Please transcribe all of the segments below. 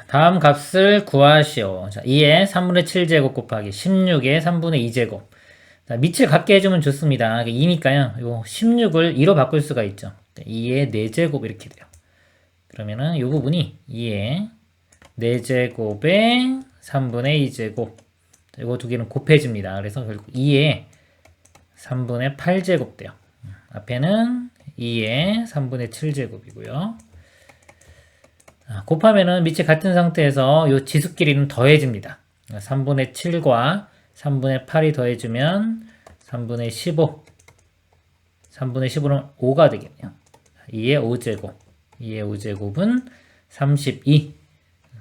다음 값을 구하시오. 자, 2의 3분의 7제곱 곱하기 16의 3분의 2제곱. 자, 밑을 같게 해주면 좋습니다. 2니까요. 요 16을 2로 바꿀 수가 있죠. 2의 4제곱 이렇게 돼요. 그러면은 요 부분이 2의 4제곱에 3분의 2제곱. 이거 두 개는 곱해집니다. 그래서 결국 2의 3분의 8제곱 돼요. 앞에는 2의 3분의 7제곱이고요. 곱하면은 밑이 같은 상태에서 이 지수끼리는 더해집니다. 3분의 7과 3분의 8이 더해주면 3분의 15. 3분의 15는 5가 되겠네요. 2의 5제곱. 2의 5제곱은 32.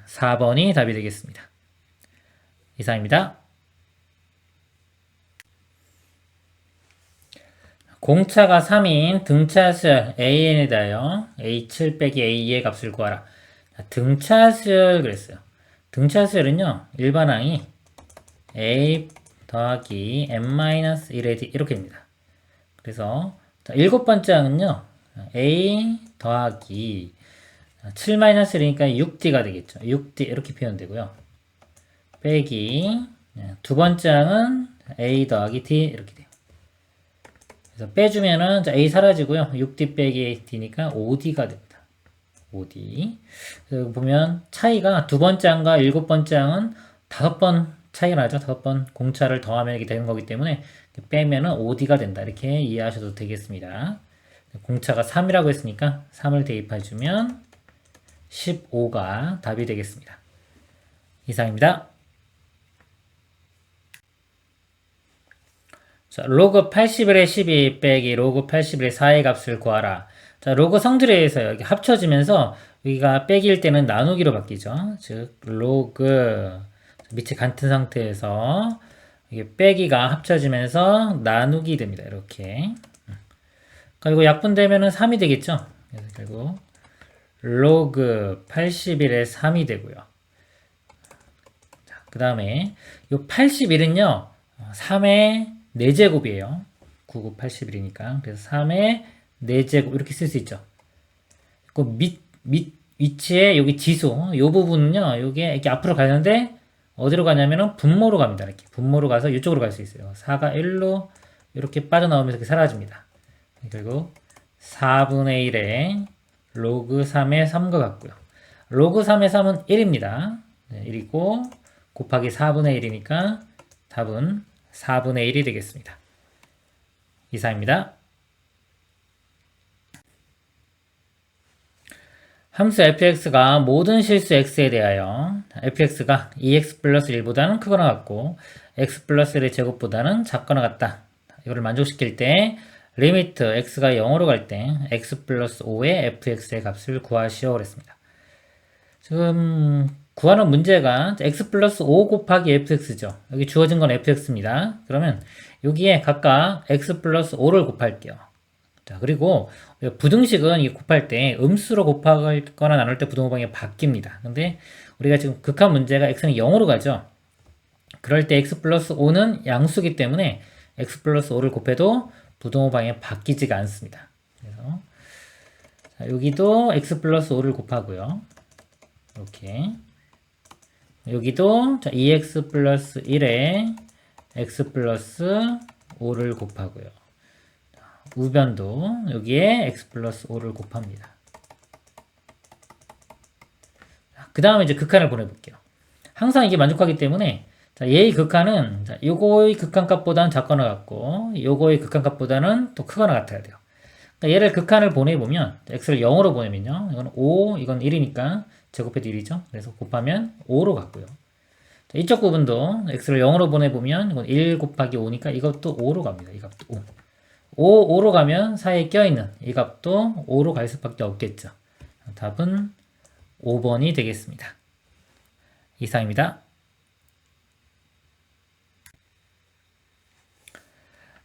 4번이 답이 되겠습니다. 이상입니다. 공차가 3인 등차수열 AN에 대하여 A7 빼기 A2의 값을 구하라. 등차수열 그랬어요. 등차수열은요, 일반항이 A 더하기 n-1에 이렇게 됩니다. 그래서 일곱 번째 항은요, A 더하기 7-1이니까 6D가 되겠죠. 6D 이렇게 표현되고요. 빼기 두 번째 항은 A 더하기 D 이렇게 돼요. 그래서 빼주면은 A 사라지고요. 6D 빼기 D니까 5D가 됩니다. 5D. 그래서 보면 차이가 두 번째 항과 일곱 번째 항은 5번 차이가 나죠. 5번 공차를 더하면 이렇게 되는 거기 때문에 빼면은 5D가 된다. 이렇게 이해하셔도 되겠습니다. 공차가 3이라고 했으니까 3을 대입해주면 15가 답이 되겠습니다. 이상입니다. 자, 로그 81의 12 빼기 로그 81의 4의 값을 구하라. 자, 로그 성질에서 여기 합쳐지면서 여기가 빼기일 때는 나누기로 바뀌죠. 즉, 로그 밑이 같은 상태에서 이게 빼기가 합쳐지면서 나누기 됩니다. 이렇게. 그리고 약분되면은 3이 되겠죠. 그래서 결국 로그 81의 3이 되고요. 그 다음에 이 81은요, 3의 4제곱이에요. 99, 81이니까. 그래서 3의 4제곱 이렇게 쓸 수 있죠. 그 위치에 여기 지수, 이 부분은요, 요게 이렇게 앞으로 가는데 어디로 가냐면은 분모로 갑니다. 이렇게 분모로 가서 이쪽으로 갈 수 있어요. 4가 1로 이렇게 빠져나오면서 이렇게 사라집니다. 결국 4분의 1에 로그 3의 3과 같고요. 로그 3의 3은 1입니다. 1이고 곱하기 4분의 1이니까 답은 4분의 1이 되겠습니다. 이상입니다. 함수 fx가 모든 실수 x에 대하여 fx가 2x 플러스 1보다는 크거나 같고 x 플러스 1의 제곱보다는 작거나 같다. 이거를 만족시킬 때 리미트 x가 0으로 갈 때 x 플러스 5의 fx의 값을 구하시오 그랬습니다. 지금 구하는 문제가 x 플러스 5 곱하기 fx죠. 여기 주어진 건 fx입니다. 그러면 여기에 각각 x 플러스 5를 곱할게요. 자, 그리고 부등식은 이 곱할 때 음수로 곱하거나 나눌 때 부등호방이 바뀝니다. 근데 우리가 지금 극한 문제가 x는 0으로 가죠. 그럴 때 x 플러스 5는 양수기 때문에 x 플러스 5를 곱해도 부등호방이 바뀌지가 않습니다. 그래서 자, 여기도 x 플러스 5를 곱하고요. 이렇게 여기도 자, 2x 플러스 1에 x 플러스 5를 곱하고요. 우변도 여기에 x 플러스 5를 곱합니다. 그 다음에 이제 극한을 보내볼게요. 항상 이게 만족하기 때문에 자, 얘의 극한은 자, 요거의 극한값보다는 작거나 같고 요거의 극한값보다는 또 크거나 같아야 돼요. 그러니까 얘를 극한을 보내보면 x를 0으로 보내면요. 이건 5, 이건 1이니까 제곱해도 1이죠. 그래서 곱하면 5로 갔고요. 자, 이쪽 부분도 x를 0으로 보내보면 이건 1 곱하기 5니까 이것도 5로 갑니다. 이 값도 5. 5로 가면 사이에 껴있는 이 값도 5로 갈 수밖에 없겠죠. 답은 5번이 되겠습니다. 이상입니다.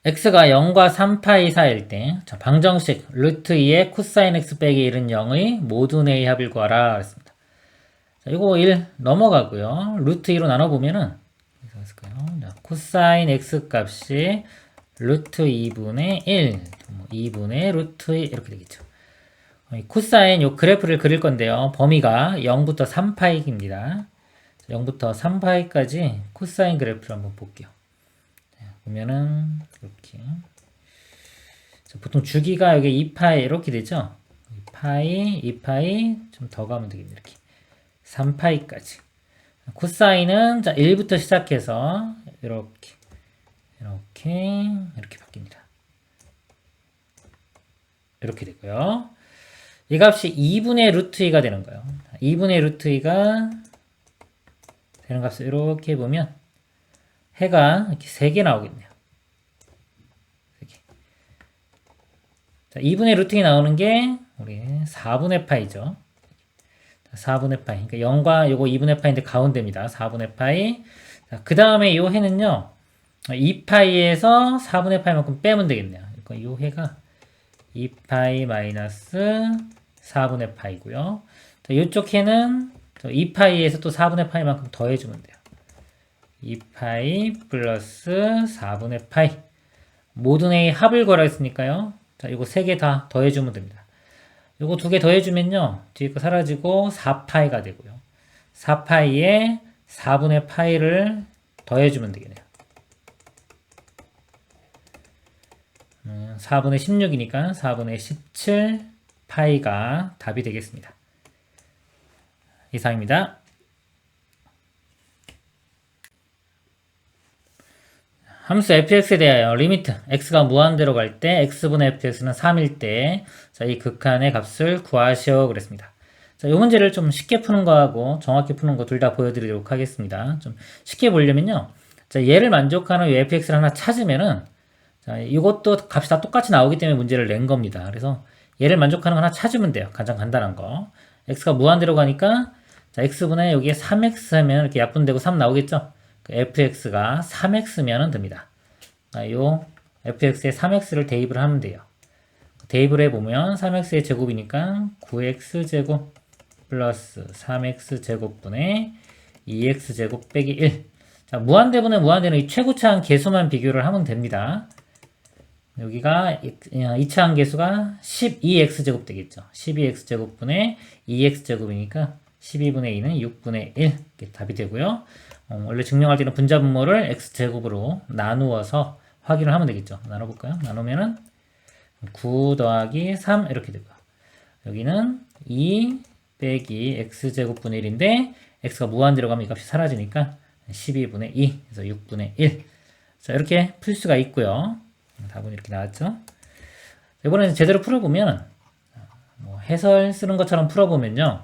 x가 0과 3파이 사이일 때 자, 방정식 루트 2의 코사인 x 빼기 1은 0의 모든 a의 합을 구하라 그랬습니다. 자, 이거 1 넘어가고요. 루트 2로 나눠보면은 자, 코사인 x 값이 루트 2분의 1 2분의 루트 2 이렇게 되겠죠. 이 코사인 요 그래프를 그릴 건데요. 범위가 0부터 3파이입니다. 0부터 3파이까지 코사인 그래프를 한번 볼게요. 보면은 이렇게 보통 주기가 여기 2파이 이렇게 되죠. 2파이, 2파이 좀 더 가면 되겠네. 이렇게 3파이까지. 코사인은 자 1부터 시작해서 이렇게 바뀝니다. 이렇게 되고요. 이 값이 2분의 루트 2가 되는 거예요. 2분의 루트 2가 되는 값을 이렇게 보면 해가 이렇게 3개 나오겠네요. 3개. 자, 2분의 루트 2 나오는 게 우리 4분의 파이죠. 4분의 파이. 그러니까 0과 요거 2분의 파이인데 가운데입니다. 4분의 파이. 그 다음에 요 해는요. 2파이에서 4분의 파이만큼 빼면 되겠네요. 그러니까 요 해가 2파이 마이너스 4분의 파이고요. 자, 요쪽 해는 2파이에서 또 4분의 파이만큼 더해주면 돼요. 2파이 플러스 4분의 파이. 모든 A의 합을 구하라 했으니까요. 자, 요거 3개 다 더해주면 됩니다. 요거 2개 더해주면요. 뒤에 거 사라지고 4파이가 되고요. 4파이에 4분의 파이를 더해주면 되겠네요. 4분의 16이니까 4분의 17 파이가 답이 되겠습니다. 이상입니다. 함수 fx에 대하여 리미트 x가 무한대로 갈 때 x분의 fx는 3일 때 자, 이 극한의 값을 구하시오 그랬습니다. 자, 이 문제를 좀 쉽게 푸는 거하고 정확히 푸는 거 둘 다 보여드리도록 하겠습니다. 좀 쉽게 보려면요. 자, 얘를 만족하는 이 fx를 하나 찾으면은 자, 이것도 값이 다 똑같이 나오기 때문에 문제를 낸 겁니다. 그래서 얘를 만족하는 거 하나 찾으면 돼요. 가장 간단한 거. x가 무한대로 가니까 자, x분의 여기에 3x 하면 이렇게 약분되고 3 나오겠죠? fx가 3x면 됩니다. 요 fx에 3x를 대입을 하면 돼요. 대입을 해보면 3x의 제곱이니까 9x제곱 플러스 3x제곱분의 2x제곱 빼기 1. 자, 무한대분의 무한대는 이 최고차항 개수만 비교를 하면 됩니다. 여기가 2차항 개수가 12x제곱 되겠죠. 12x제곱분의 2x제곱이니까 12분의 2는 6분의 1 이렇게 답이 되고요. 원래 증명할 때는 분자분모를 x제곱으로 나누어서 확인을 하면 되겠죠. 나눠볼까요? 나누면은 9 더하기 3 이렇게 되고요. 여기는 2 빼기 x제곱분의 1인데 x가 무한대로 가면 이 값이 사라지니까 12분의 2 그래서 6분의 1. 자, 이렇게 풀 수가 있고요. 답은 이렇게 나왔죠. 이번에는 제대로 풀어보면 해설 쓰는 것처럼 풀어보면요.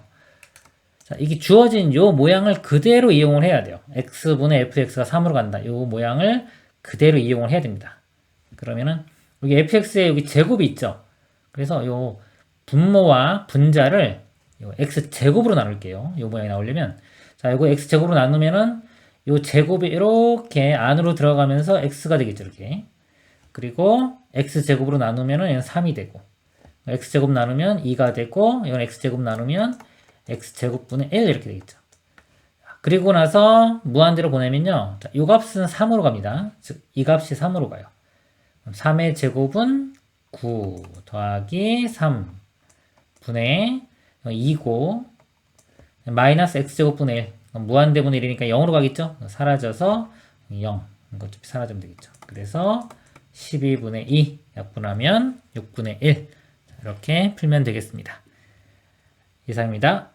자, 이게 주어진 요 모양을 그대로 이용을 해야 돼요. x분의 fx가 3으로 간다. 요 모양을 그대로 이용을 해야 됩니다. 그러면은 여기 fx에 여기 제곱이 있죠. 그래서 요 분모와 분자를 요 x제곱으로 나눌게요. 요 모양이 나오려면 자, 요거 x제곱으로 나누면은 요 제곱이 이렇게 안으로 들어가면서 x가 되겠죠. 이렇게. 그리고 x제곱으로 나누면은 얘는 3이 되고 x제곱 나누면 2가 되고 이건 x제곱 나누면 x제곱분의 1 이렇게 되겠죠. 그리고 나서 무한대로 보내면요. 자, 이 값은 3으로 갑니다. 즉, 이 값이 3으로 가요. 3의 제곱은 9 더하기 3 분의 2고 마이너스 x제곱분의 1 무한대분의 1이니까 0으로 가겠죠. 사라져서 0 이거 어차피 사라지면 되겠죠. 그래서 12분의 2 약분하면 6분의 1 이렇게 풀면 되겠습니다. 이상입니다.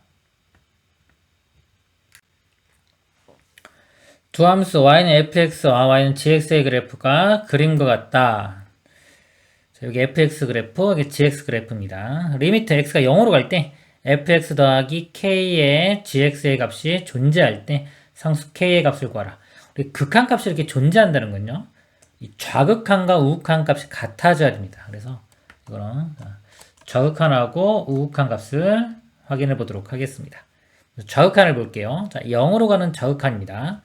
두 함수 y는 fx와 y는 gx의 그래프가 그림과 같다. 자, 여기 fx 그래프, 여기 gx 그래프입니다. 리미트 x가 0으로 갈 때 fx 더하기 k의 gx의 값이 존재할 때 상수 k의 값을 구하라. 우리 극한값이 이렇게 존재한다는 건요. 이 좌극한과 우극한 값이 같아져야 됩니다. 그래서 이거는 좌극한하고 우극한 값을 확인해 보도록 하겠습니다. 좌극한을 볼게요. 자, 0으로 가는 좌극한입니다.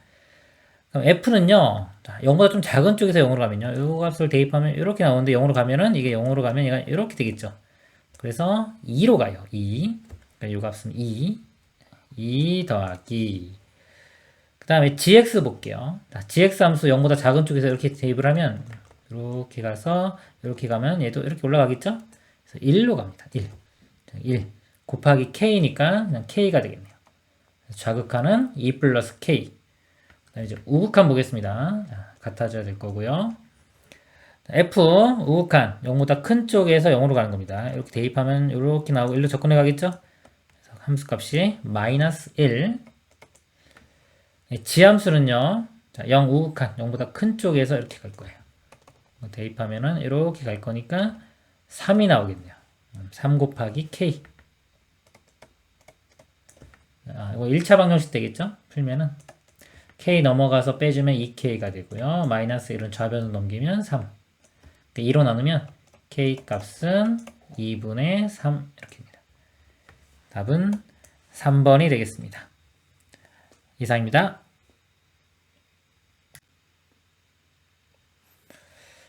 그럼 F는요, 0보다 좀 작은 쪽에서 0으로 가면요, 이 값을 대입하면 이렇게 나오는데 0으로 가면은 이게 0으로 가면 얘가 이렇게 되겠죠. 그래서 2로 가요. 2. 그러니까 이 값은 2 더하기. 그 다음에 gx 볼게요. gx 함수 0보다 작은 쪽에서 이렇게 대입을 하면 이렇게 가서 이렇게 가면 얘도 이렇게 올라가겠죠. 그래서 1로 갑니다. 1. 1 곱하기 k니까 그냥 k가 되겠네요. 좌극한은 2 플러스 k. 이제 우극한 보겠습니다. 자, 같아져야 될 거고요. f 우극한 0보다 큰 쪽에서 0으로 가는 겁니다. 이렇게 대입하면 이렇게 나오고 1로 접근해 가겠죠? 그래서 함수값이 마이너스 1. 지함수는요. 자, 0 우극한 0보다 큰 쪽에서 이렇게 갈 거예요. 대입하면은 이렇게 갈 거니까 3이 나오겠네요. 3 곱하기 k. 이거 1차 방정식 되겠죠? 풀면은 k 넘어가서 빼주면 2k가 되고요. 마이너스 1은 좌변으로 넘기면 3. 2로 나누면 k 값은 2분의 3 이렇게입니다. 답은 3번이 되겠습니다. 이상입니다.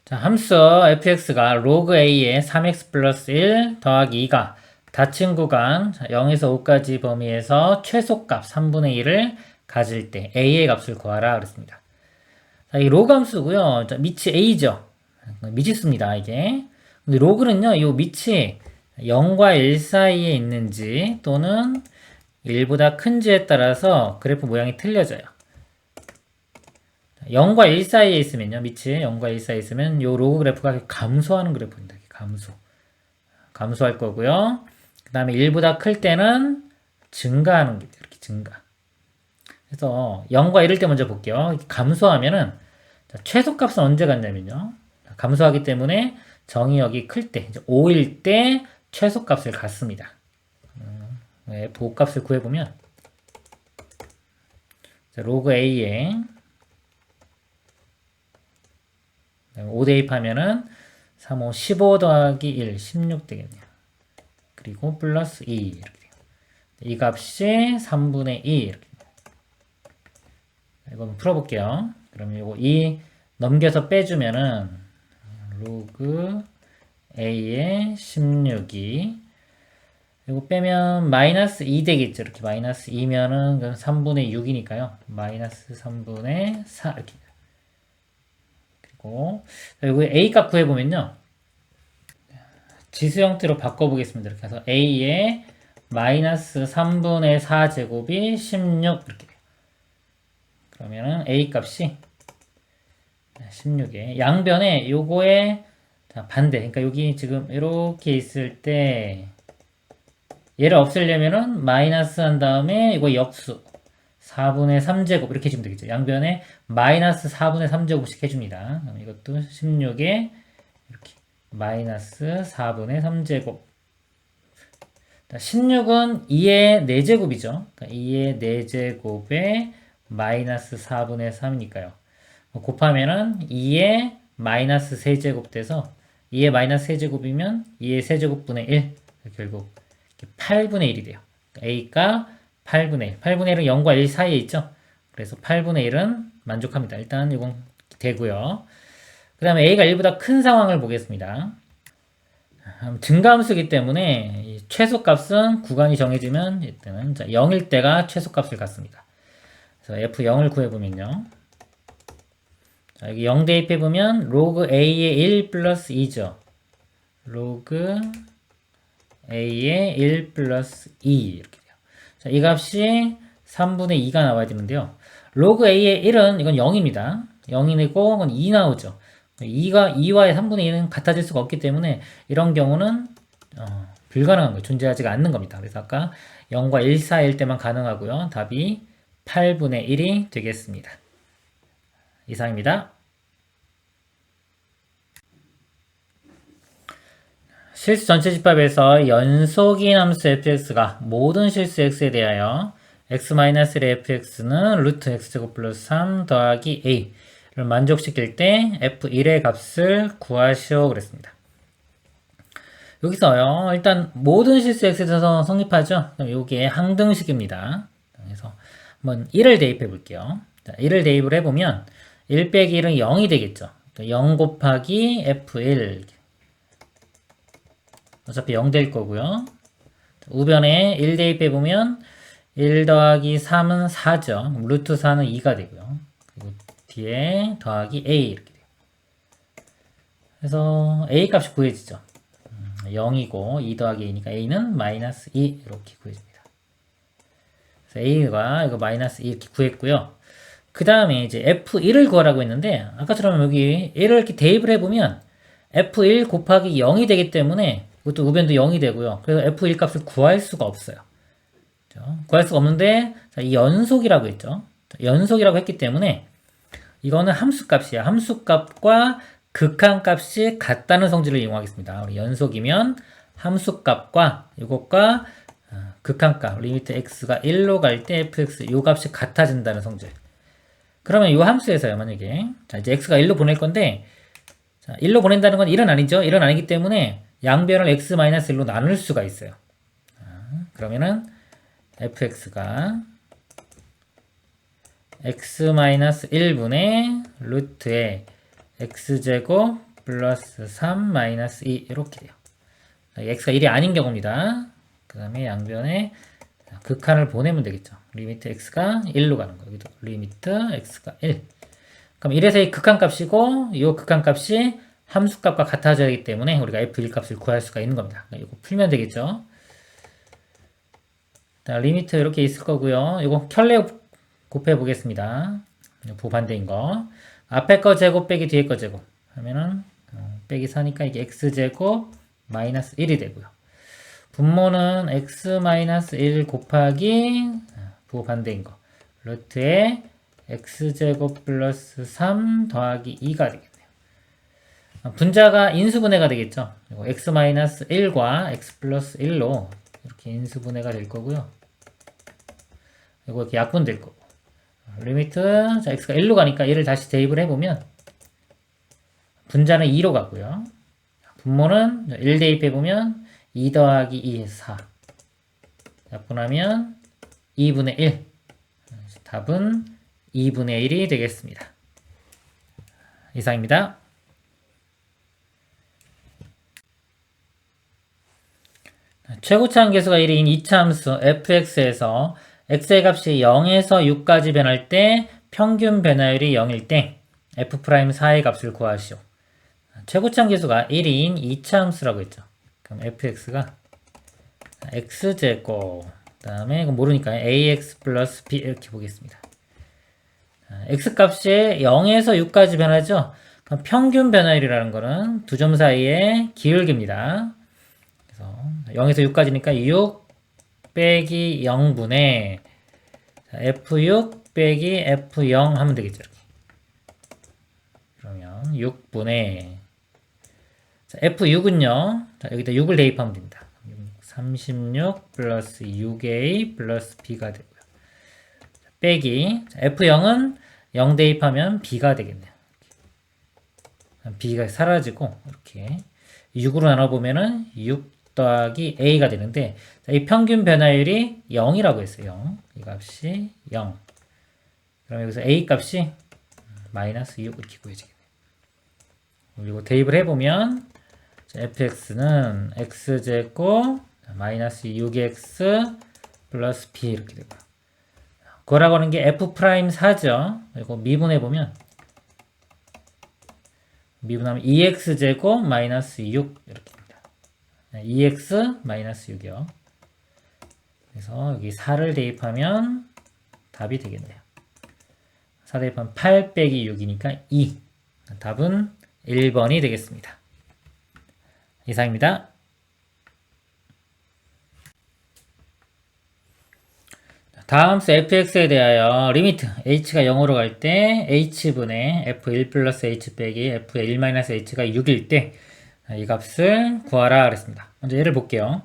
자, 함수 fx가 log a의 3x 플러스 1 더하기 2가 닫힌 구간 0에서 5까지 범위에서 최소값 3분의 1을 가질 때 a의 값을 구하라 그랬습니다. 자, 이 log 함수고요. 자, 밑이 a죠. 미지수입니다, 이게. 근데 log는요, 이 밑이 0과 1 사이에 있는지 또는 1보다 큰지에 따라서 그래프 모양이 틀려져요. 0과 1 사이에 있으면요, 밑이 0과 1 사이에 있으면 요 로그 그래프가 감소하는 그래프입니다. 감소할 거고요. 그 다음에 1보다 클 때는 증가하는 게 이렇게 증가. 그래서 0과 1일 때 먼저 볼게요. 감소하면은 최소값은 언제 갔냐면요. 감소하기 때문에 정의역이 클 때, 이제 5일 때 최소값을 갖습니다. F5값을 구해보면 로그 A에 5 대입하면은 3, 5, 15 더하기 1, 16 되겠네요. 그리고 플러스 2 이렇게 돼요. 이 값이 3분의 2 이렇게 돼요. 이거 한번 풀어볼게요. 그러면 이거 2 넘겨서 빼주면은 로그 A의 16이 이거 빼면 마이너스 2 되겠죠. 이렇게 마이너스 2면은 3분의 6이니까요. 마이너스 3분의 4 이렇게. 그리고 여기 A 값 구해보면요. 지수 형태로 바꿔보겠습니다. 이렇게 해서 A의 마이너스 3분의 4 제곱이 16 이렇게 돼요. 그러면은 A 값이 16에 양변에 요거에 반대. 그러니까 여기 지금 이렇게 있을 때 얘를 없애려면은 마이너스 한 다음에 이거 역수 4분의 3제곱 이렇게 해주면 되겠죠. 양변에 마이너스 4분의 3제곱씩 해줍니다. 그럼 이것도 16에 이렇게 마이너스 4분의 3제곱 16은 2의 4제곱이죠. 그러니까 2의 4제곱에 마이너스 4분의 3이니까요. 곱하면은 2의 마이너스 3제곱 돼서 2의 마이너스 3제곱이면 2의 세제곱분의 1 결국 8분의 1이 돼요. A가 8분의 1. 8분의 1은 0과 1 사이에 있죠. 그래서 8분의 1은 만족합니다. 일단 이건 되고요. 그 다음에 A가 1보다 큰 상황을 보겠습니다. 증가함수이기 때문에 최소값은 구간이 정해지면 이때는 0일 때가 최소값을 갖습니다. 그래서 F0을 구해보면요. 자, 여기 0 대입해보면 로그 A의 1 플러스 2죠. 로그 A의 1 플러스 2 이렇게 돼요. 자, 이 값이 3분의 2가 나와야 되는데요. 로그 A의 1은 이건 0입니다. 0이고 이건 2 나오죠. 2와의 3분의 2는 같아질 수가 없기 때문에 이런 경우는 불가능한 거예요. 존재하지가 않는 겁니다. 그래서 아까 0과 1 사이일 때만 가능하고요. 답이 8분의 1이 되겠습니다. 이상입니다. 실수 전체 집합에서 연속인 함수 fx가 모든 실수 x에 대하여 x-1의 fx는 루트 x제곱 플러스 3 더하기 a를 만족시킬 때 f1의 값을 구하시오 그랬습니다. 여기서요, 일단 모든 실수 x에 대해서 성립하죠. 이게 항등식입니다. 그래서 한번 1을 대입해 볼게요. 1을 대입을 해보면 1 빼기 1은 0이 되겠죠. 0 곱하기 f1 어차피 0 될 거고요. 우변에 1 대입해보면 1 더하기 3은 4죠. 루트 4는 2가 되고요. 그리고 뒤에 더하기 a 이렇게 돼요. 그래서 a 값이 구해지죠. 0이고 2 더하기 a니까 a는 마이너스 2 이렇게 구해줍니다. 그래서 a가 이거 마이너스 2 이렇게 구했고요. 그 다음에 이제 f1을 구하라고 했는데 아까처럼 여기 1을 이렇게 대입을 해보면 f1 곱하기 0이 되기 때문에 이것도 우변도 0이 되고요. 그래서 f1 값을 구할 수가 없어요. 그렇죠? 구할 수가 없는데 이 연속이라고 했죠. 연속이라고 했기 때문에 이거는 함수값이야. 함수값과 극한값이 같다는 성질을 이용하겠습니다. 우리 연속이면 함수값과 이것과 극한값 리미트 x가 1로 갈 때 fx 이 값이 같아진다는 성질. 그러면 이 함수에서요, 만약에 자 이제 x가 1로 보낼 건데 자, 1로 보낸다는 건 1은 아니죠. 1은 아니기 때문에 양변을 x-1로 나눌 수가 있어요. 그러면은 fx가 x-1분의 루트에 x제곱 플러스 3 마이너스 2 이렇게 돼요. x가 1이 아닌 경우입니다. 그 다음에 양변에 극한을 보내면 되겠죠. 리미트 x가 1로 가는 거예요. 여기도 리미트 x가 1. 그럼 1에서 이 극한값이고 이 극한값이 함수값과 같아져야 하기 때문에 우리가 f1 값을 구할 수가 있는 겁니다. 이거 풀면 되겠죠. 자, 리미트 이렇게 있을 거고요. 이거 켤레 곱해 보겠습니다. 부반대인 거. 앞에 거 제곱 빼기 뒤에 거 제곱 하면은 빼기 4니까 이게 x제곱 마이너스 1이 되고요. 분모는 x-1 곱하기 부반대인 거 루트에 x제곱 플러스 3 더하기 2가 되겠네요. 분자가 인수분해가 되겠죠. x-1과 x 플러스 1로 이렇게 인수분해가 될 거고요. 이거 이렇게 약분될 거고. 리미트, 자, x가 1로 가니까 1을 다시 대입을 해보면 분자는 2로 가고요. 분모는 1 대입해보면 2 더하기 2, 4. 약분하면 2분의 1. 답은 2분의 1이 되겠습니다. 이상입니다. 최고차 함계수가 1인 2차 함수 fx에서 x의 값이 0에서 6까지 변할 때 평균 변화율이 0일 때 f'4의 값을 구하시오. 최고차 함계수가 1인 2차 함수라고 했죠. 그럼 fx가 x제곱 그 다음에 이거 모르니까 ax 플러스 b 이렇게 보겠습니다. x값이 0에서 6까지 변하죠. 그럼 평균 변화율이라는 거는 두 점 사이의 기울기입니다. 그래서 0에서 6까지니까 6 빼기 0분의 f6 빼기 f0 하면 되겠죠. 이렇게. 그러면 6분의 자, f6은요. 자, 여기다 6을 대입하면 됩니다. 36 플러스 6a 플러스 b가 되고요. 빼기 자, f0은 0 대입하면 b가 되겠네요. b가 사라지고 이렇게 6으로 나눠보면은 6 더하기 a가 되는데 자, 이 평균 변화율이 0이라고 했어요. 0. 이 값이 0. 그럼 여기서 a 값이 마이너스 6 이렇게 구해지겠네요. 그리고 대입을 해보면 fx는 x제곱 마이너스 6x 플러스 b 이렇게 되고요. 그거라고 하는 게 f'4죠. 그리고 미분해보면 미분하면 2x제곱 마이너스 6 이렇게 됩니다. 2x 마이너스 6이요. 그래서 여기 4를 대입하면 답이 되겠네요. 4 대입하면 8 빼기 6이니까 2. 답은 1번이 되겠습니다. 이상입니다. 다음 수 fx에 대하여 리미트 h가 0으로 갈 때 h분의 f1 플러스 h 빼기 f의 1 마이너스 h가 6일 때 이 값을 구하라 그랬습니다. 먼저 예를 볼게요.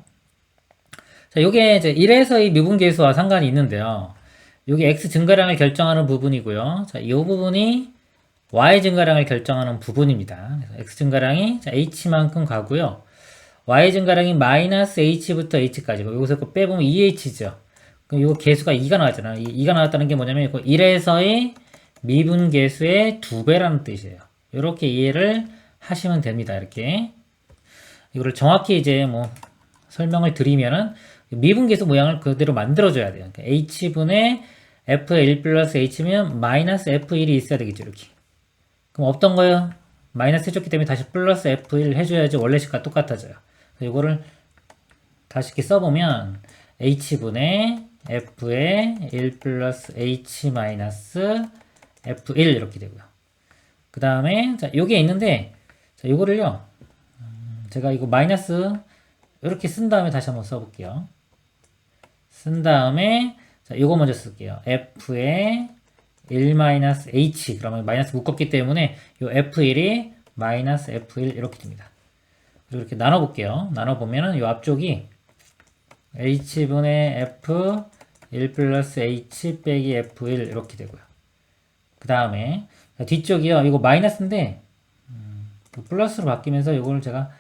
자, 요게 이제 1에서의 미분계수와 상관이 있는데요. 요게 x 증가량을 결정하는 부분이고요. 자, 이 부분이 y 증가량을 결정하는 부분입니다. 그래서 x 증가량이 자, h만큼 가고요. y 증가량이 마이너스 h부터 h까지. 여기서 빼보면 2h죠. 그럼 이거 계수가 2가 나왔잖아요. 2가 나왔다는 게 뭐냐면 이거 1에서의 미분계수의 2배라는 뜻이에요. 이렇게 이해를 하시면 됩니다. 이렇게 이거를 정확히 이제 뭐 설명을 드리면은 미분계수 모양을 그대로 만들어줘야 돼요. 그러니까 h분의 f의 1 플러스 h면 마이너스 f1이 있어야 되겠죠. 이렇게. 그럼 없던 거요. 마이너스 해줬기 때문에 다시 플러스 f1 해줘야지 원래 식과 똑같아져요. 이거를 다시 이렇게 써보면 h분의 f의 1 플러스 h 마이너스 f1 이렇게 되고요. 그 다음에 자 요게 있는데 자 요거를요 제가 이거 마이너스 이렇게 쓴 다음에 다시 한번 써볼게요. 쓴 다음에 자 요거 먼저 쓸게요. f의 1-h 그러면 마이너스 묶었기 때문에 요 f1이 마이너스 f1 이렇게 됩니다. 그리고 이렇게 나눠볼게요. 나눠보면은 요 앞쪽이 h분의 f 1 플러스 h 빼기 f1 이렇게 되고요. 그 다음에 뒤쪽이요. 이거 마이너스인데 플러스로 바뀌면서 이거를 제가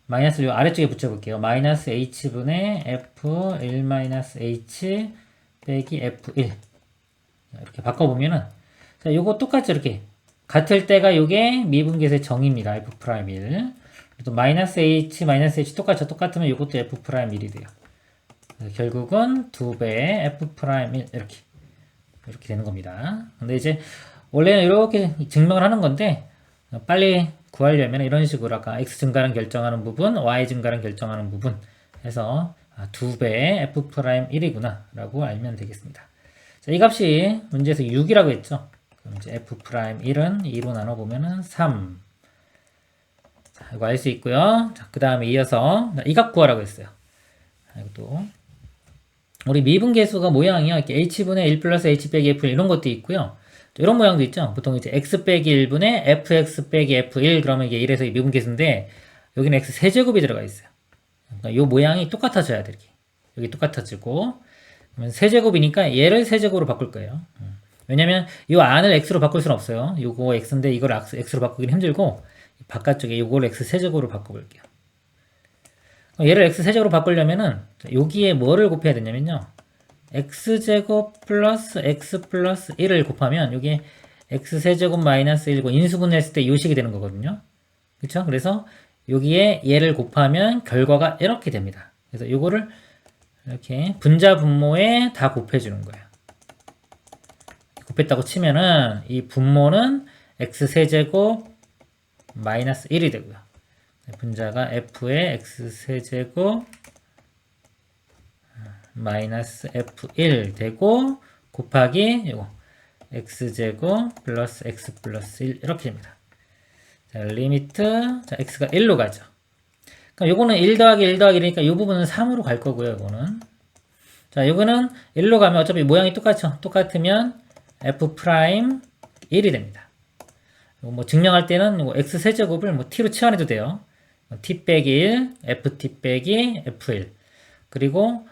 마이너스를 요 아래쪽에 붙여볼게요. 마이너스 h분의 f 1 마이너스 h 빼기 f1 이렇게 바꿔보면은 자 요거 똑같이 이렇게 같을 때가 요게 미분계수의 정의입니다. f'1 또 마이너스 h 마이너스 h 똑같으면 요것도 f'1이 돼요. 결국은 2배의 f'1 이렇게 되는 겁니다. 근데 이제 원래는 이렇게 증명을 하는 건데 빨리 구하려면 이런 식으로 아까 x 증가량 결정하는 부분, y 증가량 결정하는 부분 해서 2배의 f'1이구나 라고 알면 되겠습니다. 자, 이 값이 문제에서 6이라고 했죠. 그럼 이제 f'1은 2로 나눠보면은 3. 자, 이거 알 수 있고요. 자, 그 다음에 이어서 이 값 구하라고 했어요. 이것도 우리 미분계수가 모양이요. 이렇게 h분의 1 플러스 h 빼기 f1 이런 것도 있고요. 이런 모양도 있죠. 보통 이제 x 빼기 1분의 fx 빼기 f1 그러면 이게 1에서 미분계수인데 여기는 x 세제곱이 들어가 있어요. 그러니까 이 모양이 똑같아져야 돼. 이렇게. 여기 똑같아지고 그러면 세제곱이니까 얘를 세제곱으로 바꿀 거예요. 왜냐면 이 안을 x로 바꿀 수는 없어요. 요거 x인데 이걸 x로 바꾸기는 힘들고 바깥쪽에 요걸 x 세제곱으로 바꿔볼게요. 얘를 x 세제곱으로 바꾸려면은 여기에 뭐를 곱해야 되냐면요. x제곱 플러스 x 플러스 1을 곱하면 여기에 x세제곱 마이너스 1고 인수분해했을 때 이 식이 되는 거거든요. 그쵸? 그래서 여기에 얘를 곱하면 결과가 이렇게 됩니다. 그래서 요거를 이렇게 분자 분모에 다 곱해주는 거예요. 곱했다고 치면은 이 분모는 x세제곱 마이너스 1이 되고요. 분자가 f의 x세제곱 마이너스 f1 되고 곱하기 요거 x제곱 플러스 x 플러스 1 이렇게 됩니다. 자, 리미트 자, x가 1로 가죠. 그럼 요거는 1 더하기 1 더하기 1이니까 이 부분은 3으로 갈 거고요. 요거는 자, 요거는 1로 가면 어차피 모양이 똑같죠. 똑같으면 f'1이 됩니다. 뭐 증명할 때는 뭐 x 세제곱을 뭐 t로 치환해도 돼요. t 빼기 1, ft 빼기 f1 그리고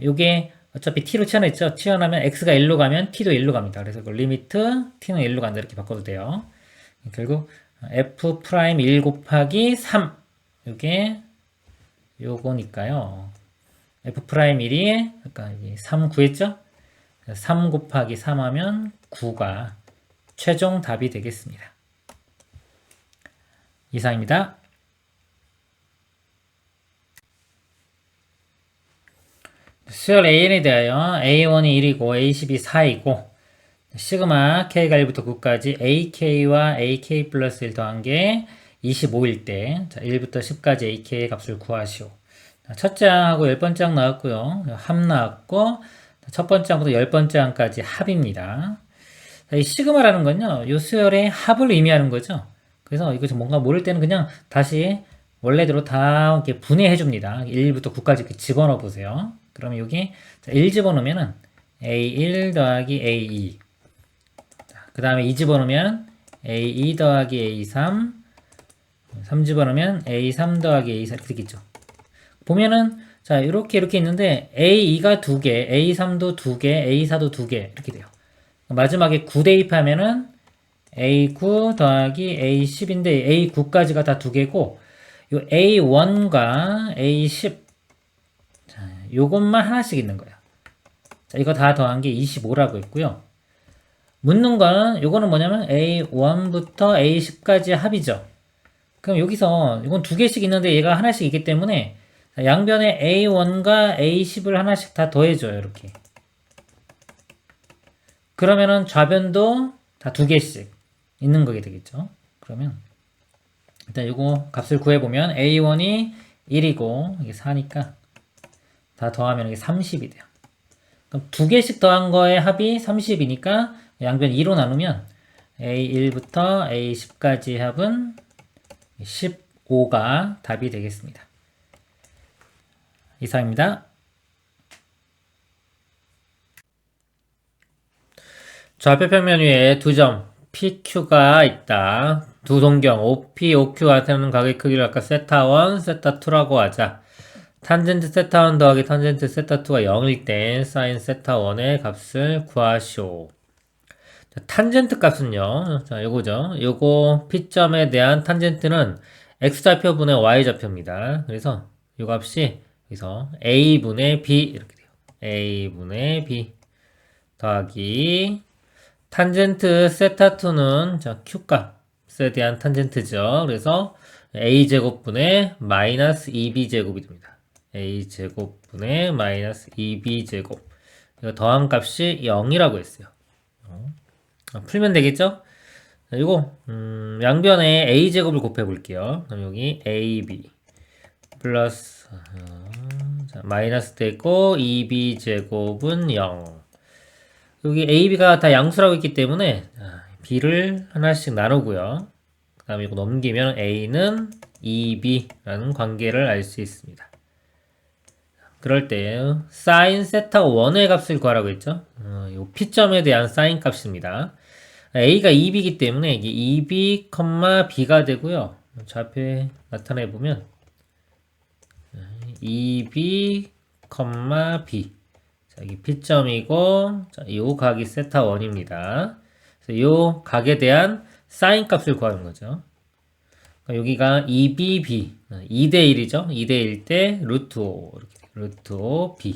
요게 어차피 t로 치환했죠. 치환하면 x가 1로 가면 t도 1로 갑니다. 그래서 그 리미트 t는 1로 간다 이렇게 바꿔도 돼요. 결국 f'1 곱하기 3 요게 요거니까요. f'1이 아까 3 구했죠? 3 곱하기 3 하면 9가 최종 답이 되겠습니다. 이상입니다. 수열 AN에 대하여 A1이 1이고 A10이 4이고 시그마 K가 1부터 9까지 AK와 AK 플러스 1 더한 게 25일 때 자, 1부터 10까지 AK의 값을 구하시오. 첫째 항하고 10번째 항 나왔고요. 합 나왔고 첫 번째 항부터 10번째 항까지 합입니다. 자, 이 시그마라는 건요. 이 수열의 합을 의미하는 거죠. 그래서 이거 뭔가 모를 때는 그냥 다시 원래대로 다 이렇게 분해해 줍니다. 1부터 9까지 이렇게 집어넣어 보세요. 그러면 여기 1 집어넣으면은 A1 더하기 A2 그 다음에 2 집어넣으면 A2 더하기 A3 3 집어넣으면 A3 더하기 A4 이렇게 되겠죠. 보면은 자 이렇게 있는데 A2가 2개, A3도 2개, A4도 2개 이렇게 돼요. 마지막에 9 대입하면은 A9 더하기 A10인데 A9까지가 다 2개고 요 A1과 A10 자, 요것만 하나씩 있는 거예요. 자, 이거 다 더한 게 25라고 했고요. 묻는 거는 요거는 뭐냐면 A1부터 A10까지 합이죠. 그럼 여기서 이건 2개씩 있는데 얘가 하나씩 있기 때문에 양변에 A1과 A10을 하나씩 다 더해줘요. 이렇게. 그러면은 좌변도 다 2개씩 있는 거게 되겠죠. 그러면 일단 이거 값을 구해보면 A1이 1이고 이게 4니까 다 더하면 이게 30이 돼요. 그럼 두 개씩 더한 거의 합이 30이니까 양변 2로 나누면 A1부터 A10까지 합은 15가 답이 되겠습니다. 이상입니다. 좌표 평면 위에 두 점 PQ가 있다. 두 동경 OP, OQ가 나타나는 각의 크기를 아까 세타1, 세타2라고 하자. 탄젠트 세타1 더하기 탄젠트 세타2가 0일 때 사인 세타1의 값을 구하시오. 자, 탄젠트 값은요. 자, 요거죠. 요거 P점에 대한 탄젠트는 X좌표분의 Y좌표입니다. 그래서 요 값이 여기서 A분의 B 이렇게 돼요. A분의 B 더하기 탄젠트 세타2는 자, Q값에 대한 탄젠트죠. 그래서 A제곱분의 마이너스 2B제곱이 됩니다. A제곱분의 마이너스 2B제곱 이거 더한 값이 0이라고 했어요. 풀면 되겠죠? 자, 이거 양변에 A제곱을 곱해 볼게요. 그럼 여기 AB 플러스 자, 마이너스 되고 2B제곱은 0 여기 AB가 다 양수라고 있기 때문에 B를 하나씩 나누고요. 그 다음에 이거 넘기면 A는 2B라는 관계를 알 수 있습니다. 그럴 때 사인 세타 1의 값을 구하라고 했죠. 이 P점에 대한 사인 값입니다. A가 2B이기 때문에 이게 2B, B가 되고요. 좌표에 나타내 보면 2B, B 자, 이게 P점이고 자, 요 각이 세타 1입니다. 그래서 요 각에 대한 사인 값을 구하는 거죠. 그러니까 여기가 2BB 2대1이죠. 2대1 때 루트 5 이렇게 루트 5B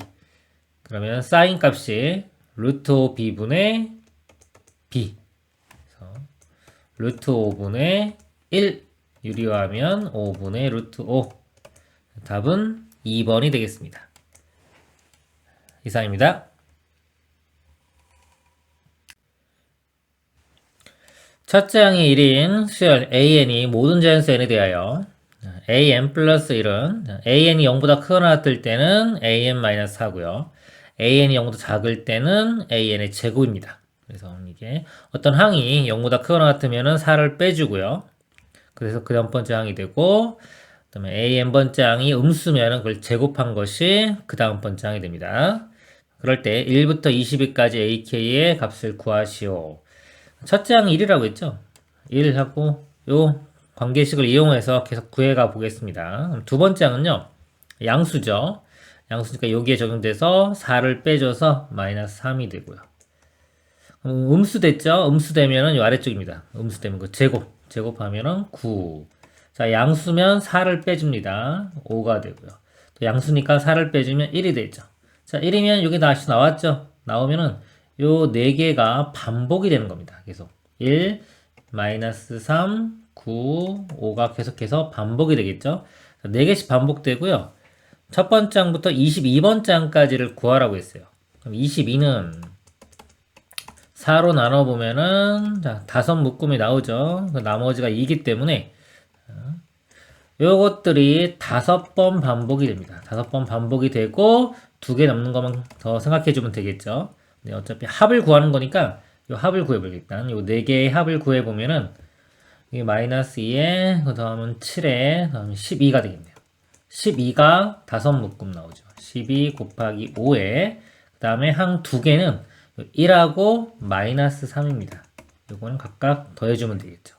그러면 사인 값이 루트 5B분의 B 그래서 루트 5분의 1 유리화하면 5분의 루트 5 답은 2번이 되겠습니다. 이상입니다. 첫째 항의 1인 수열 AN이 모든 자연수 n에 대하여 AN 플러스 1은 AN이 0보다 크거나 같을 때는 AN-4고요. AN이 0보다 작을 때는 AN의 제곱입니다. 그래서 이게 어떤 항이 0보다 크거나 같으면 4를 빼주고요. 그래서 그 다음 번째 항이 되고 그 다음에 AN번째 항이 음수면 그걸 제곱한 것이 그 다음 번째 항이 됩니다. 그럴 때 1부터 20일까지 AK의 값을 구하시오. 첫째 항 1이라고 했죠? 1하고 요 관계식을 이용해서 계속 구해가 보겠습니다. 두 번째 항은요. 양수죠. 양수니까 여기에 적용돼서 4를 빼줘서 마이너스 3이 되고요. 음수 됐죠? 음수 되면은 요 아래쪽입니다. 음수 되면 그 제곱하면은 9. 자, 양수면 4를 빼줍니다. 5가 되고요. 또 양수니까 4를 빼주면 1이 되죠. 자, 1이면 여기 다시 나왔죠? 나오면은 요 4개가 반복이 되는 겁니다. 계속 1, 마이너스 3, 9, 5가 계속해서 반복이 되겠죠? 4개씩 반복되고요. 첫 번째 항부터 22번째 항까지를 구하라고 했어요. 그럼 22는 4로 나눠보면은 자, 5 묶음이 나오죠. 나머지가 2이기 때문에 요것들이 5번 반복이 됩니다. 5번 반복이 되고 2개 남는 것만 더 생각해주면 되겠죠. 네, 어차피 합을 구하는 거니까 요 합을 구해보겠다. 요 4개의 합을 구해보면은 이게 마이너스 2에 그 다음은 7에 그 다음에 12가 되겠네요. 12가 5 묶음 나오죠. 12 곱하기 5에 그 다음에 항 2개는 1하고 마이너스 3입니다. 요거는 각각 더해주면 되겠죠.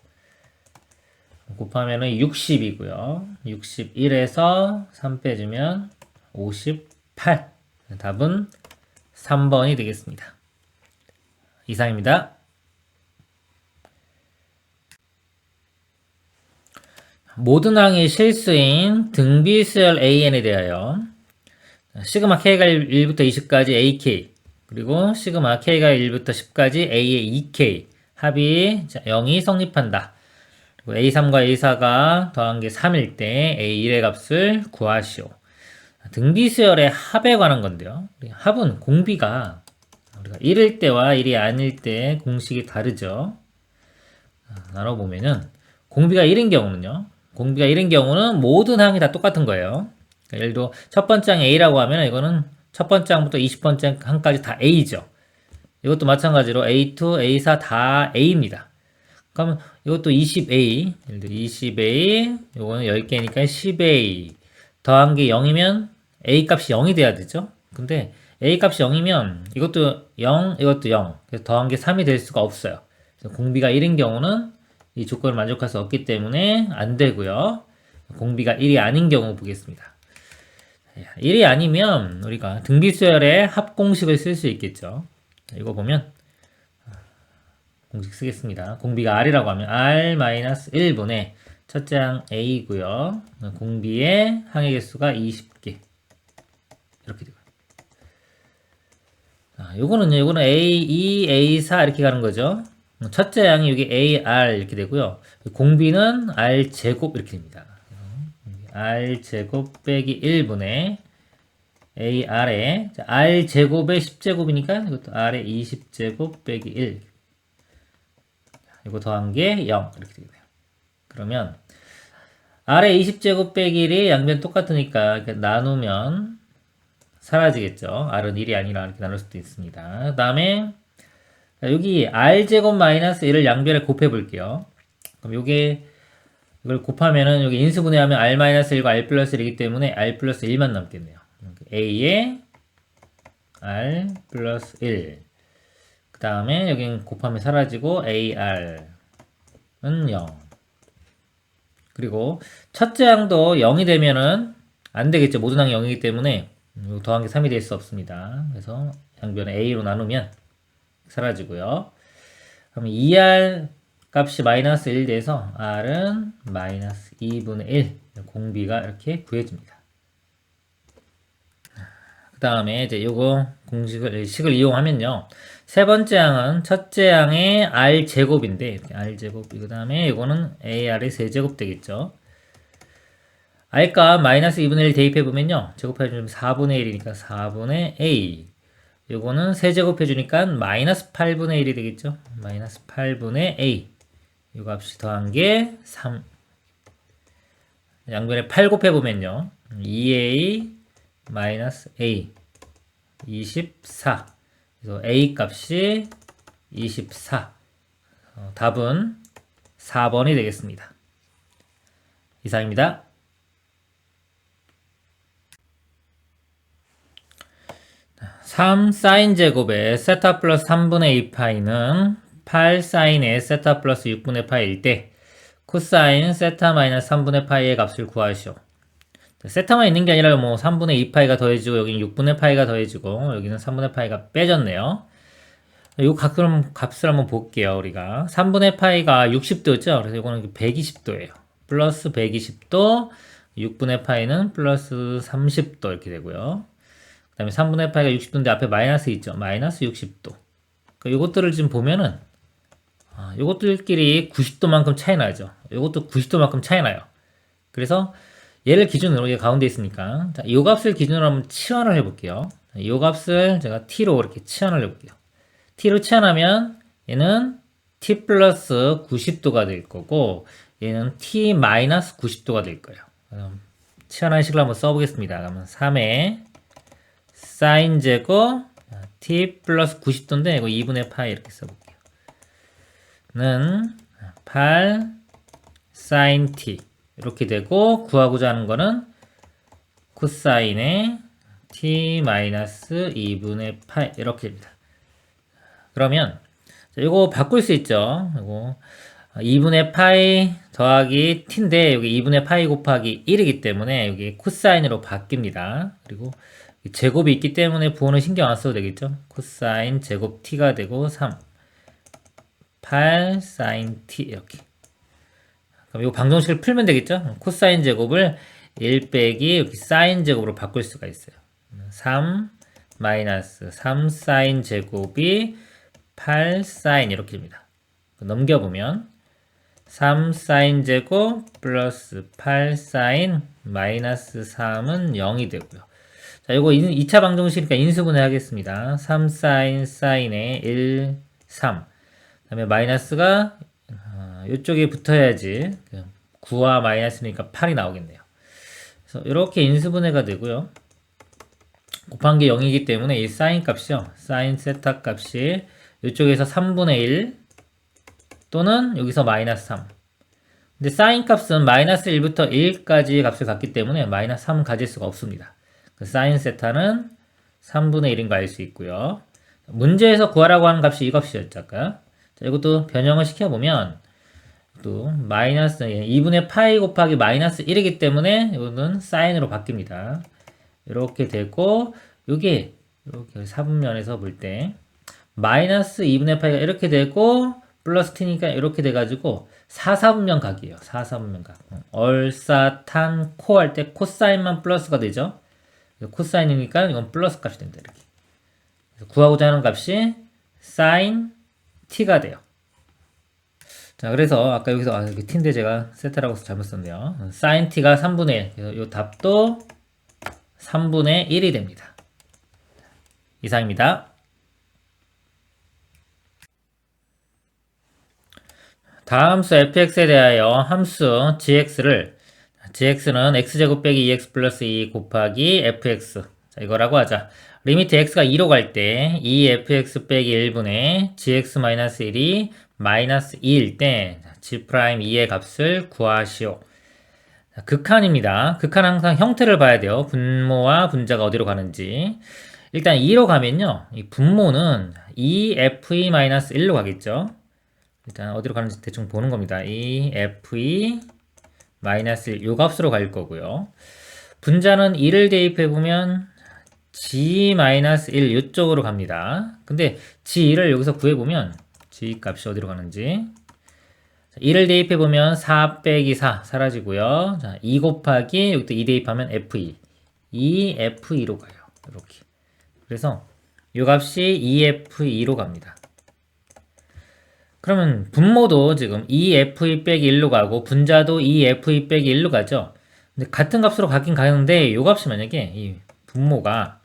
곱하면은 60이고요. 61에서 3 빼주면 58. 답은 3번이 되겠습니다. 이상입니다. 모든 항의 실수인 등비수열 AN에 대하여 시그마 K가 1부터 20까지 AK 그리고 시그마 K가 1부터 10까지 A의 2K 합이 0이 성립한다. 그리고 A3과 A4가 더한 게 3일 때 A1의 값을 구하시오. 등비수열의 합에 관한 건데요. 합은 공비가 우리가 1일 때와 1이 아닐 때 공식이 다르죠. 나눠보면은 공비가 1인 경우는요. 공비가 1인 경우는 모든 항이 다 똑같은 거예요. 그러니까 예를 들어 첫 번째 항이 A라고 하면 이거는 첫 번째 항부터 20번째 항까지 다 A죠. 이것도 마찬가지로 A2, A4 다 A입니다. 그러면 이것도 20A, 예를 들어 20A, 요거는 10개니까 10A 더한 게 0이면 A 값이 0이 돼야 되죠. 근데 A 값이 0이면 이것도 0, 이것도 0. 그래서 더한 게 3이 될 수가 없어요. 그래서 공비가 1인 경우는 이 조건을 만족할 수 없기 때문에 안 되고요. 공비가 1이 아닌 경우 보겠습니다. 1이 아니면 우리가 등비수열의 합공식을 쓸 수 있겠죠. 이거 보면 공식 쓰겠습니다. 공비가 R이라고 하면 R-1분의 첫째 항 A고요. 공비의 항의 개수가 20개. 이렇게 되고요. 요거는 A2, A4 이렇게 가는 거죠. 첫째 항이 여기 AR 이렇게 되고요. 공비는 R제곱 이렇게 됩니다. R제곱 빼기 1분의 AR에 R제곱의 10제곱이니까 이것도 R의 20제곱 빼기 1. 이거 더한 게 0 이렇게 되고요. 그러면 R의 20제곱 빼기 1이 양변 똑같으니까 이렇게 나누면 사라지겠죠. R은 1이 아니라 이렇게 나눌 수도 있습니다. 그 다음에 여기 R제곱 마이너스 1을 양변에 곱해 볼게요. 그럼 요게 이걸 곱하면은 여기 인수분해하면 R 마이너스 1과 R 플러스 1이기 때문에 R 플러스 1만 남겠네요. A에 R 플러스 1. 그 다음에 여긴 곱하면 사라지고 AR은 0. 그리고 첫째 항도 0이 되면은 안 되겠죠. 모든 항이 0이기 때문에 더한 게 3이 될 수 없습니다. 그래서 양변에 A로 나누면 사라지고요. 그럼 2R 값이 마이너스 1 돼서 R은 마이너스 2분의 1. 공비가 이렇게 구해집니다. 그 다음에 이제 요거 식을 이용하면요. 세 번째 항은 첫째 항의 R제곱인데, 이렇게 R제곱, 그 다음에 이거는 AR의 세제곱 되겠죠. R값 마이너스 2분의 1 대입해보면요. 제곱해주면 4분의 1이니까 4분의 A. 요거는 세제곱해주니까 마이너스 8분의 1이 되겠죠. 마이너스 8분의 A. 요 값이 더한 게 3. 양변에 8 곱해보면요. 2A 마이너스 A. 24. 그래서 A 값이 24. 답은 4번이 되겠습니다. 이상입니다. 3 사인 제곱의 세타 플러스 3분의 2 파이는 8 사인의 세타 플러스 6분의 파이일 때 코사인 세타 마이너스 3분의 파이의 값을 구하시오. 세타만 있는 게 아니라 뭐 3분의 2 파이가 더해지고 여기는 6분의 파이가 더해지고 여기는 3분의 파이가 빼졌네요. 요 값을 한번 볼게요. 우리가 3분의 파이가 60도죠. 그래서 이거는 120도예요. 플러스 120도, 6분의 파이는 플러스 30도 이렇게 되고요. 그 다음에 3분의 파이가 60도인데 앞에 마이너스 있죠. 마이너스 60도. 이것들을 지금 보면은 이것들끼리 90도만큼 차이 나죠. 이것도 90도만큼 차이 나요. 그래서 얘를 기준으로 얘 가운데 있으니까 자, 이 값을 기준으로 한번 치환을 해볼게요. 이 값을 제가 t로 이렇게 치환을 해볼게요. t로 치환하면 얘는 t 플러스 90도가 될 거고 얘는 t 마이너스 90도가 될 거예요. 그럼 치환하는 식을 한번 써보겠습니다. 그러면 3의 사인 제곱 t 플러스 90도인데 이거 2분의 파이 이렇게 써볼게요. 는 8 사인 t 이렇게 되고 구하고자 하는 거는 코사인의 t 마이너스 2분의 파이 이렇게 됩니다. 그러면 이거 바꿀 수 있죠. 이거 2분의 파이 더하기 t인데 여기 2분의 파이 곱하기 1이기 때문에 여기 코사인으로 바뀝니다. 그리고 제곱이 있기 때문에 부호는 신경 안 써도 되겠죠. 코사인 제곱 t가 되고 3 8 사인 t 이렇게. 그럼 이 방정식을 풀면 되겠죠? 코사인 제곱을 1 빼기 여기 사인 제곱으로 바꿀 수가 있어요. 3 마이너스 3 사인 제곱이 8 사인 이렇게 됩니다. 넘겨보면 3 사인 제곱 플러스 8 사인 마이너스 3은 0이 되고요. 자, 이거 2차 방정식이니까 인수분해 하겠습니다. 3 사인 사인에 1, 3. 그 다음에 마이너스가 이쪽에 붙어야지 9와 마이너스니까 8이 나오겠네요. 그래서 이렇게 인수분해가 되고요. 곱한 게 0이기 때문에 이 사인 값이요. 사인 세타 값이 이쪽에서 3분의 1 또는 여기서 마이너스 3. 근데 사인 값은 마이너스 1부터 1까지 값을 갖기 때문에 마이너스 3 가질 수가 없습니다. 그 사인 세타는 3분의 1인 거 알 수 있고요. 문제에서 구하라고 하는 값이 이 값이었죠, 아까. 자, 이것도 변형을 시켜보면 또 마이너스 2분의 파이 곱하기 마이너스 1이기 때문에 이거는 사인으로 바뀝니다. 이렇게 되고 이게 이렇게 사분면에서 볼 때 마이너스 2분의 파이가 이렇게 되고 플러스 t니까 이렇게 돼가지고 4사분면 각이에요. 4사분면 각. 얼사탄코 할 때 코사인만 플러스가 되죠. 코사인이니까 이건 플러스 값이 된다. 이렇게. 그래서 구하고자 하는 값이 사인 t가 돼요. 자, 그래서 아까 여기서 t인데 제가 세타라고 해서 잘못 썼네요. 사인 t가 3분의 1. 그래서 이 답도 3분의 1이 됩니다. 이상입니다. 다음 함수 fx에 대하여 함수 gx를 gx는 x제곱 빼기 2x 플러스 2 곱하기 fx 자, 이거라고 하자. 리미트 x가 2로 갈 때 2fx 빼기 1분의 gx 마이너스 1이 마이너스 2일 때 g'2의 값을 구하시오. 자, 극한입니다. 극한 항상 형태를 봐야 돼요. 분모와 분자가 어디로 가는지. 일단 2로 가면요. 이 분모는 2fe-1로 가겠죠. 일단 어디로 가는지 대충 보는 겁니다. 이 fe-1 요 값으로 갈 거고요. 분자는 2를 대입해보면 g-1 요쪽으로 갑니다. 근데 g2를 여기서 구해보면 g 값이 어디로 가는지 2를 대입해보면 4 빼기 4 사라지고요. 자, 2 곱하기 여기도 2 대입하면 fe 2fe2로 가요. 이렇게. 그래서 요 값이 2fe2로 갑니다. 그러면 분모도 지금 2fe 빼기 1로 가고 분자도 2fe 빼기 1로 가죠. 근데 같은 값으로 가긴 가는데 요 값이 만약에 이 분모가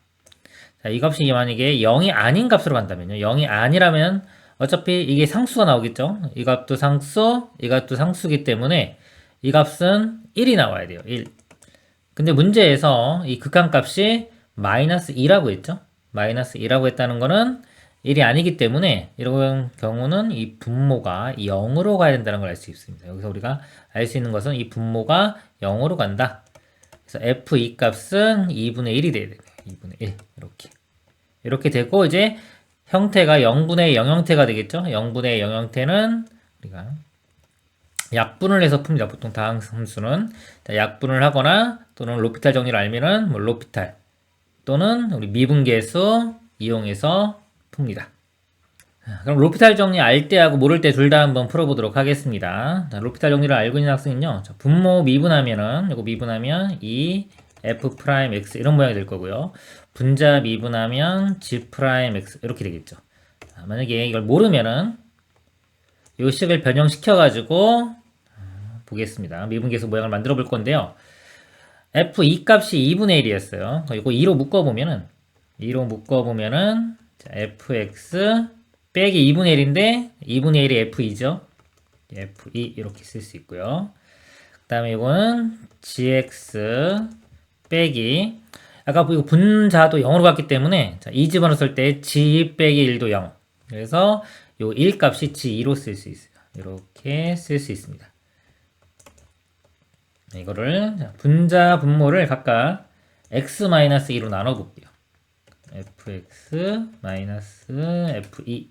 자, 이 값이 만약에 0이 아닌 값으로 간다면요. 0이 아니라면 어차피 이게 상수가 나오겠죠. 이 값도 상수, 이 값도 상수기 때문에 이 값은 1이 나와야 돼요. 1. 근데 문제에서 이 극한값이 마이너스 2라고 했죠. 마이너스 2라고 했다는 거는 1이 아니기 때문에 이런 경우는 이 분모가 0으로 가야 된다는 걸 알 수 있습니다. 여기서 우리가 알 수 있는 것은 이 분모가 0으로 간다. 그래서 f2 값은 2분의 1이 돼야 돼요. 2분의 1 이렇게 되고 이제 형태가 0분의 0 형태가 되겠죠. 0분의 0 형태는 우리가 약분을 해서 풉니다. 보통 다항 함수는 약분을 하거나 또는 로피탈 정리를 알면은 뭐 로피탈 또는 우리 미분계수 이용해서 풉니다. 그럼 로피탈 정리 알 때하고 모를 때 둘 다 한번 풀어보도록 하겠습니다. 자, 로피탈 정리를 알고 있는 학생은요. 자, 분모 미분하면은 이거 미분하면 이 f'(x) 이런 모양이 될 거고요. 분자 미분하면 g'(x) 이렇게 되겠죠. 자, 만약에 이걸 모르면은 요 식을 변형시켜 가지고 보겠습니다. 미분계수 모양을 만들어 볼 건데요. f2 값이 2분의 1이었어요. 이거 2로 묶어보면은 자, fx 빼기 2분의 1인데 2분의 1이 f2죠. f2 이렇게 쓸 수 있고요. 그 다음에 이거는 gx 빼기 아까 이거 분자도 0으로 갔기 때문에 자, 이 집어넣었을 때 g 빼기 1도 0. 그래서 요 1 값이 g2로 쓸 수 있어요. 이렇게 쓸 수 있습니다. 이거를 자, 분자 분모를 각각 x-2로 나눠 볼게요. fx-f2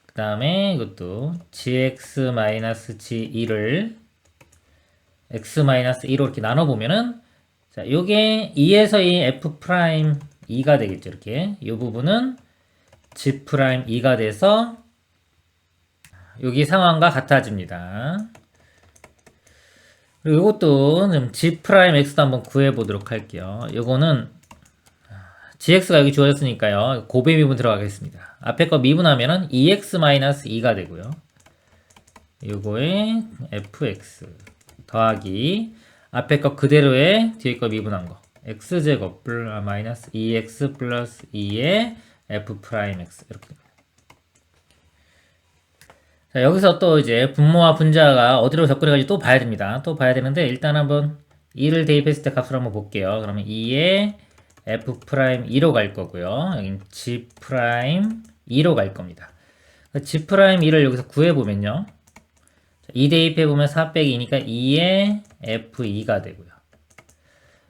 그 다음에 이것도 gx-g2를 x-2로 이렇게 나눠보면은 자, 요게 2에서 이 f'2가 되겠죠. 이렇게 이 부분은 g'2가 돼서 여기 상황과 같아집니다. 그리고 이것도 좀 g'(x도 한번 구해보도록 할게요. 요거는 gx가 여기 주어졌으니까요. 고배 미분 들어가겠습니다. 앞에 거 미분하면은 2x-2가 되고요. 요거에 fx 더하기 앞에 거 그대로에 뒤에 거 미분한 거 x제곱 마이너스 2x 플러스 2의 f'(x) 이렇게 됩니다. 자, 여기서 또 이제 분모와 분자가 어디로 접근해가지고 또 봐야 됩니다. 또 봐야 되는데, 일단 한번 2를 대입했을 때 값을 한번 볼게요. 그러면 2에 F'2로 갈 거고요. 여긴 G'2로 갈 겁니다. G'2를 여기서 구해보면요. 2 대입해보면 4 빼기 2니까 2에 F2가 되고요.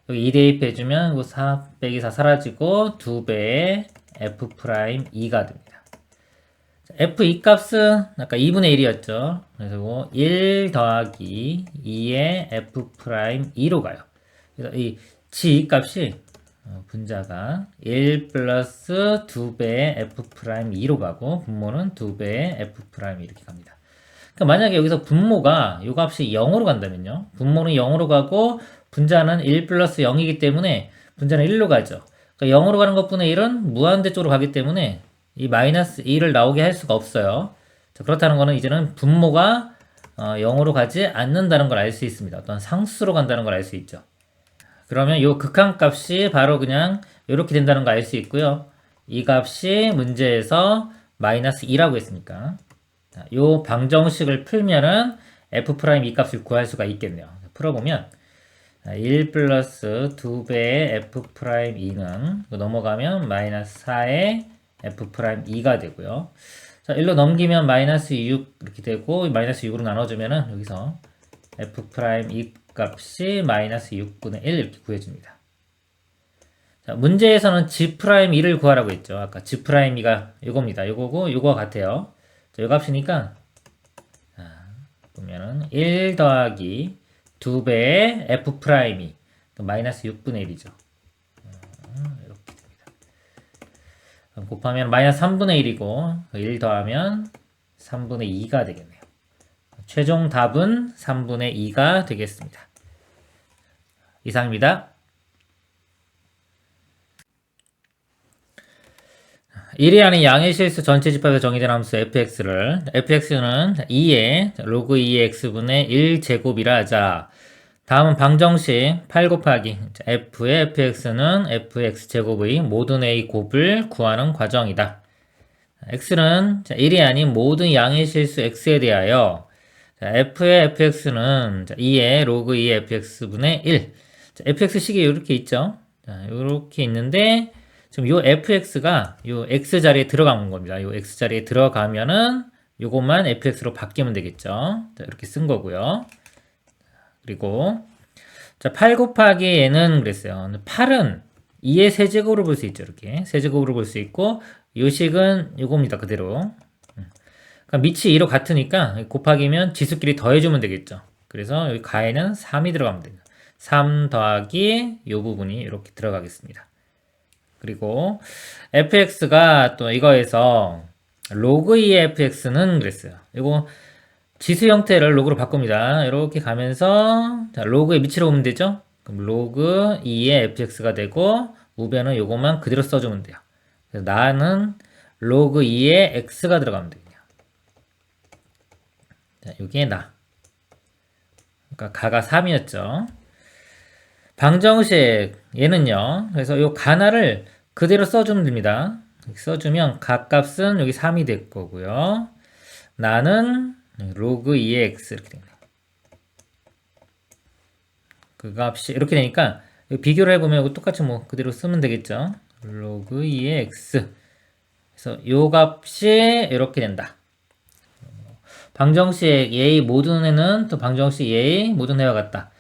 여기 2 대입해주면 4 빼기 4 사라지고 2배의 F'2가 됩니다. F2 값은 아까 2분의 1이었죠. 그래서 1 더하기 2의 F'2로 가요. 그래서 이 G2 값이 분자가 1 플러스 2배의 F'2로 가고 분모는 2배의 F' 이렇게 갑니다. 그러니까 만약에 여기서 분모가 이 값이 0으로 간다면요. 분모는 0으로 가고 분자는 1 플러스 0이기 때문에 분자는 1로 가죠. 그러니까 0으로 가는 것분의 1은 무한대 쪽으로 가기 때문에 이 마이너스 2를 나오게 할 수가 없어요. 자, 그렇다는 거는 이제는 분모가 0으로 가지 않는다는 걸 알 수 있습니다. 어떤 상수로 간다는 걸 알 수 있죠. 그러면 이 극한값이 바로 그냥 이렇게 된다는 걸 알 수 있고요. 이 값이 문제에서 마이너스 2라고 했으니까 이 방정식을 풀면은 F'2 값을 구할 수가 있겠네요. 풀어보면 1 플러스 2배의 F'2는 넘어가면 마이너스 4의 F'2가 되고요. 자, 1로 넘기면 마이너스 6 이렇게 되고 마이너스 6으로 나눠주면은 여기서 F'2 값이 마이너스 6분의 1 이렇게 구해줍니다. 자, 문제에서는 G'2를 구하라고 했죠. 아까 G'2가 이겁니다. 이거고 이거와 같아요. 자, 이 값이니까 보면은 1 더하기 2배의 F'2 마이너스 6분의 1이죠. 이렇게 됩니다. 곱하면 마이너스 3분의 1이고 1 더하면 3분의 2가 되겠네요. 최종 답은 3분의 2가 되겠습니다. 이상입니다. 1이 아닌 양의 실수 전체 집합에서 정의된 함수 fx는 2의 로그 2의 x분의 1제곱이라 하자. 다음은 방정식 8 곱하기 f의 fx는 fx제곱의 모든 a 곱을 구하는 과정이다. x는 1이 아닌 모든 양의 실수 x에 대하여 f의 fx는 2의 로그 2의 fx분의 1. fx식이 이렇게 있죠. 이렇게 있는데 지금 요 fx가 요 x 자리에 들어간 겁니다. 요 x 자리에 들어가면은 요것만 fx로 바뀌면 되겠죠. 자, 이렇게 쓴 거고요. 그리고 자, 8 곱하기 얘는 그랬어요. 8은 2의 세제곱으로 볼 수 있죠. 이렇게 세제곱으로 볼 수 있고 요 식은 요겁니다. 그대로. 그러니까 밑이 2로 같으니까 곱하기면 지수끼리 더해주면 되겠죠. 그래서 여기 가에는 3이 들어가면 됩니다. 3 더하기 요 부분이 이렇게 들어가겠습니다. 그리고 fx가 또 이거에서 로그 2의 fx는 그랬어요. 이거 지수 형태를 로그로 바꿉니다. 이렇게 가면서 자, 로그의 밑으로 오면 되죠. 그럼 로그 2의 fx가 되고 우변은 요것만 그대로 써주면 돼요. 그래서 나는 로그 2의 x가 들어가면 되겠네요. 자, 요게 나. 그러니까 가가 3이었죠. 방정식 얘는요. 그래서 요 가나를 그대로 써주면 됩니다. 써주면 값은 여기 3이 될 거고요. 나는 로그 2의 x 이렇게 되네요. 그 값이 이렇게 되니까 비교를 해보면 이거 똑같이 뭐 그대로 쓰면 되겠죠. 로그 2의 x. 그래서 요 값이 이렇게 된다. 방정식 a 모든 애는 또 방정식 a 모든 애와 같다.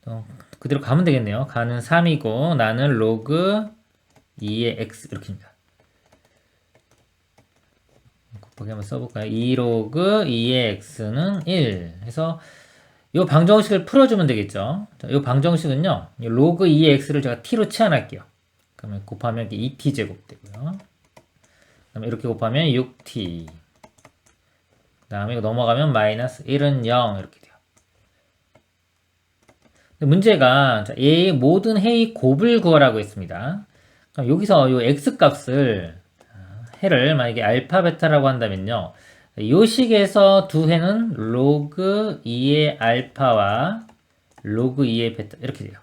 또 그대로 가면 되겠네요. 가는 3이고 나는 로그 2의 x 이렇게입니다. 곱하기 한번 써볼까요? 2 로그 2의 x는 1 해서 이 방정식을 풀어주면 되겠죠. 이 방정식은요. 이 로그 2의 x를 제가 t로 치환할게요. 그러면 곱하면 2t 제곱 되고요. 그다음에 이렇게 곱하면 6t. 그다음에 이거 넘어가면 마이너스 1은 0 이렇게 돼요. 문제가 a 모든 해의 곱을 구하라고 했습니다. 그럼 여기서 이 x 값을 해를 만약에 알파 베타라고 한다면요. 이 식에서 두 해는 로그 2의 알파와 로그 2의 베타 이렇게 돼요.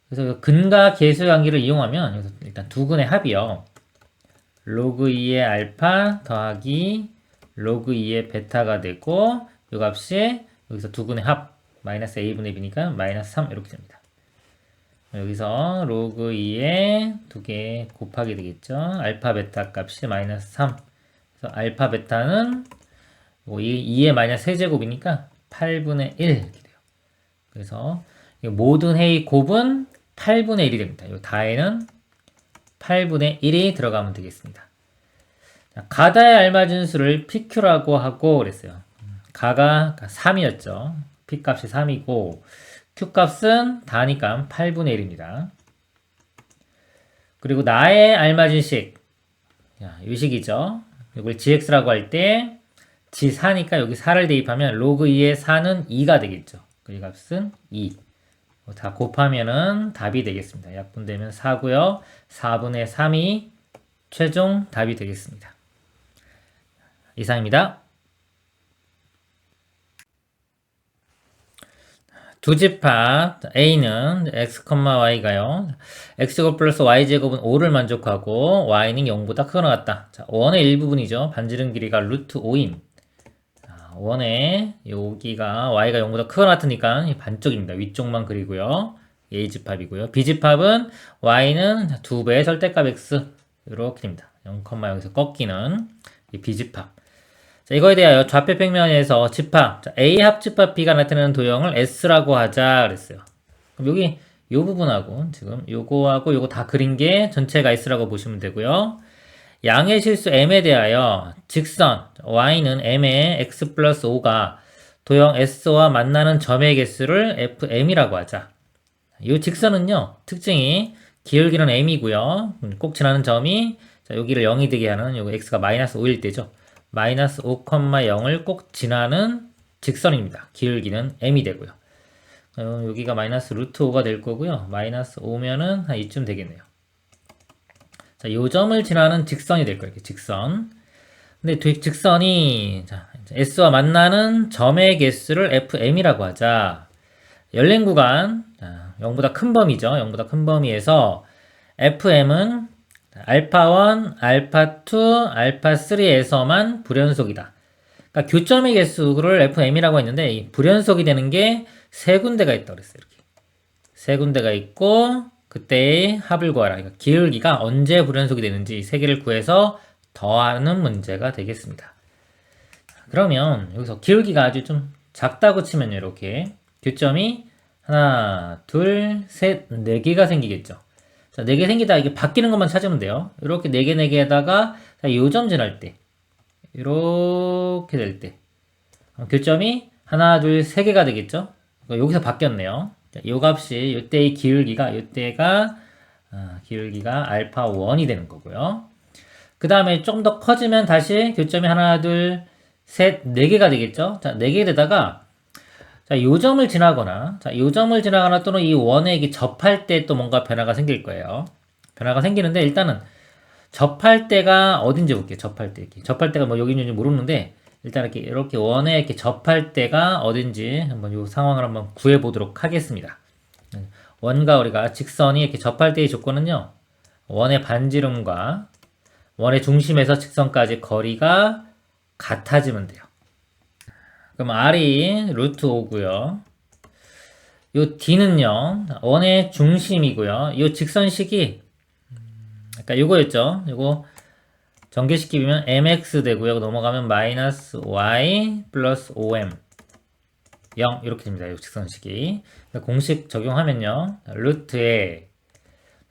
그래서 근과 계수 관계를 이용하면 일단 두 근의 합이요. 로그 2의 알파 더하기 로그 2의 베타가 되고 이 값이 여기서 두 분의 합 마이너스 a분의 b니까 마이너스 3 이렇게 됩니다. 여기서 로그 2에 두 개 곱하게 되겠죠. 알파 베타 값이 마이너스 3. 그래서 알파 베타는 2의 마이너스 세제곱이니까 8분의 1 이렇게 돼요. 그래서 모든 해의 곱은 8분의 1이 됩니다. 이 다에는 8분의 1이 들어가면 되겠습니다. 가다에 알맞은 수를 PQ라고 하고 그랬어요. 가가 3이었죠. P 값이 3이고 Q 값은 다니까 8분의 1입니다. 그리고 나의 알맞은 식, 이 식이죠. 이걸 gx라고 할 때 g4니까 여기 4를 대입하면 로그 2의 4는 2가 되겠죠. 그 값은 2. 다 곱하면은 답이 되겠습니다. 약분되면 4고요. 4분의 3이 최종 답이 되겠습니다. 이상입니다. 두 집합 a는 x, y가요. x제곱 플러스 y제곱은 5를 만족하고 y는 0보다 크거나 같다. 자, 원의 일부분이죠. 반지름 길이가 루트 5임. 원의 여기가 y가 0보다 크거나 같으니까 반쪽입니다. 위쪽만 그리고요. a집합이고요. b집합은 y는 2배의 절대값 x 이렇게 됩니다. 0, 여기서 꺾이는 b집합. 자, 이거에 대하여 좌표 평면에서 집합, 자, A 합집합 B가 나타내는 도형을 S라고 하자 그랬어요. 그럼 여기 이 부분하고 지금 요거하고 요거 다 그린 게 전체가 S라고 보시면 되고요. 양의 실수 M에 대하여 직선 Y는 M의 X 플러스 5가 도형 S와 만나는 점의 개수를 FM이라고 하자. 이 직선은요, 특징이 기울기는 M이고요. 꼭 지나는 점이 자, 여기를 0이 되게 하는 요거 X가 마이너스 5일 때죠. 마이너스 5,0을 꼭 지나는 직선입니다. 기울기는 m이 되고요. 여기가 마이너스 루트 5가 될 거고요. 마이너스 5면은 한 이쯤 되겠네요. 자, 요 점을 지나는 직선이 될 거예요. 직선. 근데 직선이 자, S와 만나는 점의 개수를 FM이라고 하자. 열린 구간, 자, 0보다 큰 범위죠. 0보다 큰 범위에서 FM은 알파1, 알파2, 알파3에서만 불연속이다. 그러니까 교점의 개수를 FM이라고 했는데 이 불연속이 되는 게 세 군데가 있다고 그랬어요. 이렇게 세 군데가 있고 그때의 합을 구하라. 그러니까 기울기가 언제 불연속이 되는지 세 개를 구해서 더하는 문제가 되겠습니다. 그러면 여기서 기울기가 아주 좀 작다고 치면 이렇게 교점이 하나, 둘, 셋, 네 개가 생기겠죠. 자, 4개 생기다 이게 바뀌는 것만 찾으면 돼요. 이렇게 4개, 4개에다가 요점 지날 때 이렇게 될 때 교점이 하나, 둘, 3개가 되겠죠. 여기서 바뀌었네요. 자, 요 값이 요때의 기울기가 요때가 기울기가 알파 1이 되는 거고요. 그 다음에 좀 더 커지면 다시 교점이 하나, 둘, 셋, 4개가 되겠죠. 자, 4개에다가 자, 요점을 지나거나, 자, 요점을 지나거나 또는 이 원에 접할 때 또 뭔가 변화가 생길 거예요. 변화가 생기는데 일단은 접할 때가 어딘지 볼게요. 접할 때. 접할 때가 뭐 여기 있는지 모르는데 일단 이렇게 원에 이렇게 접할 때가 어딘지 한번 이 상황을 한번 구해 보도록 하겠습니다. 원과 우리가 직선이 이렇게 접할 때의 조건은요. 원의 반지름과 원의 중심에서 직선까지 거리가 같아지면 돼요. 그럼 R이 루트 5고요. 요 D는요. 원의 중심이고요. 요 직선식이 아까 요거였죠. 요거 전개시키면 mx 되고요. 넘어가면 마이너스 y 플러스 5m 0 이렇게 됩니다. 요 직선식이. 공식 적용하면요. 루트에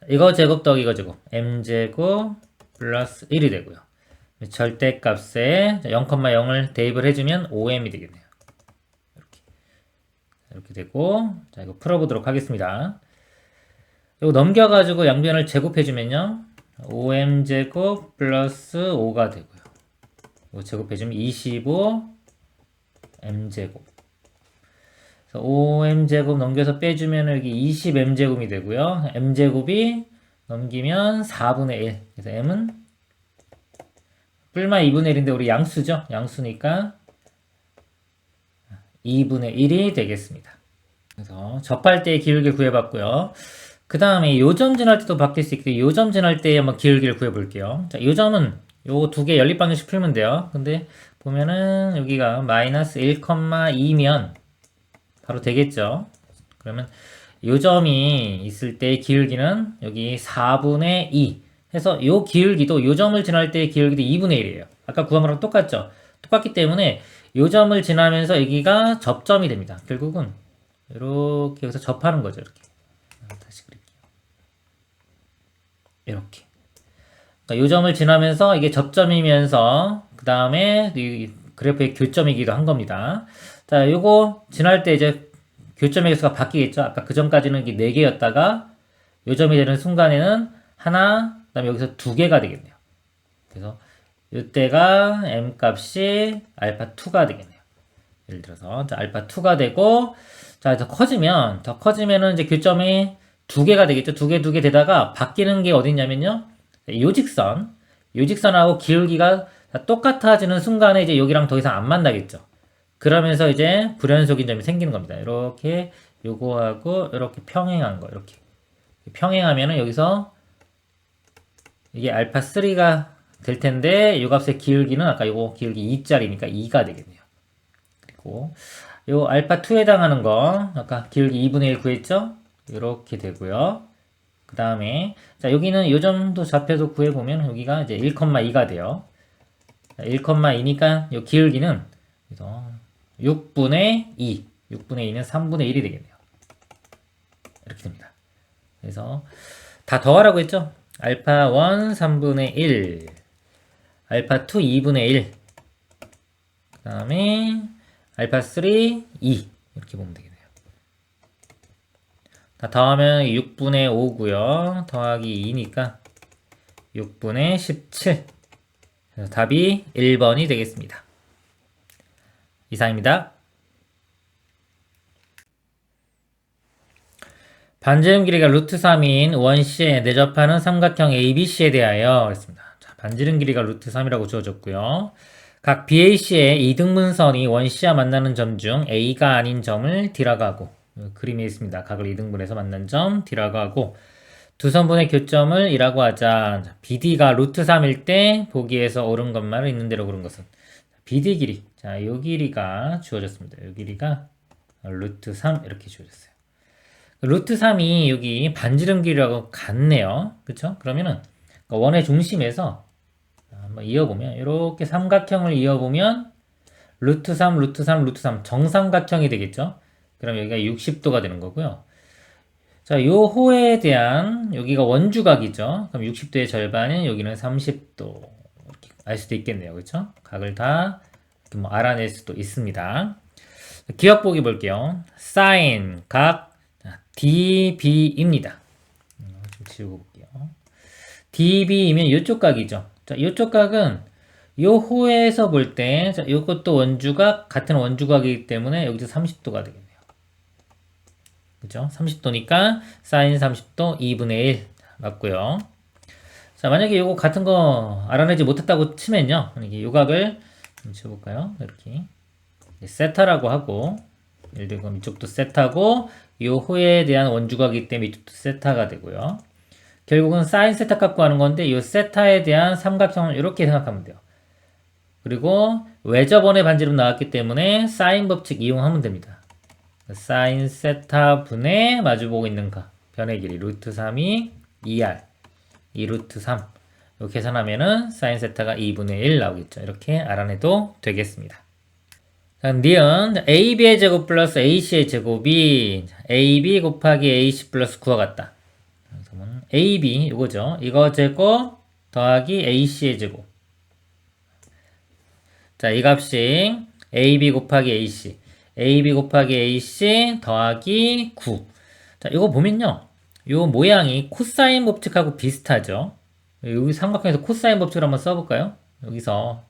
이거 제곱 더하기 이거 제곱 m제곱 플러스 1이 되고요. 절대값에 0,0을 대입을 해주면 5m이 되겠네요. 이렇게 되고, 자, 이거 풀어보도록 하겠습니다. 이거 넘겨가지고 양변을 제곱해주면요. 5m제곱 플러스 5가 되고요. 이거 제곱해주면 25m제곱. 5m제곱 넘겨서 빼주면 여기 20m제곱이 되고요. m제곱이 넘기면 4분의 1. 그래서 m은 뿔마 2분의 1인데 우리 양수죠? 양수니까 2분의 1이 되겠습니다. 그래서 접할 때의 기울기를 구해봤고요. 그 다음에 요점 지날 때도 바뀔 수 있고 요점 지날 때의 한번 기울기를 구해볼게요. 자, 요점은 요 두 개 연립방정식 풀면 돼요. 근데 보면은 여기가 마이너스 1,2면 바로 되겠죠. 그러면 요 점이 있을 때 기울기는 여기 4분의 2 해서 요 기울기도 요 점을 지날 때의 기울기도 2분의 1이에요. 아까 구한 거랑 똑같죠. 똑같기 때문에 요 점을 지나면서 여기가 접점이 됩니다. 결국은 이렇게 여기서 접하는 거죠. 이렇게 다시 그릴게요. 이렇게 그러니까 요 점을 지나면서 이게 접점이면서 그 다음에 이 그래프의 교점이기도 한 겁니다. 자, 요거 지날 때 이제 교점의 개수가 바뀌겠죠. 아까 그 전까지는 이게 4개였다가 요 점이 되는 순간에는 하나, 그 다음에 여기서 2개가 되겠네요. 그래서 이때가 m 값이 알파 2가 되겠네요. 예를 들어서 자, 알파 2가 되고 자, 더 커지면은 이제 교점이 2개가 되겠죠. 2개 되다가 바뀌는 게 어딨냐면요. 요직선하고 기울기가 똑같아지는 순간에 이제 여기랑 더 이상 안 만나겠죠. 그러면서 이제 불연속인 점이 생기는 겁니다. 이렇게 요거하고 이렇게 평행한 거 이렇게 평행하면은 여기서 이게 알파 3가 될 텐데 요 값의 기울기는 아까 요거 기울기 2짜리니까 2가 되겠네요. 그리고 요 알파 2에 해당하는 거 아까 기울기 2분의 1 구했죠? 이렇게 되고요. 그 다음에 자 여기는 요 점도 좌표도 구해보면 여기가 이제 1,2가 돼요. 1,2니까 요 기울기는 그래서 6분의 2 6분의 2는 3분의 1이 되겠네요. 이렇게 됩니다. 그래서 다 더하라고 했죠? 알파 1 3분의 1 알파 2 2분의 1 그 다음에 알파 3 2 이렇게 보면 되겠네요. 다 더하면 6분의 5고요. 더하기 2니까 6분의 17 그래서 답이 1번이 되겠습니다. 이상입니다. 반지름 길이가 루트 3인 원C에 내접하는 삼각형 ABC에 대하여 그랬습니다. 자, 반지름 길이가 루트 3이라고 주어졌고요. 각 BAC의 이등분선이 원C와 만나는 점 중 A가 아닌 점을 D라고 하고 그림에 있습니다. 각을 이등분해서 만난 점 D라고 하고 두 선분의 교점을 E라고 하자. 자, BD가 루트 3일 때 보기에서 옳은 것만을 있는 대로 고른 것은 BD 길이. 자, 요 길이가 주어졌습니다. 요 길이가 루트 3 이렇게 주어졌어요. 루트 3이 여기 반지름 길이라고 같네요. 그쵸? 그러면은 원의 중심에서 한번 이어보면 이렇게 삼각형을 이어보면 루트 3, 루트 3, 루트 3 정삼각형이 되겠죠? 그럼 여기가 60도가 되는 거고요. 자, 요 호에 대한 여기가 원주각이죠. 그럼 60도의 절반은 여기는 30도 이렇게 알 수도 있겠네요. 그렇죠? 각을 다 뭐 알아낼 수도 있습니다. 기억 보기 볼게요. 사인 각 DB입니다. 좀 지우고 볼게요. DB이면 이쪽 각이죠. 자, 이쪽 각은 요 호에서 볼 때, 자, 요것도 원주각, 같은 원주각이기 때문에 여기도 30도가 되겠네요. 그죠? 30도니까 사인 30도 2분의 1 맞고요. 자, 만약에 요거 같은 거 알아내지 못했다고 치면요. 이게 요 각을 좀 지워볼까요? 이렇게 세타라고 하고 예를 들면 이쪽도 세타고 요 호에 대한 원주각이기 때문에 이쪽도 세타가 되고요. 결국은 사인 세타 갖고 하는 건데 이 세타에 대한 삼각형을 이렇게 생각하면 돼요. 그리고 외접원의 반지름 나왔기 때문에 사인 법칙 이용하면 됩니다. 사인 세타 분의 마주보고 있는 각 변의 길이 루트 3이 2r 2 루트 3 이렇게 계산하면은 사인 세타가 2분의 1 나오겠죠. 이렇게 알아내도 되겠습니다. 니은 AB의 제곱 플러스 AC의 제곱이 AB 곱하기 AC 플러스 9와 같다. AB 이거죠. 이거 제곱 더하기 AC의 제곱. 자, 이 값이 AB 곱하기 AC AB 곱하기 AC 더하기 9. 자, 이거 보면요. 요 모양이 코사인 법칙하고 비슷하죠. 여기 삼각형에서 코사인 법칙을 한번 써볼까요? 여기서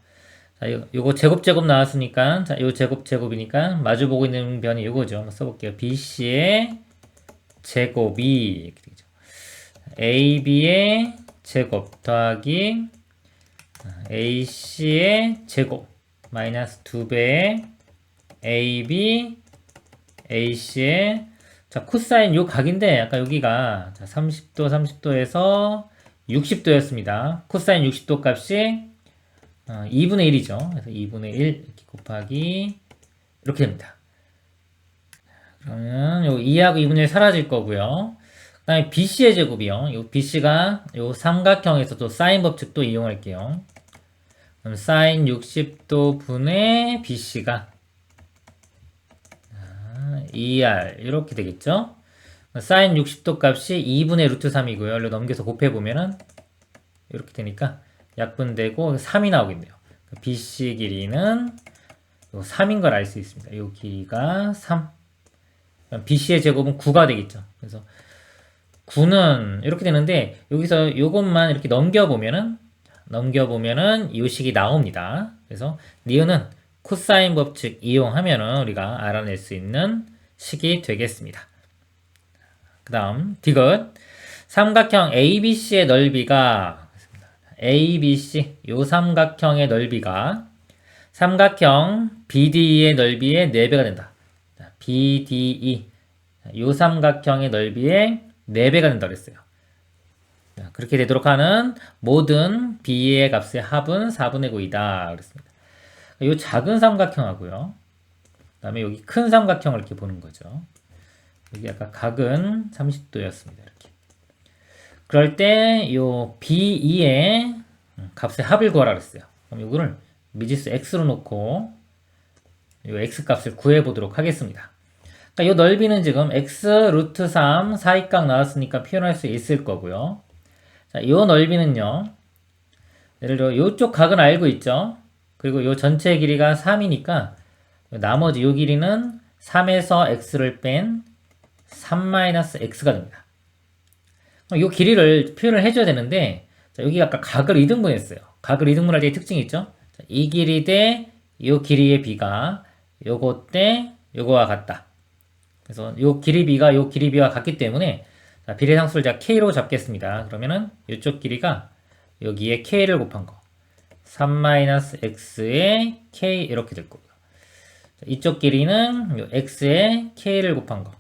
자, 요거 제곱 나왔으니까 자, 요 제곱이니까 마주보고 있는 변이 요거죠. 한번 써볼게요. BC의 제곱이 이렇게 되죠. AB의 제곱 더하기 AC의 제곱 마이너스 2배의 AB AC의 자, 코사인 요 각인데 아까 여기가 자, 30도 30도에서 60도였습니다. 코사인 60도 값이 2분의 1이죠. 그래서 2분의 1 이렇게 곱하기 이렇게 됩니다. 그러면 요 2하고 2분의 1 사라질 거고요. 그 다음에 BC의 제곱이요. 요 BC가 요 삼각형에서 또 사인 법칙도 이용할게요. 그럼 사인 60도 분의 BC가 2R 이렇게 되겠죠. 사인 60도 값이 2분의 루트 3이고요. 이로 넘겨서 곱해보면은 이렇게 되니까 약분되고 3이 나오겠네요. BC 길이는 3인 걸 알 수 있습니다. 이 길이가 3. BC의 제곱은 9가 되겠죠. 그래서 9는 이렇게 되는데 여기서 이것만 이렇게 넘겨보면은 이 식이 나옵니다. 그래서 니은은 코사인 법칙 이용하면은 우리가 알아낼 수 있는 식이 되겠습니다. 그 다음 디귿 삼각형 ABC의 넓이가 ABC 요 삼각형의 넓이가 삼각형 BDE의 넓이의 4배가 된다. BDE 요 삼각형의 넓이의 4배가 된다 그랬어요. 그렇게 되도록 하는 모든 B의 값의 합은 4분의 9이다 그랬습니다. 요 작은 삼각형하고요. 그 다음에 여기 큰 삼각형을 이렇게 보는 거죠. 여기 아까 각은 30도였습니다. 이렇게. 그럴 때 요 B2의 값의 합을 구하라 그랬어요. 그럼 이거를 미지수 x로 놓고 요 x 값을 구해 보도록 하겠습니다. 그러니까 요 넓이는 지금 x 루트 3 사이각 나왔으니까 표현할 수 있을 거고요. 자, 요 넓이는요. 예를 들어 요쪽 각은 알고 있죠. 그리고 요 전체 길이가 3이니까 나머지 요 길이는 3에서 x를 뺀 3-x가 됩니다. 요 길이를 표현을 해줘야 되는데 자, 여기 아까 각을 2등분 했어요. 각을 2등분할 때의 특징이 있죠. 자, 이 길이 대 요 길이의 비가 요거 대 요거와 같다. 그래서 요 길이 비가 요 길이 비와 같기 때문에 자, 비례상수를 제가 k로 잡겠습니다. 그러면은 요쪽 길이가 여기에 k를 곱한 거 3-x에 k 이렇게 될 거고요. 자, 이쪽 길이는 요 x에 k를 곱한 거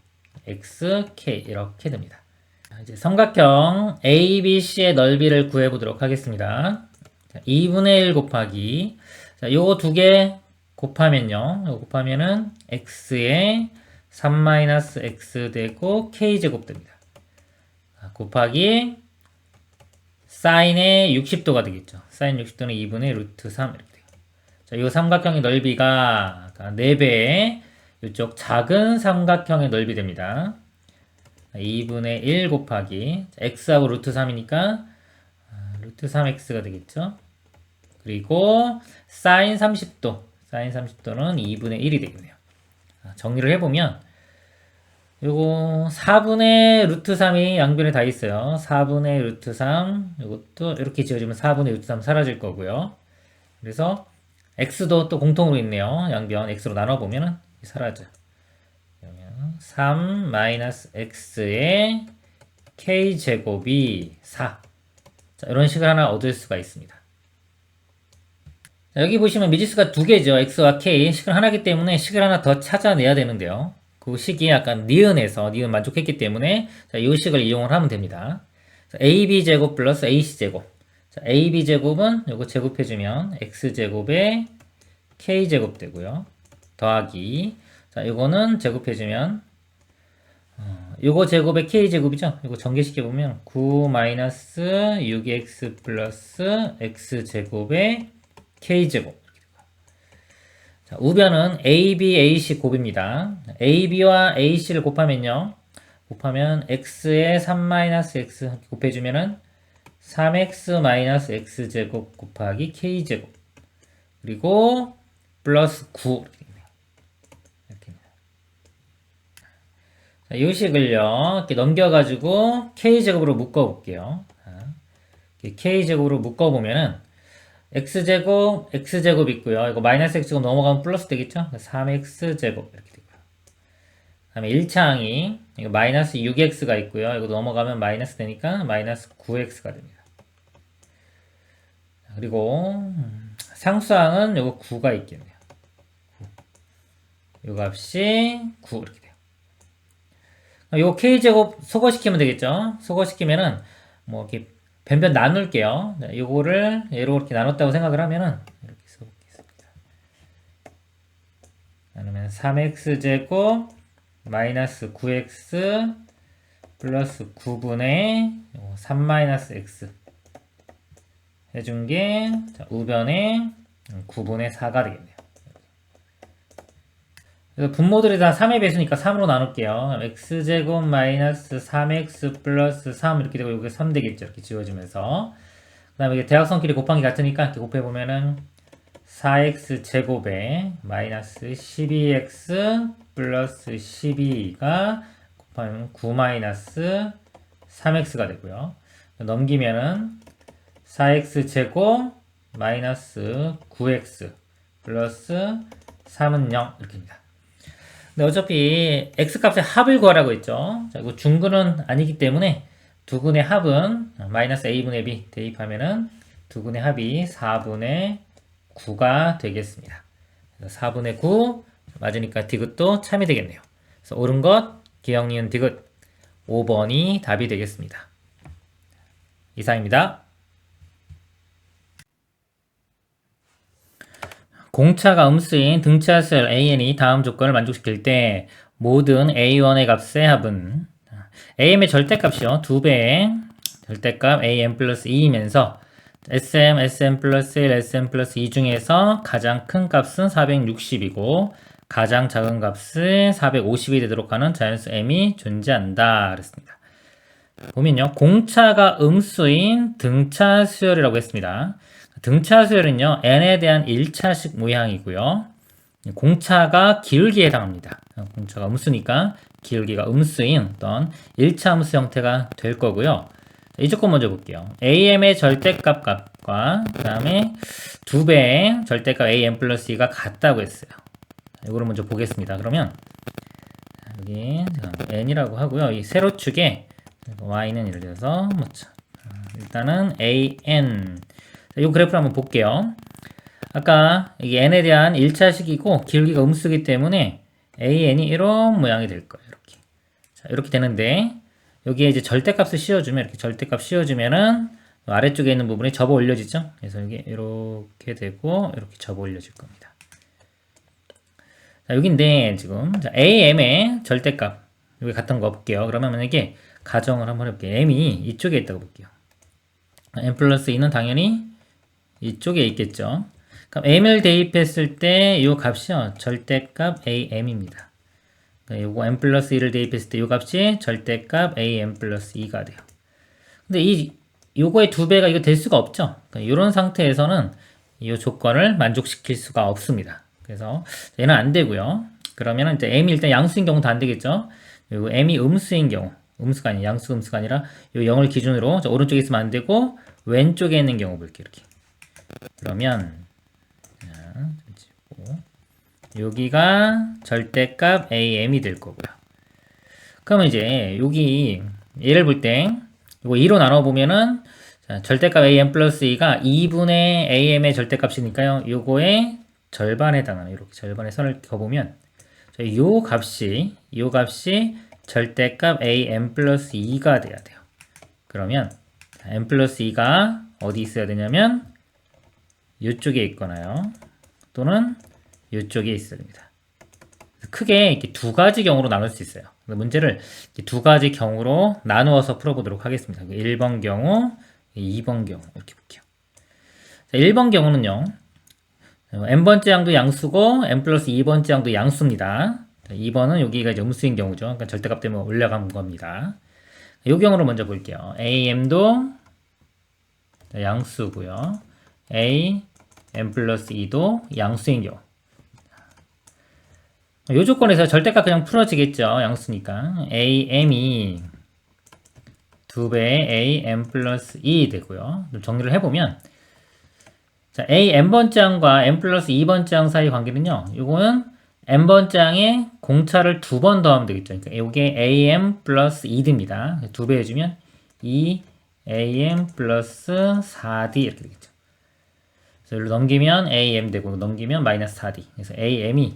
x, k 이렇게 됩니다. 자, 이제 삼각형 ABC의 넓이를 구해보도록 하겠습니다. 자, 2분의 1 곱하기 자, 요거 두 개 곱하면요. 요거 곱하면은 x에 3-x 되고 k제곱 됩니다. 자, 곱하기 사인의 60도가 되겠죠. 사인 60도는 2분의 루트 3 이렇게 돼요. 자, 요 삼각형의 넓이가 4배의 이쪽 작은 삼각형의 넓이 됩니다. 2분의 1 곱하기 x하고 루트 3이니까 루트 3x가 되겠죠. 그리고 사인 30도 사인 30도는 2분의 1이 되겠네요. 정리를 해보면 요거 4분의 루트 3이 양변에 다 있어요. 4분의 루트 3 이것도 이렇게 지어주면 4분의 루트 3 사라질 거고요. 그래서 x도 또 공통으로 있네요. 양변 x로 나눠보면 사라져요. 그러면 3-x의 k제곱이 4 자, 이런 식을 하나 얻을 수가 있습니다. 자, 여기 보시면 미지수가 두 개죠. x와 k 식을 하나이기 때문에 식을 하나 더 찾아내야 되는데요. 그 식이 약간 니은에서 니은 만족했기 때문에 자, 이 식을 이용을 하면 됩니다. 자, ab제곱 플러스 ac제곱 자, ab제곱은 요거 제곱해주면 x제곱에 k제곱 되고요. 더하기 자, 요거는 제곱해주면 요거 제곱에 k제곱이죠. 요거 전개시켜보면 9-6x 플러스 x제곱에 k제곱 자, 우변은 AB, AC 곱입니다. AB와 AC를 곱하면요. 곱하면 x에 3-x 곱해주면은 3x-x제곱 곱하기 k제곱 그리고 플러스 9 이렇게 자, 이 식을요 이렇게 넘겨가지고 k제곱으로 묶어볼게요. k제곱으로 묶어보면은 x제곱, x제곱 있고요. 이거 마이너스 x제곱 넘어가면 플러스 되겠죠? 3x제곱 이렇게 되고요. 그 다음에 1차항이 이거 마이너스 6x가 있고요. 이거 넘어가면 마이너스 되니까 마이너스 9x가 됩니다. 그리고 상수항은 요거 9가 있겠네요. 9. 요 값이 9 이렇게 돼요. 요 k제곱 소거시키면 되겠죠? 소거시키면은 뭐 이렇게 변변 나눌게요. 요거를 얘로 이렇게 나눴다고 생각을 하면은 그러면 3x제곱 마이너스 9x 플러스 9분의 3 마이너스 x 해준 게 우변에 9분의 4가 되겠네요. 그래서 분모들이 다 3의 배수니까 3으로 나눌게요. x제곱 마이너스 3x 플러스 3 이렇게 되고 이게 3 되겠죠. 이렇게 지워지면서 그 다음에 이게 대각선끼리 곱하기 같으니까 이렇게 곱해보면은 4x 제곱에 마이너스 12x 플러스 12가 곱하면 9 마이너스 3x가 되고요. 넘기면은 4x 제곱 마이너스 9x 플러스 3은 0 이렇게 됩니다. 근데 어차피 x값의 합을 구하라고 했죠. 자, 이거 중근은 아니기 때문에 두근의 합은 마이너스 a분의 b 대입하면은 두근의 합이 4분의 9가 되겠습니다. 4분의 9 맞으니까 디귿도 참이 되겠네요. 그래서 옳은 것 기억 니은 디귿 5번이 답이 되겠습니다. 이상입니다. 공차가 음수인 등차수열 an이 다음 조건을 만족시킬 때 모든 a1의 값의 합은 am의 절대값이요. 2배의 절대값 am 플러스 2이면서 sm 플러스 1, sm 플러스 2 중에서 가장 큰 값은 460이고 가장 작은 값은 450이 되도록 하는 자연수 m이 존재한다 그랬습니다. 보면요. 공차가 음수인 등차 수열이라고 했습니다. 등차 수열은요. n에 대한 1차식 모양이고요. 공차가 기울기에 해당합니다. 공차가 음수니까 기울기가 음수인 어떤 1차 음수 형태가 될 거고요. 이 조건 먼저 볼게요. am의 절대값 값과 그 다음에 2배의 절대값 am 플러스 2가 같다고 했어요. 이거를 먼저 보겠습니다. 그러면 여기 n이라고 하고요. 이 세로축에 y는 예를 들어서 일단은 an 이 그래프를 한번 볼게요. 아까 이게 n에 대한 1차식이고 기울기가 음수기 때문에 an이 이런 모양이 될 거예요. 이렇게. 자, 이렇게 되는데 여기에 이제 절대값을 씌워주면 이렇게 절대값 씌워주면은 아래쪽에 있는 부분이 접어 올려지죠. 그래서 여기 이렇게 되고 이렇게 접어 올려질 겁니다. 자, 여기인데 지금 자, am의 절대값 여기 같은 거 볼게요. 그러면 만약에 가정을 한번 해볼게요. m이 이쪽에 있다고 볼게요. m 플러스 2는 당연히 이쪽에 있겠죠. 그럼 m을 대입했을 때 이 값이요. 절대값 am입니다. 요거 m 플러스 2를 대입했을 때 이 값이 절대값 am 플러스 2가 돼요. 근데 요거의 2배가 이거 될 수가 없죠. 이런 상태에서는 이 조건을 만족시킬 수가 없습니다. 그래서 얘는 안 되고요. 그러면 이제 m이 일단 양수인 경우도 안 되겠죠. 그리고 m이 음수인 경우, 음수가 아니라 양수 음수가 아니라 요 0을 기준으로 오른쪽에 있으면 안 되고 왼쪽에 있는 경우 볼게요. 이렇게. 그러면 여기가 절대값 am이 될 거고요. 그러면 이제 여기 얘를 볼 때 이거 2로 나눠 보면은 절대값 am 플러스 2가 2분의 am의 절대값이니까요. 요거의 절반에 해당하는 이렇게 절반의 선을 그어보면 요 값이 절대값 am 플러스 2가 돼야 돼요. 그러면 m 플러스 2가 어디 있어야 되냐면 이쪽에 있거나요. 또는 이쪽에 있어야 됩니다. 크게 이렇게 두 가지 경우로 나눌 수 있어요. 문제를 두 가지 경우로 나누어서 풀어보도록 하겠습니다. 1번 경우, 2번 경우 이렇게 볼게요. 자, 1번 경우는요. n번째 항도 양수고 n 플러스 2번째 항도 양수입니다. 2번은 여기가 이제 음수인 경우죠. 그러니까 절대값 때문에 올라간 겁니다. 이 경우를 먼저 볼게요. am도 양수고요. n 플러스 2도 양수인 경우. 이 조건에서 절대값 그냥 풀어지겠죠. 양수니까. am이 2배의 am 플러스 2 되고요. 좀 정리를 해보면 자, n번째 항과 n 플러스 2번째 항 사이 관계는요. 이거는 n번째 항에 공차를 2번 더하면 되겠죠. 그러니까 이게 am 플러스 2d입니다. 2배 해주면 2am 플러스 4d 이렇게 되겠죠. 그래서 여기로 넘기면 am 되고 넘기면 마이너스 4d. 그래서 am이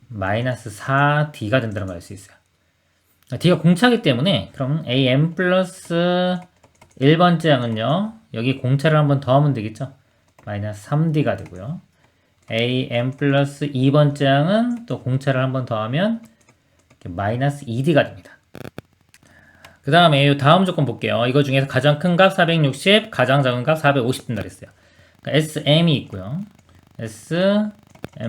마이너스 4d가 된다는 걸 알 수 있어요. d가 공차이기 때문에 그럼 am 플러스 1번째 항은요. 여기 공차를 한번 더하면 되겠죠. 마이너스 3d가 되고요. am 플러스 2번장은 또 공차를 한 번 더하면 마이너스 2d가 됩니다. 그 다음에 이 다음 조건 볼게요. 이거 중에서 가장 큰 값 460, 가장 작은 값 450 된다 그랬어요. 그러니까 sm이 있고요. sm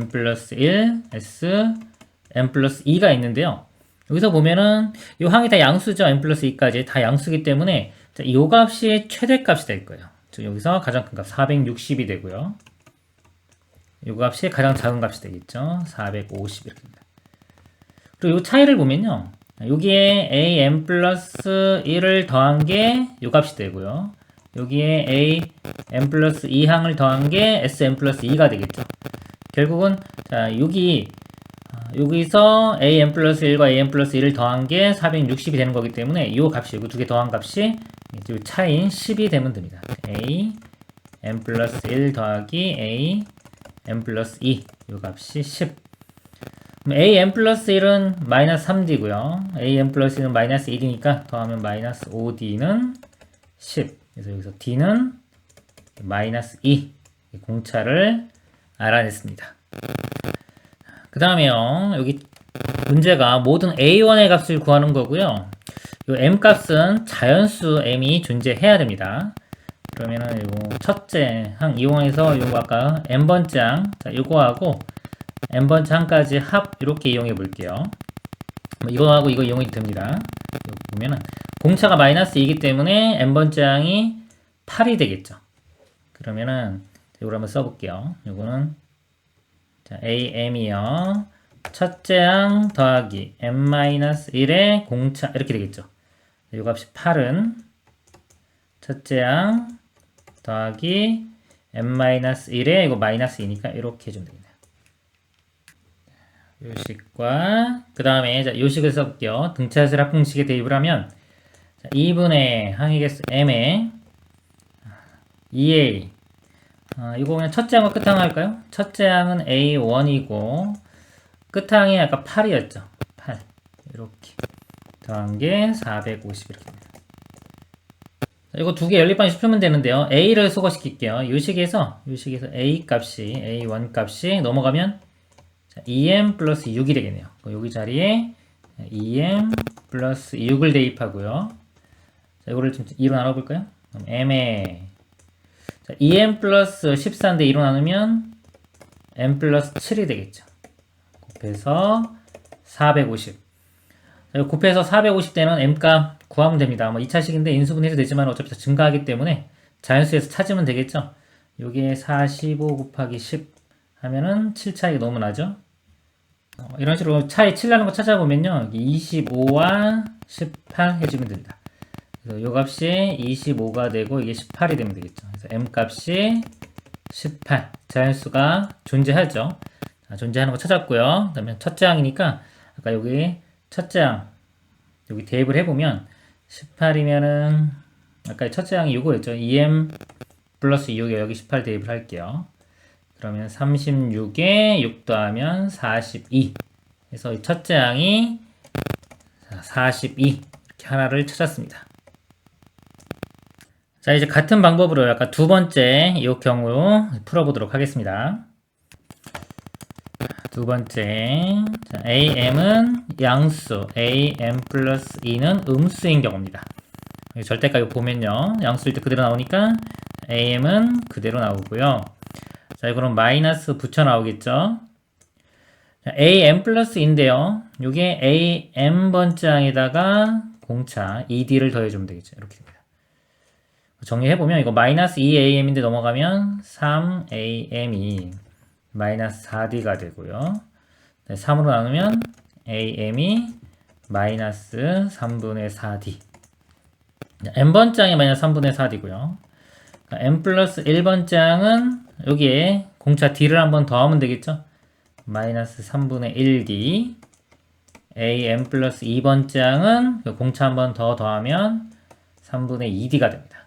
플러스 1, sm 플러스 2가 있는데요. 여기서 보면은 이 항이 다 양수죠. m 플러스 2까지 다 양수기 때문에 이 값이 최대값이 될 거예요. 즉 여기서 가장 큰 값 460이 되고요. 이 값이 가장 작은 값이 되겠죠. 450 이렇게 됩니다. 그리고 이 차이를 보면요. 여기에 am 플러스 1을 더한 게 이 값이 되고요. 여기에 am 플러스 2항을 더한 게 sm 플러스 2가 되겠죠. 결국은 자 여기서 am 플러스 1과 am 플러스 1을 더한 게 460이 되는 거기 때문에 이 값이 이 두 개 더한 값이 이 차이인 10이 되면 됩니다. am 플러스 1 더하기 am 플러스 2 이 값이 10. 그럼 am 플러스 1은 마이너스 3d고요. am 플러스 1은 마이너스 1이니까 더하면 마이너스 5d는 10. 그래서 여기서 d는 마이너스 2. 공차를 알아냈습니다. 그 다음에요. 여기 문제가 모든 a1의 값을 구하는 거고요. 이 m 값은 자연수 m이 존재해야 됩니다. 그러면은 요 첫째 항 이용해서 요거 아까 n번장 자 요거하고 n번장까지 합 이렇게 이용해 볼게요. 이거하고 이거 이용해도 됩니다. 보면은 공차가 마이너스 2이기 때문에 n번장이 8이 되겠죠. 그러면은 이걸 한번 써볼게요. 요거는 자, am이요. 첫째 항 더하기 m-1의 공차 이렇게 되겠죠. 이 값이 8은 첫째 항 더하기 m-1에 이거 마이너스 2니까 이렇게 해주면 됩니다. 요식과 그 다음에 자, 요식을 써볼게요. 등차수를 합공식에 대입을 하면 자, 2분의 항이겠어 m에 2a 이거 그냥 첫째 항과 끝항 할까요? 첫째 항은 a1이고 끝항이 아까 8이었죠. 8 이렇게 더한 게 450 이렇게 됩니다. 자, 이거 두 개 연립반식 풀면 되는데요. a를 소거시킬게요. 요식에서 a 값이 a1 값이 넘어가면 자, 2m 플러스 6이 되겠네요. 여기 자리에 2m 플러스 6을 대입하고요. 자, 이거를 좀 2로 나눠볼까요? 그럼 m에 자, 2m 플러스 14인데 2로 나누면 m 플러스 7이 되겠죠. 곱해서 450. 자, 곱해서 450 되는 m값 구하면 됩니다. 뭐 2차식인데 인수분해도 되지만 어차피 다 증가하기 때문에 자연수에서 찾으면 되겠죠. 요게 45 곱하기 10 하면은 7 차이가 너무 나죠. 이런 식으로 차이 7 나는 거 찾아보면요. 25와 18 해주면 됩니다. 그래서 요 값이 25가 되고 이게 18이 되면 되겠죠. 그래서 m 값이 18. 자연수가 존재하죠. 자, 존재하는 거 찾았고요. 그다음에 첫째 항이니까 아까 여기 첫째 항 여기 대입을 해보면 18이면은 아까 첫째 항이 요거였죠. 2m 플러스 6에 여기 18 대입을 할게요. 그러면 36에 6 더하면 42. 그래서 이 첫째 항이 42 이렇게 하나를 찾았습니다. 자, 이제 같은 방법으로 아까 두 번째 이 경우 풀어보도록 하겠습니다. 두 번째 자, am은 양수 am 플러스 2는 음수인 경우입니다. 절대값 보면요. 양수일 때 그대로 나오니까 am은 그대로 나오고요. 자, 그럼 마이너스 붙여 나오겠죠. 자, am 플러스 2인데요. 요게 am번장에다가 공차 2d를 더해주면 되겠죠. 이렇게 됩니다. 정리해보면 이거 마이너스 2am인데 넘어가면 3am이 마이너스 4d가 되고요. 3으로 나누면 am이 마이너스 3분의 4d. n번장이 마이너스 3분의 4d고요. m 플러스 1번장은 여기에 공차 d를 한번 더하면 되겠죠. 마이너스 3분의 1d. am 플러스 2번장은 공차 한번 더 더하면 3분의 2d가 됩니다.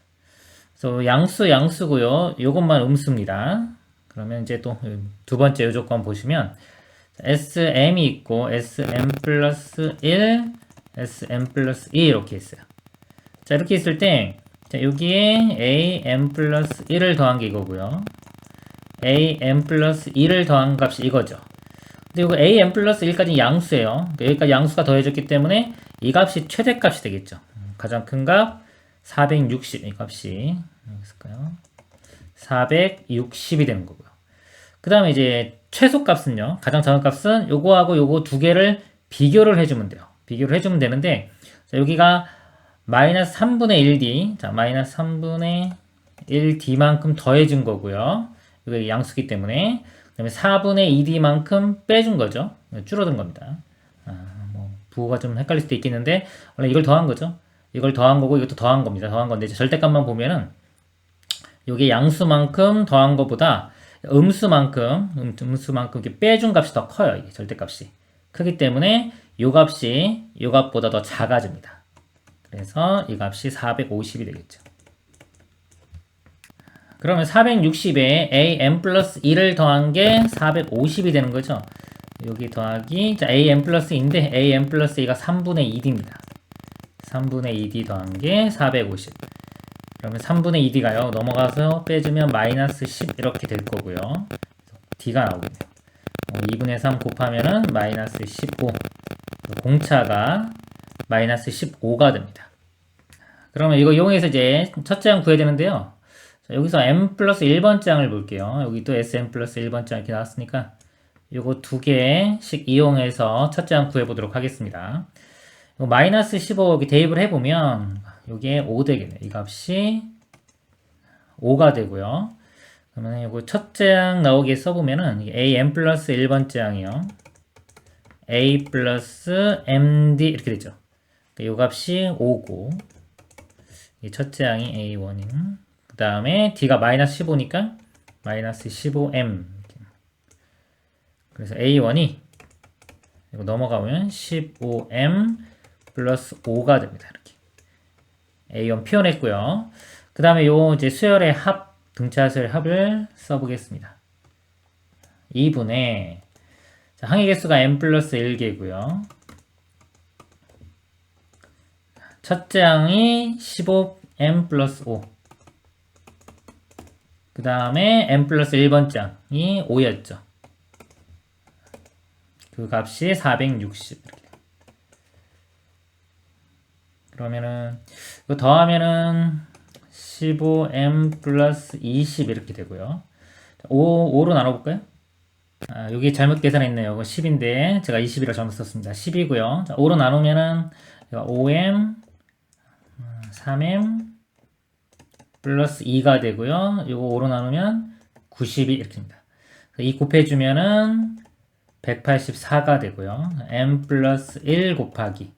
그래서 양수고요. 요것만 음수입니다. 그러면 이제 또 두 번째 요 조건 보시면 sm이 있고 sm 플러스 1, sm 플러스 2 이렇게 있어요. 자, 이렇게 있을 때 자, 여기에 am 플러스 1을 더한 게 이거고요. an 플러스 1을 더한 값이 이거죠. 근데 이거 an 플러스 1까지 양수예요. 여기까지 양수가 더해졌기 때문에 이 값이 최대값이 되겠죠. 가장 큰 값 460, 이 값이 여기 있을까요? 460이 되는 거고요. 그 다음에 이제 최소값은요. 가장 작은 값은 요거하고 요거 두 개를 비교를 해주면 돼요. 비교를 해주면 되는데 자, 여기가 마이너스 3분의 1d, 자 마이너스 3분의 1d만큼 더해준 거고요. 이게 양수기 때문에 그 다음에 4분의 2d만큼 빼준 거죠. 줄어든 겁니다. 뭐 부호가 좀 헷갈릴 수도 있겠는데 원래 이걸 더한 거죠. 이걸 더한 거고 이것도 더한 겁니다. 더한 건데 이제 절대값만 보면은 이게 양수만큼 더한 것보다 음수만큼 이렇게 빼준 값이 더 커요. 이게 절대값이 크기 때문에 이 값이 이 값보다 더 작아집니다. 그래서 이 값이 450이 되겠죠. 그러면 460에 an 플러스 1을 더한 게 450이 되는 거죠. 여기 더하기 자, an 플러스 2인데 an 플러스 2가 3분의 2d입니다. 3분의 2d 더한 게 450. 그러면 3분의 2d가요. 넘어가서 빼주면 마이너스 10 이렇게 될 거고요. d가 나오겠네요. 2분의 3 곱하면은 마이너스 15. 공차가 마이너스 15가 됩니다. 그러면 이거 이용해서 이제 첫째 항 구해야 되는데요. 자, 여기서 m 플러스 1번째 항을 볼게요. 여기 또 sm 플러스 1번째 항 이렇게 나왔으니까 요거 두 개씩 이용해서 첫째 항 구해보도록 하겠습니다. 마이너스 15 여기 대입을 해보면 여기에 5 되겠네요. 이 값이 5가 되고요. 그러면 이거 첫째 항 나오게 써보면은 an 플러스 1번째 항이요. a 플러스 md 이렇게 되죠. 이 값이 5고 이 첫째 항이 a1인 그 다음에 d가 마이너스 15니까 마이너스 15m 그래서 a1이 이거 넘어가면 15m 플러스 5가 됩니다. 이렇게 a1 표현했고요. 그 다음에 요 이제 수열의 합 등차수열의 합을 써보겠습니다. 2분의 자, 항의 개수가 n 플러스 1개고요. 첫째 항이 15m 플러스 5. 그 다음에 n 플러스 1번째 항이 5였죠. 그 값이 460. 이렇게. 그러면은 이거 더하면은 15m 플러스 20 이렇게 되고요. 5로 나눠볼까요? 여기 잘못 계산했네요. 이거 10인데 제가 20이라 잘못 썼습니다. 10이고요. 자, 5로 나누면은 5m 3m 플러스 2가 되고요. 이거 5로 나누면 92 이렇게 됩니다. 2 곱해주면은 184가 되고요. m 플러스 1 곱하기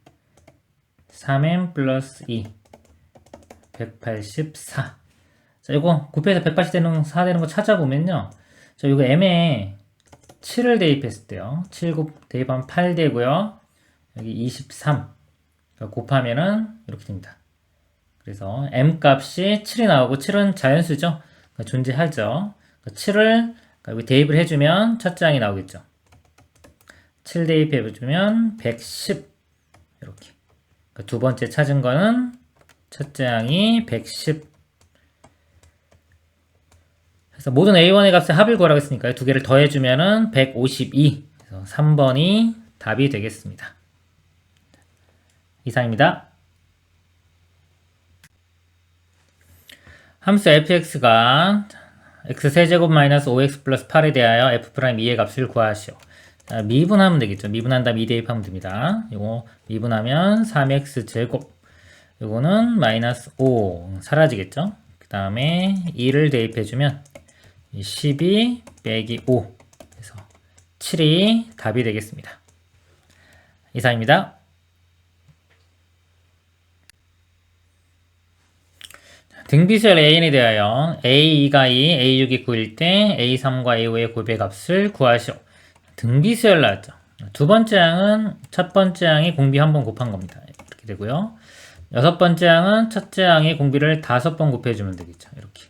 3m 플러스 2 184. 자, 이거 곱해서 184 되는 거 찾아보면요. 자, 이거 m에 7을 대입했을 때요. 7 대입하면 8 되고요. 여기 23 곱하면은 이렇게 됩니다. 그래서 m 값이 7이 나오고 7은 자연수죠. 그러니까 존재하죠. 7을 여기 대입을 해주면 첫째 항이 나오겠죠. 7 대입해주면 110 이렇게. 그러니까 두 번째 찾은 거는 첫째 항이 110. 그래서 모든 a1의 값의 합을 구하라고 했으니까요. 두 개를 더해주면은 152. 그래서 3번이 답이 되겠습니다. 이상입니다. 함수 fx가 x세제곱 마이너스 5x 플러스 8에 대하여 f'2의 값을 구하시오. 자, 미분하면 되겠죠. 미분한 다음 2 대입하면 됩니다. 이거 미분하면 3x 제곱. 이거는 마이너스 5 사라지겠죠. 그 다음에 2를 대입해주면 12 빼기 5 그래서 7이 답이 되겠습니다. 이상입니다. 등비수열 an에 대하여 a2가 2, a6이 9일 때 a3과 a5의 곱의 값을 구하시오. 등비수열 나왔죠. 두 번째 항은 첫 번째 항이 공비 한 번 곱한 겁니다. 이렇게 되고요. 여섯 번째 항은 첫째 항의 공비를 5번 곱해주면 되겠죠. 이렇게.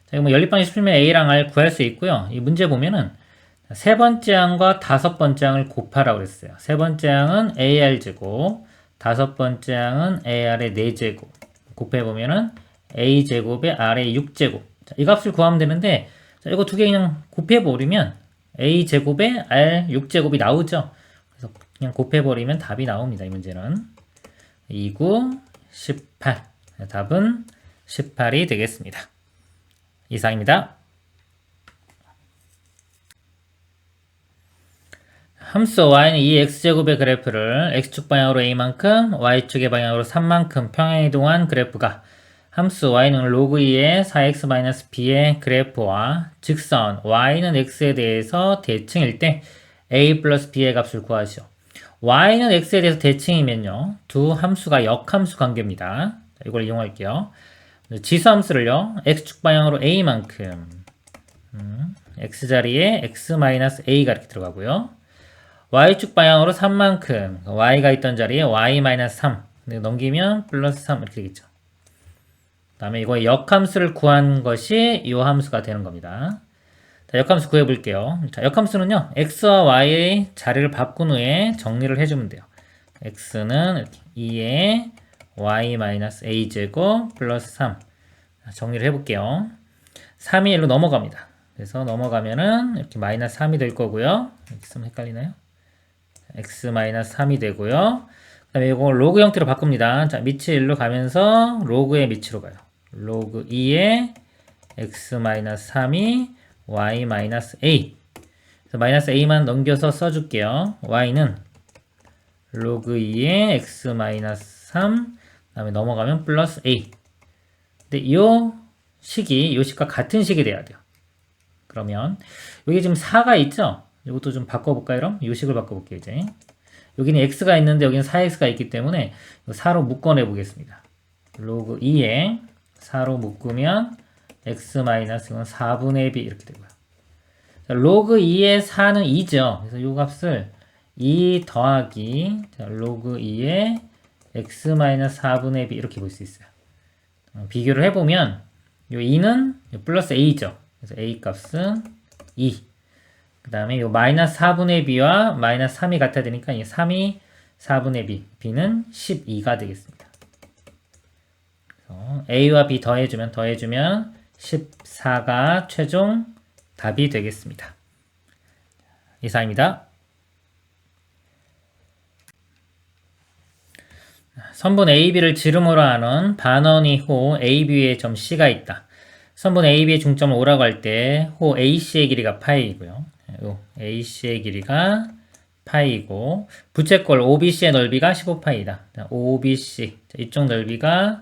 자, 이거 뭐 연립방식 풀면 a랑 r 구할 수 있고요. 이 문제 보면은 세 번째 항과 다섯 번째 항을 곱하라고 그랬어요. 세 번째 항은 ar 제곱, 다섯 번째 항은 ar의 4제곱 곱해보면은 a 제곱에 r의 6제곱. 자, 이 값을 구하면 되는데 자, 이거 두 개 그냥 곱해버리면 a제곱에 r6제곱이 나오죠. 그래서 그냥 곱해버리면 답이 나옵니다. 이 문제는 2, 9, 18. 답은 18이 되겠습니다. 이상입니다. 함수 y는 이 x제곱의 그래프를 x축 방향으로 a만큼 y축의 방향으로 3만큼 평행이동한 그래프가 함수 y는 log 2의 4x-b의 그래프와 직선 y는 x에 대해서 대칭일 때 a 플러스 b의 값을 구하시오. y는 x에 대해서 대칭이면요. 두 함수가 역함수 관계입니다. 이걸 이용할게요. 지수함수를요. x축 방향으로 a만큼 x자리에 x-a가 이렇게 들어가고요. y축 방향으로 3만큼 y가 있던 자리에 y-3 넘기면 플러스 3 이렇게 되겠죠. 그 다음에 이거 역함수를 구한 것이 이 함수가 되는 겁니다. 자, 역함수 구해볼게요. 자, 역함수는요. x와 y의 자리를 바꾼 후에 정리를 해주면 돼요. x는 이렇게 2에 y-a제곱 플러스 3 정리를 해볼게요. 3이 1로 넘어갑니다. 그래서 넘어가면은 이렇게 마이너스 3이 될 거고요. 이렇게 쓰면 헷갈리나요? x-3이 되고요. 그 다음에 이거 로그 형태로 바꿉니다. 자, 밑이 1로 가면서 로그의 밑으로 가요. 로그 2에 x-3이 y-a. 그래서 마이너스 a만 넘겨서 써줄게요. y는 로그 2에 x-3, 그 다음에 넘어가면 플러스 a. 근데 이 식과 같은 식이 돼야 돼요. 그러면 여기 지금 4가 있죠? 이것도 좀 바꿔볼까요? 그럼 이 식을 바꿔볼게요. 이제 여기는 x가 있는데 여기는 4x가 있기 때문에 4로 묶어내 보겠습니다. 로그 2에 4로 묶으면 x-이건 4분의 b 이렇게 되고요. 자, 로그 2에 4는 2죠. 그래서 이 값을 2 더하기 로그 2에 x-4분의 b 이렇게 볼 수 있어요. 비교를 해보면 이 2는 플러스 a죠. 그래서 a 값은 2. 그 다음에 이 마이너스 4분의 b와 마이너스 3이 같아야 되니까 이 3이 4분의 b, b는 12가 되겠습니다. 그래서 a와 b 더해주면 14가 최종 답이 되겠습니다. 이상입니다. 선분 AB를 지름으로 하는 반원이 호 AB의 점 C가 있다. 선분 AB의 중점을 오라고 할 때 호 AC의 길이가 파이이고요. AC의 길이가 파이이고 부채꼴 OBC의 넓이가 15파이다. OBC 이쪽 넓이가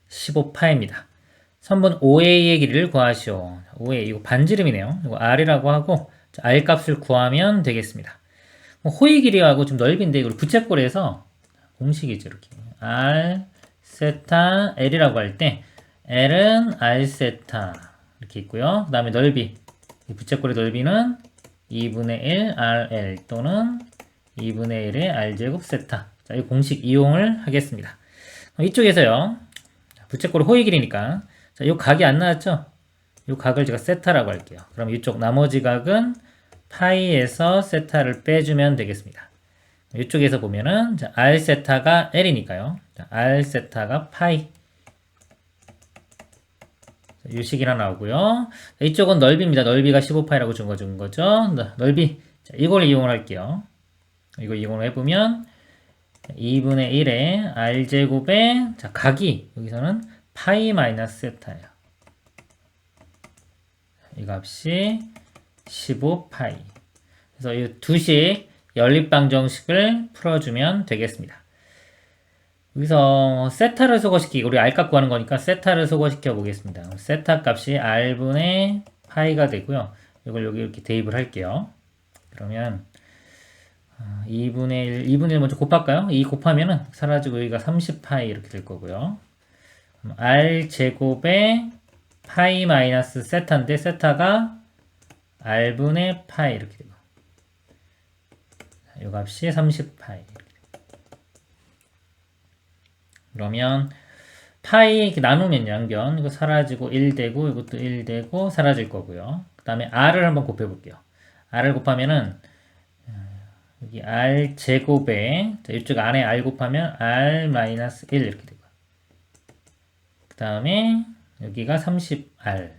15파입니다. 선분 OA의 길이를 구하시오. OA 이거 반지름이네요. 이거 R이라고 하고 R 값을 구하면 되겠습니다. 호의 길이하고 좀 넓인데 이걸 부채꼴에서 공식이죠. 이렇게 R 세타 L이라고 할 때 L은 R 세타 이렇게 있고요. 그 다음에 넓이 이 부채꼴의 넓이는 2분의 1 RL 또는 2분의 1의 R제곱 세타. 자, 이 공식 이용을 하겠습니다. 이쪽에서요. 부채꼴의 호의 길이니까 자, 이 각이 안 나왔죠? 이 각을 제가 세타라고 할게요. 그럼 이쪽 나머지 각은 파이에서 세타를 빼주면 되겠습니다. 이쪽에서 보면은 자, R 세타가 L이니까요. 자, R 세타가 파이. 이 식이나 나오고요. 자, 이쪽은 넓이입니다. 넓이가 15파이라고 준 거죠. 넓이. 자, 이걸 이용을 할게요. 이거 이용을 해보면 2분의 1의 R제곱에 자, 각이 여기서는 파이 마이너스 세타예요. 이 값이 15파이. 그래서 이 두식 연립방정식을 풀어주면 되겠습니다. 여기서 세타를 소거시키기, 우리 R 값 구하는 거니까 세타를 소거시켜 보겠습니다. 세타 값이 R분의 파이가 되고요. 이걸 여기 이렇게 대입을 할게요. 그러면 2분의 1, 2분의 1 먼저 곱할까요? 2 곱하면은 사라지고 여기가 30파이 이렇게 될 거고요. R 제곱에 파이 마이너스 세타인데 세타가 R분의 파이 이렇게 되고 이 값이 30파이. 그러면 파이 이렇게 나누면 양변 이거 사라지고 1 되고 이것도 1 되고 사라질 거고요. 그 다음에 R을 한번 곱해 볼게요. R을 곱하면은 여기 R 제곱에 이쪽 안에 R 곱하면 R 마이너스 1 이렇게 되고 그 다음에 여기가 30R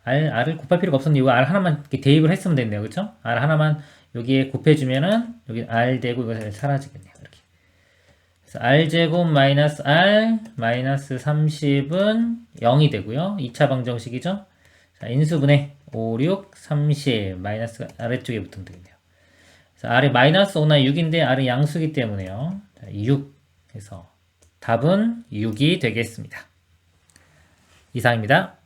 R을 곱할 필요가 없었는데 이거 R 하나만 이렇게 대입을 했으면 됐네요. 그쵸? R 하나만 여기에 곱해주면은 여기 R 되고 이거 사라지겠네요. 이렇게. 그래서 R제곱 마이너스 R 마이너스 30은 0이 되고요. 2차 방정식이죠. 자, 인수분해 5, 6, 30 마이너스가 아래쪽에 붙으면 되겠네요. 그래서 R이 마이너스 5나 6인데 R은 양수기 때문에요. 자, 6 해서 답은 6이 되겠습니다. 이상입니다.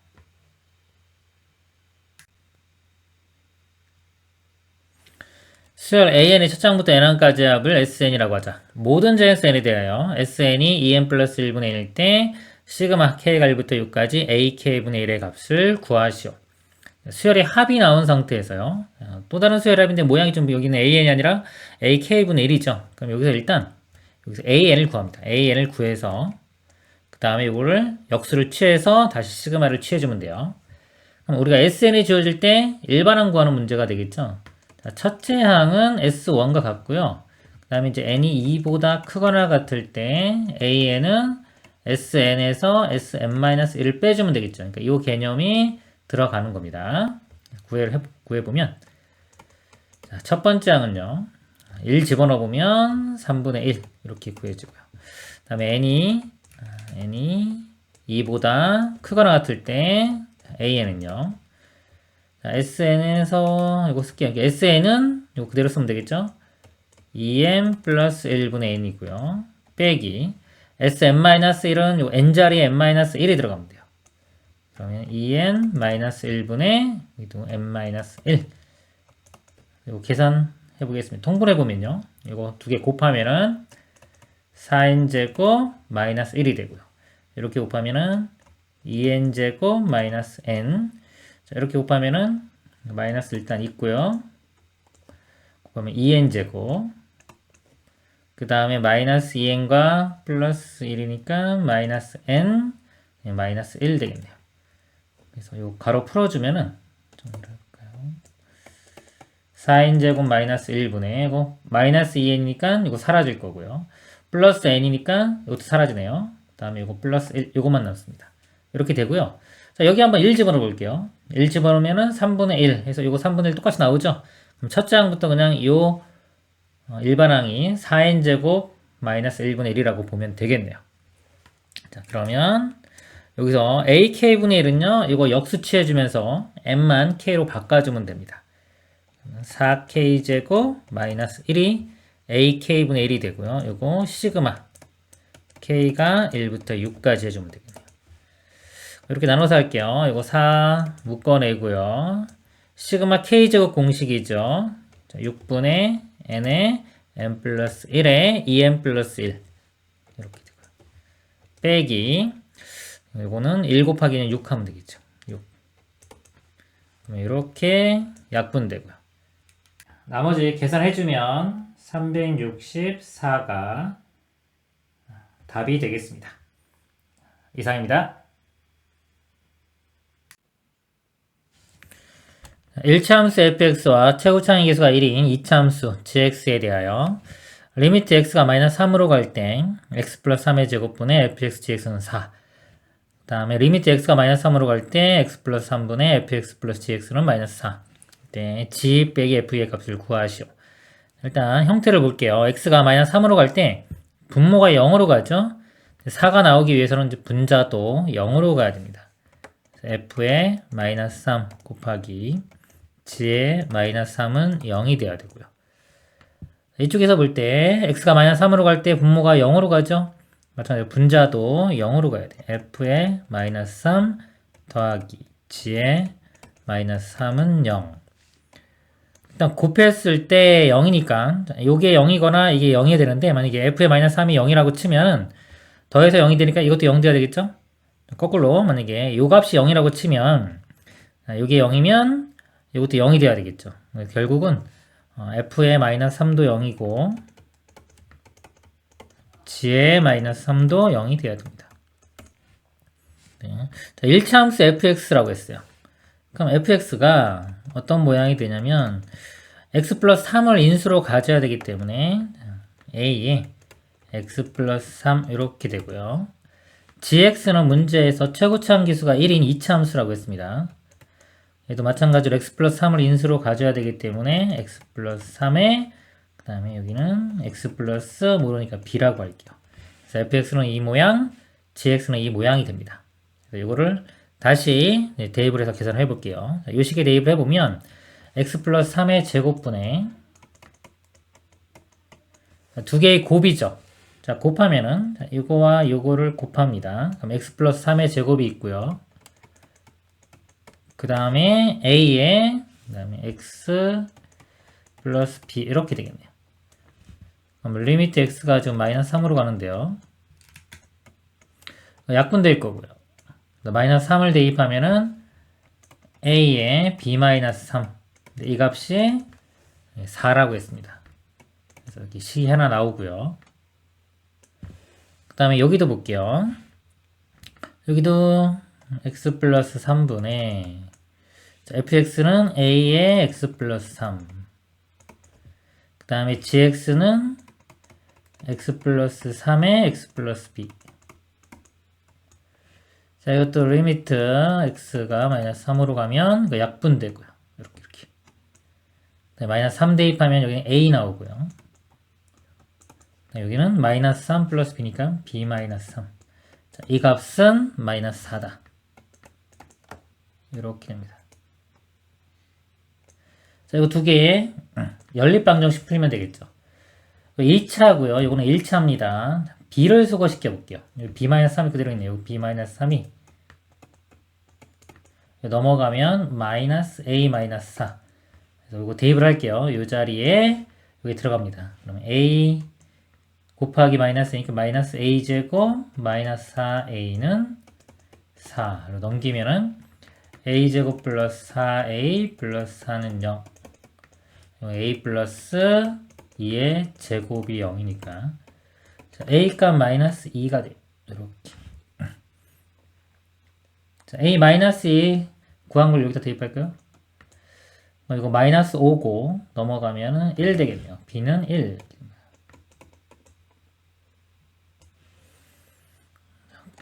수열 AN의 첫 장부터 n항까지 합을 SN이라고 하자. 모든 자연수 n에 대하여 SN이 EN 플러스 1분의 1일 때 시그마 K가 1부터 6까지 AK분의 1의 값을 구하시오. 수열의 합이 나온 상태에서요. 또 다른 수열의 합인데 모양이 좀 여기는 AN이 아니라 AK분의 1이죠. 그럼 여기서 일단 여기서 AN을 구합니다. AN을 구해서 그 다음에 이거를 역수를 취해서 다시 시그마를 취해주면 돼요. 그럼 우리가 SN이 지워질 때 일반항 구하는 문제가 되겠죠. 자, 첫째 항은 S1과 같고요. 그 다음에 이제 n이 2보다 크거나 같을 때 AN은 SN에서 SN-1을 빼주면 되겠죠. 그러니까 이 개념이 들어가는 겁니다. 구해보면 자, 첫 번째 항은요. 1 집어넣어보면 3분의 1 이렇게 구해지고요. 그 다음에 n이 2보다 크거나 같을 때 AN은요. 자, SN에서 이거 쓸게요. SN은 이거 그대로 쓰면 되겠죠? 2n 플러스 1분의 n이고요. 빼기 SN-1은 요 n자리에 n-1이 들어가면 돼요. 그러면 2n 마이너스 1분의 n-1 이거 계산해 보겠습니다. 통분해 보면요. 이거 두 개 곱하면은 4n제곱 마이너스 1이 되고요. 이렇게 곱하면은 2n제곱 마이너스 n 자, 이렇게 곱하면은 마이너스 일단 있고요. 곱하면 2n제곱 그 다음에 마이너스 2n과 플러스 1이니까 마이너스 n 마이너스 1 되겠네요. 그래서 요 가로 풀어주면은 좀 이럴까요? 4n제곱 마이너스 1분의 이거 마이너스 2n이니까 이거 사라질 거고요. 플러스 n이니까 이것도 사라지네요. 그 다음에 이거 플러스 1 이것만 남습니다. 이렇게 되고요. 자, 여기 한번 1 집어넣어 볼게요. 1 집어넣으면은 3분의 1 해서 이거 3분의 1 똑같이 나오죠? 그럼 첫째 항부터 그냥 요 일반항이 4n제곱 마이너스 1분의 1이라고 보면 되겠네요. 자, 그러면 여기서 ak분의 1은요, 이거 역수 취해주면서 n만 k로 바꿔주면 됩니다. 4k제곱 마이너스 1이 ak분의 1이 되고요. 이거 시그마 k가 1부터 6까지 해주면 되겠네요. 이렇게 나눠서 할게요. 이거 4 묶어내고요. 시그마 k제곱 공식이죠. 6분의 n에 n 플러스 1에 2n 플러스 1 이렇게 되고요. 빼기 이거는 1 곱하기는 6 하면 되겠죠. 6 그러면 이렇게 약분되고요. 나머지 계산해주면 364가 답이 되겠습니다. 이상입니다. 1차 함수 fx와 최고차항의 계수가 1인 2차 함수 gx에 대하여 리미트 x가 마이너스 3으로 갈 때 x 플러스 3의 제곱분의 fx gx는 4. 그 다음에 리미트 x가 마이너스 3으로 갈 때 x 플러스 3분의 fx 플러스 gx는 마이너스 4. 네, g 빼기 f의 값을 구하시오. 일단 형태를 볼게요. x가 마이너스 3으로 갈 때 분모가 0으로 가죠. 4가 나오기 위해서는 이제 분자도 0으로 가야 됩니다. f의 마이너스 3 곱하기 g의 마이너스 3은 0이 돼야 되고요. 이쪽에서 볼 때 x가 마이너스 3으로 갈 때 분모가 0으로 가죠. 마찬가지로 분자도 0으로 가야 돼. f의 마이너스 3 더하기 g의 마이너스 3은 0. 일단 곱했을 때 0이니까 이게 0이거나 이게 0이 되는데 만약에 f의 마이너스 3이 0이라고 치면 더해서 0이 되니까 이것도 0 돼야 되겠죠? 거꾸로 만약에 요 값이 0이라고 치면 이게 0이면 이것도 0이 돼야 되겠죠. 결국은 f의 마이너스 3도 0이고 g의 마이너스 3도 0이 돼야 됩니다. 네. 자, 1차 함수 fx라고 했어요. 그럼 fx가 어떤 모양이 되냐면 x 플러스 3을 인수로 가져야 되기 때문에 a에 x 플러스 3 이렇게 되고요. gx는 문제에서 최고차항 기수가 1인 2차 함수라고 했습니다. 얘도 마찬가지로 x 플러스 3을 인수로 가져야 되기 때문에 x 플러스 3에 그 다음에 여기는 x 플러스 모르니까 b라고 할게요. 그래서 fx는 이 모양, gx는 이 모양이 됩니다. 그래서 이거를 다시 대입을 해서 계산을 해볼게요. 이 식에 대입을 해보면 x 플러스 3의 제곱분에 두 개의 곱이죠. 자, 곱하면은 이거와 이거를 곱합니다. 그럼 x 플러스 3의 제곱이 있고요. 그 다음에 a에 그 다음에 x 플러스 b 이렇게 되겠네요. 그럼 리미트 x가 지금 마이너스 3으로 가는데요. 약분될 거고요. 마이너스 3을 대입하면은 a에 b 마이너스 3 이 값이 4라고 했습니다. 그래서 여기 C 하나 나오고요. 그 다음에 여기도 볼게요. 여기도 x 플러스 3분의 fx는 a의 x 플러스 3 그 다음에 gx는 x 플러스 3의 x 플러스 b 자, 이것도 리미트 x가 마이너스 3으로 가면 약분되고요. 이렇게. 마이너스 3 대입하면 여기는 a 나오고요. 여기는 마이너스 3 플러스 b니까 b 마이너스 3. 자, 이 값은 마이너스 4다. 이렇게 됩니다. 자, 이거 두 개의 연립방정식 풀면 되겠죠. 2차고요. 이거는 1차입니다. b를 수거시켜 볼게요. 여기 b-3이 그대로 있네요. 여기 b-3이 넘어가면 마이너스 a-4. 그래서 이거 대입을 할게요. 이 자리에 여기 들어갑니다. 그러면 a 곱하기 마이너스니까 마이너스 a제곱 마이너스 4a는 4로 넘기면은 a제곱 플러스 4a 플러스 4는 0. a 플러스 2의 제곱이 0이니까 자, a 값 마이너스 2가 돼요. 이렇게. 자, a 마이너스 2 구한 걸 여기다 대입할까요? 이거 마이너스 5고 넘어가면은 1 되겠네요. b는 1.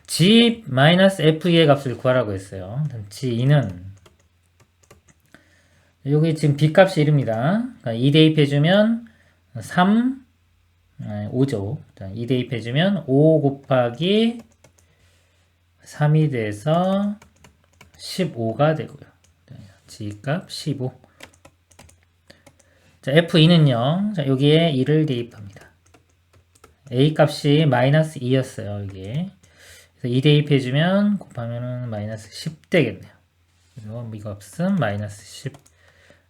g-fe의 값을 구하라고 했어요. g2는 여기 지금 b 값이 1입니다. 그러니까 2 대입해주면 3, 5죠. 2 대입해주면 5 곱하기 3이 돼서 15가 되고요. g 값 15. 자, f2는요. 자, 여기에 2를 대입합니다. a 값이 마이너스 2였어요. 여기에. 그래서 2 대입해주면 곱하면은 마이너스 10 되겠네요. 그래서 이 값은 마이너스 10.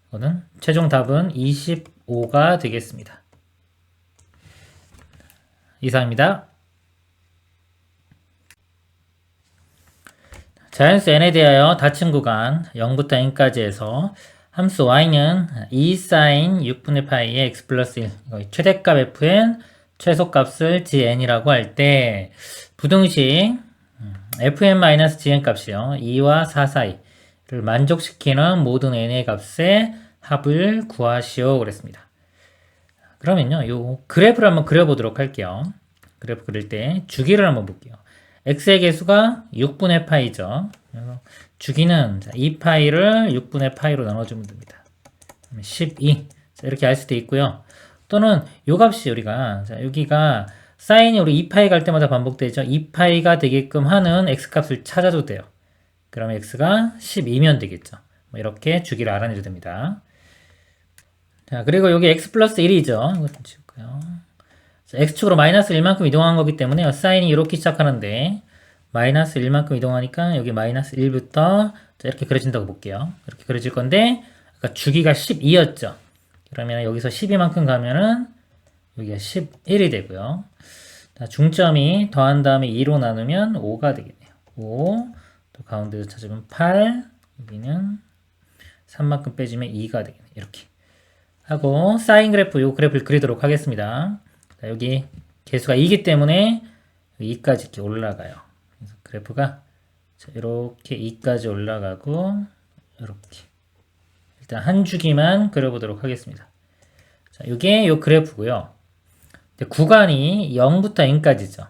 이거는 최종 답은 25가 되겠습니다. 이상입니다. 자연수 n에 대하여 닫힌 구간 0부터 n까지 해서 함수 y는 2sin 6분의 파이의 x 플러스 1 최대값 fn 최소값을 gn이라고 할 때 부등식 fn-gn 값이요 2와 4 사이를 만족시키는 모든 n의 값의 합을 구하시오 그랬습니다. 그러면요 요 그래프를 한번 그려보도록 할게요. 그래프 그릴 때 주기를 한번 볼게요. x의 개수가 6분의 파이죠. 그래서 주기는 2파이를 6분의 파이로 나눠주면 됩니다. 12 자, 이렇게 알 수도 있고요. 또는 요 값이 우리가 자, 여기가 사인이 우리 2파이 갈 때마다 반복되죠. 2파이가 되게끔 하는 x값을 찾아도 돼요. 그러면 x가 12면 되겠죠. 이렇게 주기를 알아내도 됩니다. 자, 그리고 여기 x 플러스 1이죠. 이거 좀 지울까요? 자, x축으로 마이너스 1만큼 이동한 거기 때문에 사인이 이렇게 시작하는데 마이너스 1만큼 이동하니까 여기 마이너스 1부터 자, 이렇게 그려진다고 볼게요. 이렇게 그려질 건데 아까 주기가 12였죠. 그러면 여기서 12만큼 가면은 여기가 11이 되고요. 자, 중점이 더한 다음에 2로 나누면 5가 되겠네요. 5, 또 가운데서 찾으면 8, 여기는 3만큼 빼주면 2가 되겠네요. 이렇게 하고 사인 그래프, 요 그래프를 그리도록 하겠습니다. 자, 여기 개수가 2이기 때문에 2까지 이렇게 올라가요. 그래서 그래프가 자, 이렇게 2까지 올라가고 이렇게 일단 한 주기만 그려보도록 하겠습니다. 자, 이게 요 그래프고요. 구간이 0부터 n까지죠.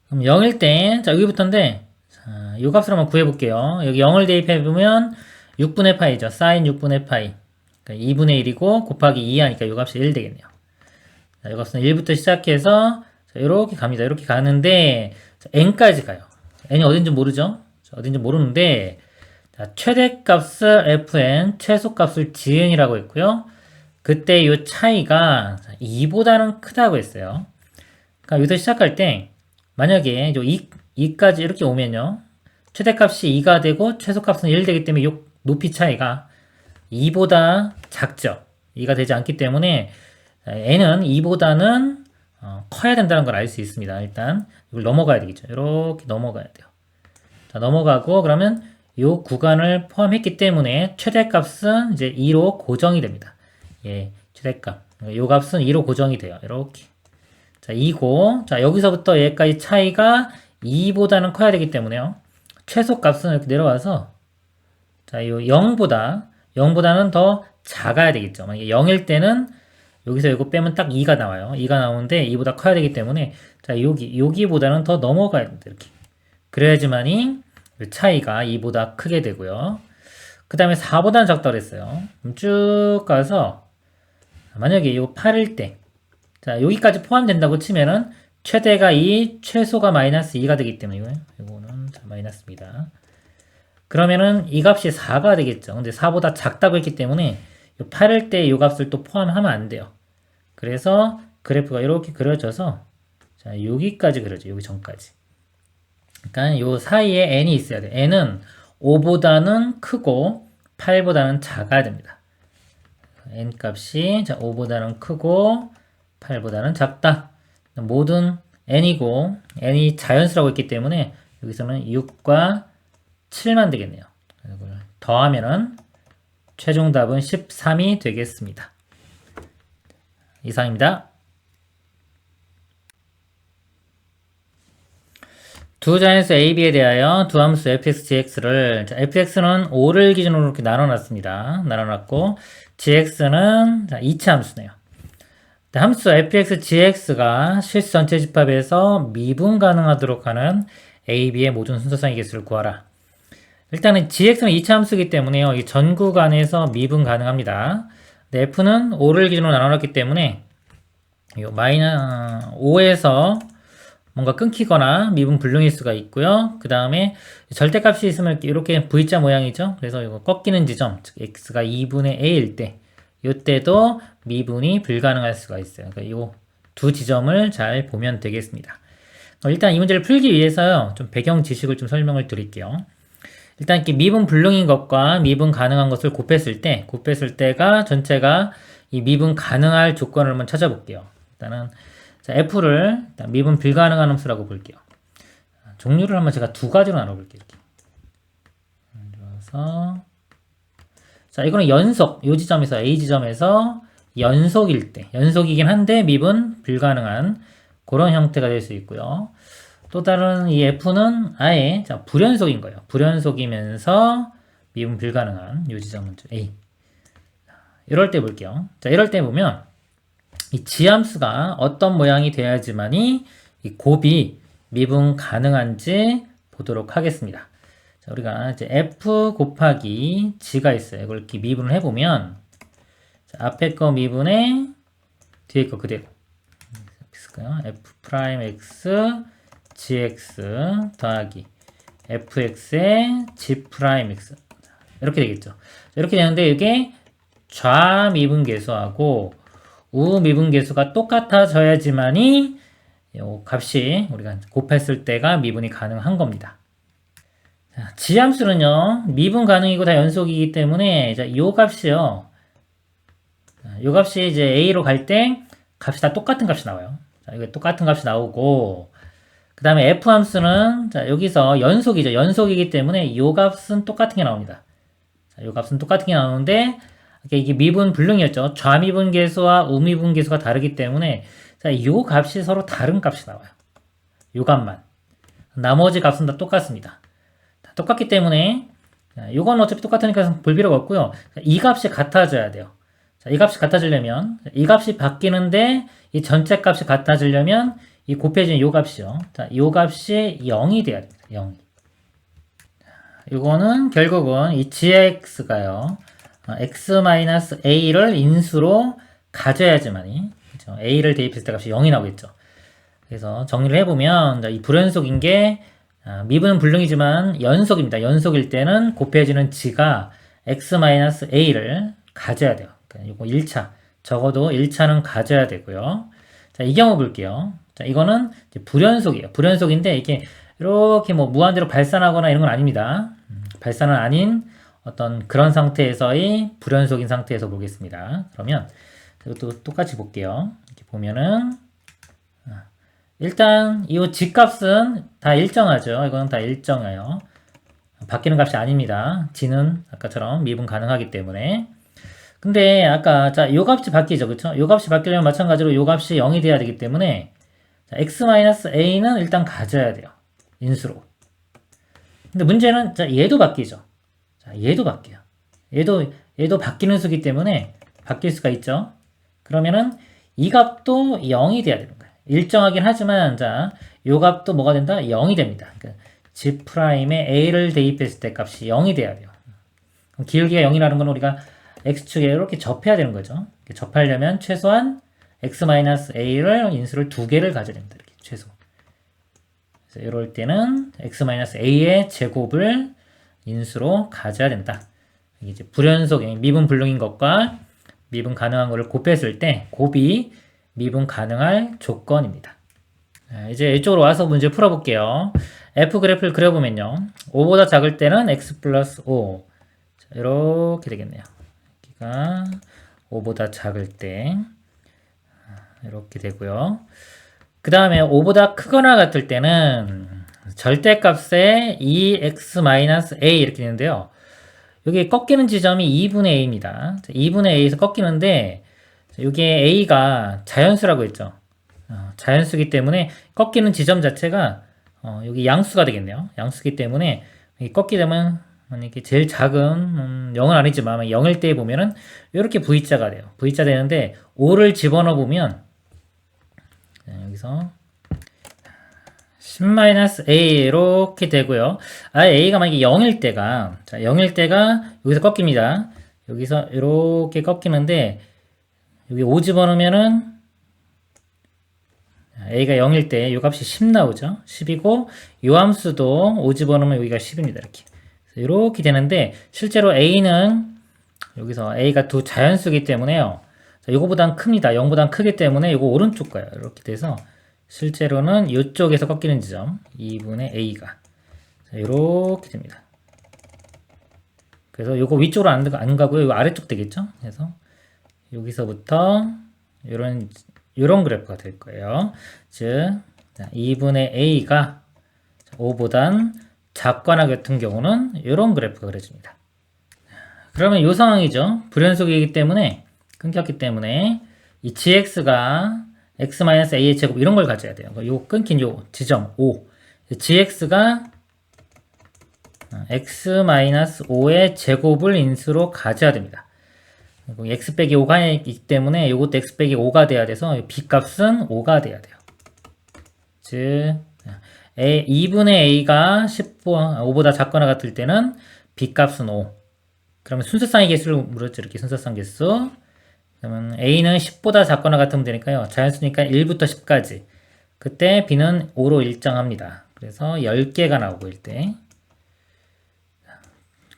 그럼 0일 때, 자, 여기부터인데, 자, 요 값을 한번 구해볼게요. 여기 0을 대입해보면, 6분의 파이죠. 사인 6분의 파이. 그러니까 2분의 1이고 곱하기 2 하니까 요 값이 1 되겠네요. 자, 이 값은 1부터 시작해서 이렇게 갑니다. 이렇게 가는데 자, n까지 가요. n이 어딘지 모르죠? 자, 어딘지 모르는데 자, 최대값을 fn, 최소값을 gn이라고 했고요. 그때 이 차이가 2보다는 크다고 했어요. 그러니까 여기서 시작할 때 만약에 요 2까지 이렇게 오면요. 최대값이 2가 되고 최소값은 1 되기 때문에 이 높이 차이가 2보다 작죠. 2가 되지 않기 때문에 n은 2보다는 커야 된다는 걸 알 수 있습니다. 일단 이걸 넘어가야 되겠죠. 이렇게 넘어가야 돼요. 자, 넘어가고 그러면 이 구간을 포함했기 때문에 최대값은 이제 2로 고정이 됩니다. 예, 최대값. 이 값은 2로 고정이 돼요. 이렇게. 자, 2고 자, 여기서부터 얘까지 차이가 2보다는 커야 되기 때문에요. 최소값은 이렇게 내려와서 자, 이 0보다는 더 작아야 되겠죠. 만약에 0일 때는 여기서 이거 빼면 딱 2가 나와요. 2가 나오는데 2보다 커야 되기 때문에 자, 여기보다는 더 넘어가야 됩니다. 이렇게. 그래야지만이 차이가 2보다 크게 되고요. 그 다음에 4보다는 작다고 그랬어요. 쭉 가서 만약에 이거 8일 때 자, 여기까지 포함된다고 치면은 최대가 2, 최소가 마이너스 2가 되기 때문에 이거는 마이너스입니다. 그러면은 이 값이 4가 되겠죠. 근데 4보다 작다고 했기 때문에 8일 때 이 값을 또 포함하면 안 돼요. 그래서 그래프가 이렇게 그려져서 자, 여기까지 그려져. 여기 전까지. 그러니까 요 사이에 n이 있어야 돼. n은 5보다는 크고 8보다는 작아야 됩니다. n 값이 자, 5보다는 크고 8보다는 작다. 모든 n이고 n이 자연수라고 했기 때문에 여기서는 6과 7만 되겠네요. 이걸 더하면은 최종 답은 13이 되겠습니다. 이상입니다. 두 자연수 A, B에 대하여 두 함수 fx, gx를 fx는 5를 기준으로 이렇게 나눠놨습니다. 나눠놨고 gx는 이차 함수네요. 함수 fx, gx가 실수 전체 집합에서 미분 가능하도록 하는 A, B의 모든 순서상의 개수를 구하라. 일단은 gx는 이차 함수이기 때문에요. 이 전 구간에서 미분 가능합니다. f는 5를 기준으로 나눠놨기 때문에 이 마이너스 5에서 뭔가 끊기거나 미분 불능일 수가 있고요. 그 다음에 절대값이 있으면 이렇게 V자 모양이죠. 그래서 이거 꺾이는 지점, 즉 x가 2분의 a일 때 이때도 미분이 불가능할 수가 있어요. 그러니까 이 두 지점을 잘 보면 되겠습니다. 일단 이 문제를 풀기 위해서요. 좀 배경 지식을 좀 설명을 드릴게요. 일단 이렇게 미분 불능인 것과 미분 가능한 것을 곱했을 때가 전체가 이 미분 가능할 조건을 한번 찾아볼게요. 일단은 자, f를 일단 미분 불가능한 함수라고 볼게요. 종류를 한번 제가 두 가지로 나눠볼게요. 이렇게. 자, 이거는 연속, 요 지점에서 A 지점에서 연속일 때, 연속이긴 한데 미분 불가능한 그런 형태가 될 수 있고요. 또 다른 이 f는 아예 자, 불연속인 거예요. 불연속이면서 미분 불가능한 요 지점은 A. 이럴 때 볼게요. 자, 이럴 때 보면 이 지함수가 어떤 모양이 돼야지만이 이 곱이 미분 가능한지 보도록 하겠습니다. 자, 우리가 이제 f 곱하기 g가 있어요. 이걸 이렇게 미분을 해보면 자, 앞에 거 미분에 뒤에 거 그대로 있을까요? f 프라임 x gx 더하기 fx의 g 프라임 x 이렇게 되겠죠. 이렇게 되는데 이게 좌미분계수하고 우미분계수가 똑같아져야지만이 이 값이 우리가 곱했을 때가 미분이 가능한 겁니다. 자, 지함수는요 미분 가능이고 다 연속이기 때문에 자, 요 값이요. 요 값이 이제 a로 갈 때 값이 다 똑같은 값이 나와요. 자, 이거 똑같은 값이 나오고 그 다음에 f 함수는 자, 여기서 연속이죠. 연속이기 때문에 요 값은 똑같은 게 나옵니다. 자, 요 값은 똑같은 게 나오는데 이게 미분 불능이었죠. 좌미분계수와 우미분계수가 다르기 때문에 자, 요 값이 서로 다른 값이 나와요. 요 값만. 나머지 값은 다 똑같습니다. 다 똑같기 때문에 자, 요건 어차피 똑같으니까 볼 필요가 없고요. 자, 이 값이 같아져야 돼요. 자, 이 값이 같아지려면 이 값이 바뀌는데 이 전체 값이 같아지려면 이 곱해진 요 값이요. 자, 요 값이 0이 돼야 됩니다. 0이. 이거는 결국은 이 gx가요. x-a를 인수로 가져야지만이, 그렇죠? a를 대입했을 때 값이 0이 나오겠죠. 그래서 정리를 해보면 이 불연속인 게 미분은 불능이지만 연속입니다. 연속일 때는 곱해지는 g가 x-a를 가져야 돼요. 그러니까 이거 1차, 적어도 1차는 가져야 되고요. 자, 이 경우 볼게요. 자, 이거는 불연속이에요. 불연속인데 이게 이렇게 뭐 무한대로 발산하거나 이런 건 아닙니다. 발산은 아닌 어떤 그런 상태에서의 불연속인 상태에서 보겠습니다. 그러면 이것도 똑같이 볼게요. 이렇게 보면은 일단 이 g값은 다 일정하죠. 이거는 다 일정해요. 바뀌는 값이 아닙니다. g는 아까처럼 미분 가능하기 때문에. 근데 아까 자, 요 값이 바뀌죠. 그쵸? 요 값이 바뀌려면 마찬가지로 요 값이 0이 돼야 되기 때문에 자, x-a는 일단 가져야 돼요. 인수로. 근데 문제는 자, 얘도 바뀌죠. 자, 얘도 바뀌어요. 얘도 바뀌는 수기 때문에 바뀔 수가 있죠. 그러면은 이 값도 0이 돼야 되는 거예요. 일정하긴 하지만 자, 요 값도 뭐가 된다? 0이 됩니다. 그러니까 g'에 a를 대입했을 때 값이 0이 돼야 돼요. 그럼 기울기가 0이라는 건 우리가 x축에 이렇게 접해야 되는 거죠. 접하려면 최소한 x-a를 인수를 2개를 가져야 됩니다. 이렇게 최소. 그래서 이럴 때는 x-a의 제곱을 인수로 가져야 된다. 이게 이제 불연속, 미분 불능인 것과 미분 가능한 것을 곱했을 때 곱이 미분 가능할 조건입니다. 이제 이쪽으로 와서 문제 풀어볼게요. f 그래프를 그려보면요. 5보다 작을 때는 x 플러스 5. 자, 이렇게 되겠네요. 여기가 5보다 작을 때 이렇게 되고요. 그 다음에 5보다 크거나 같을 때는 절대값에 2x-a 이렇게 되는데요. 여기 꺾이는 지점이 2분의 a입니다. 2분의 a에서 꺾이는데 여기 a가 자연수라고 했죠. 자연수기 때문에 꺾이는 지점 자체가 여기 양수가 되겠네요. 양수기 때문에 꺾게 되면 이렇게 제일 작은 0은 아니지만 0일 때 보면은 이렇게 V자가 돼요. V자 되는데 5를 집어넣어 보면 여기서 10-a 이렇게 되고요. a가 만약에 0일 때가 자 0일 때가 여기서 꺾입니다. 여기서 이렇게 꺾이는데 여기 5 집어넣으면은 a가 0일 때 이 값이 10 나오죠. 10이고 이 함수도 5 집어넣으면 여기가 10입니다. 이렇게 되는데 실제로 a는 여기서 a가 두 자연수기 때문에요. 자, 이거보단 큽니다. 0보단 크기 때문에 이거 오른쪽 거예요. 이렇게 돼서 실제로는 이쪽에서 꺾이는 지점 2분의 a가 자, 이렇게 됩니다. 그래서 이거 위쪽으로 안 가고요. 이거 아래쪽 되겠죠. 그래서 여기서부터 이런 그래프가 될 거예요. 즉 2분의 a가 5보단 작거나 같은 경우는 이런 그래프가 그려집니다. 그러면 이 상황이죠. 불연속이기 때문에 끊겼기 때문에 이 gx가 x-a의 제곱 이런 걸 가져야 돼요. 요 끊긴 요 지점 5 gx가 x-5의 제곱을 인수로 가져야 됩니다. x 빼기 5가 있기 때문에 이것도 x 빼기 5가 돼야 돼서 b값은 5가 돼야 돼요. 즉 2분의 a가 5보다 작거나 같을 때는 b값은 5. 그러면 순서상의 개수를 물었죠. 이렇게 순서상 개수. 그러면 a는 10보다 작거나 같으면 되니까요. 자연수니까 1부터 10까지. 그때 b는 5로 일정합니다. 그래서 10개가 나오고 때.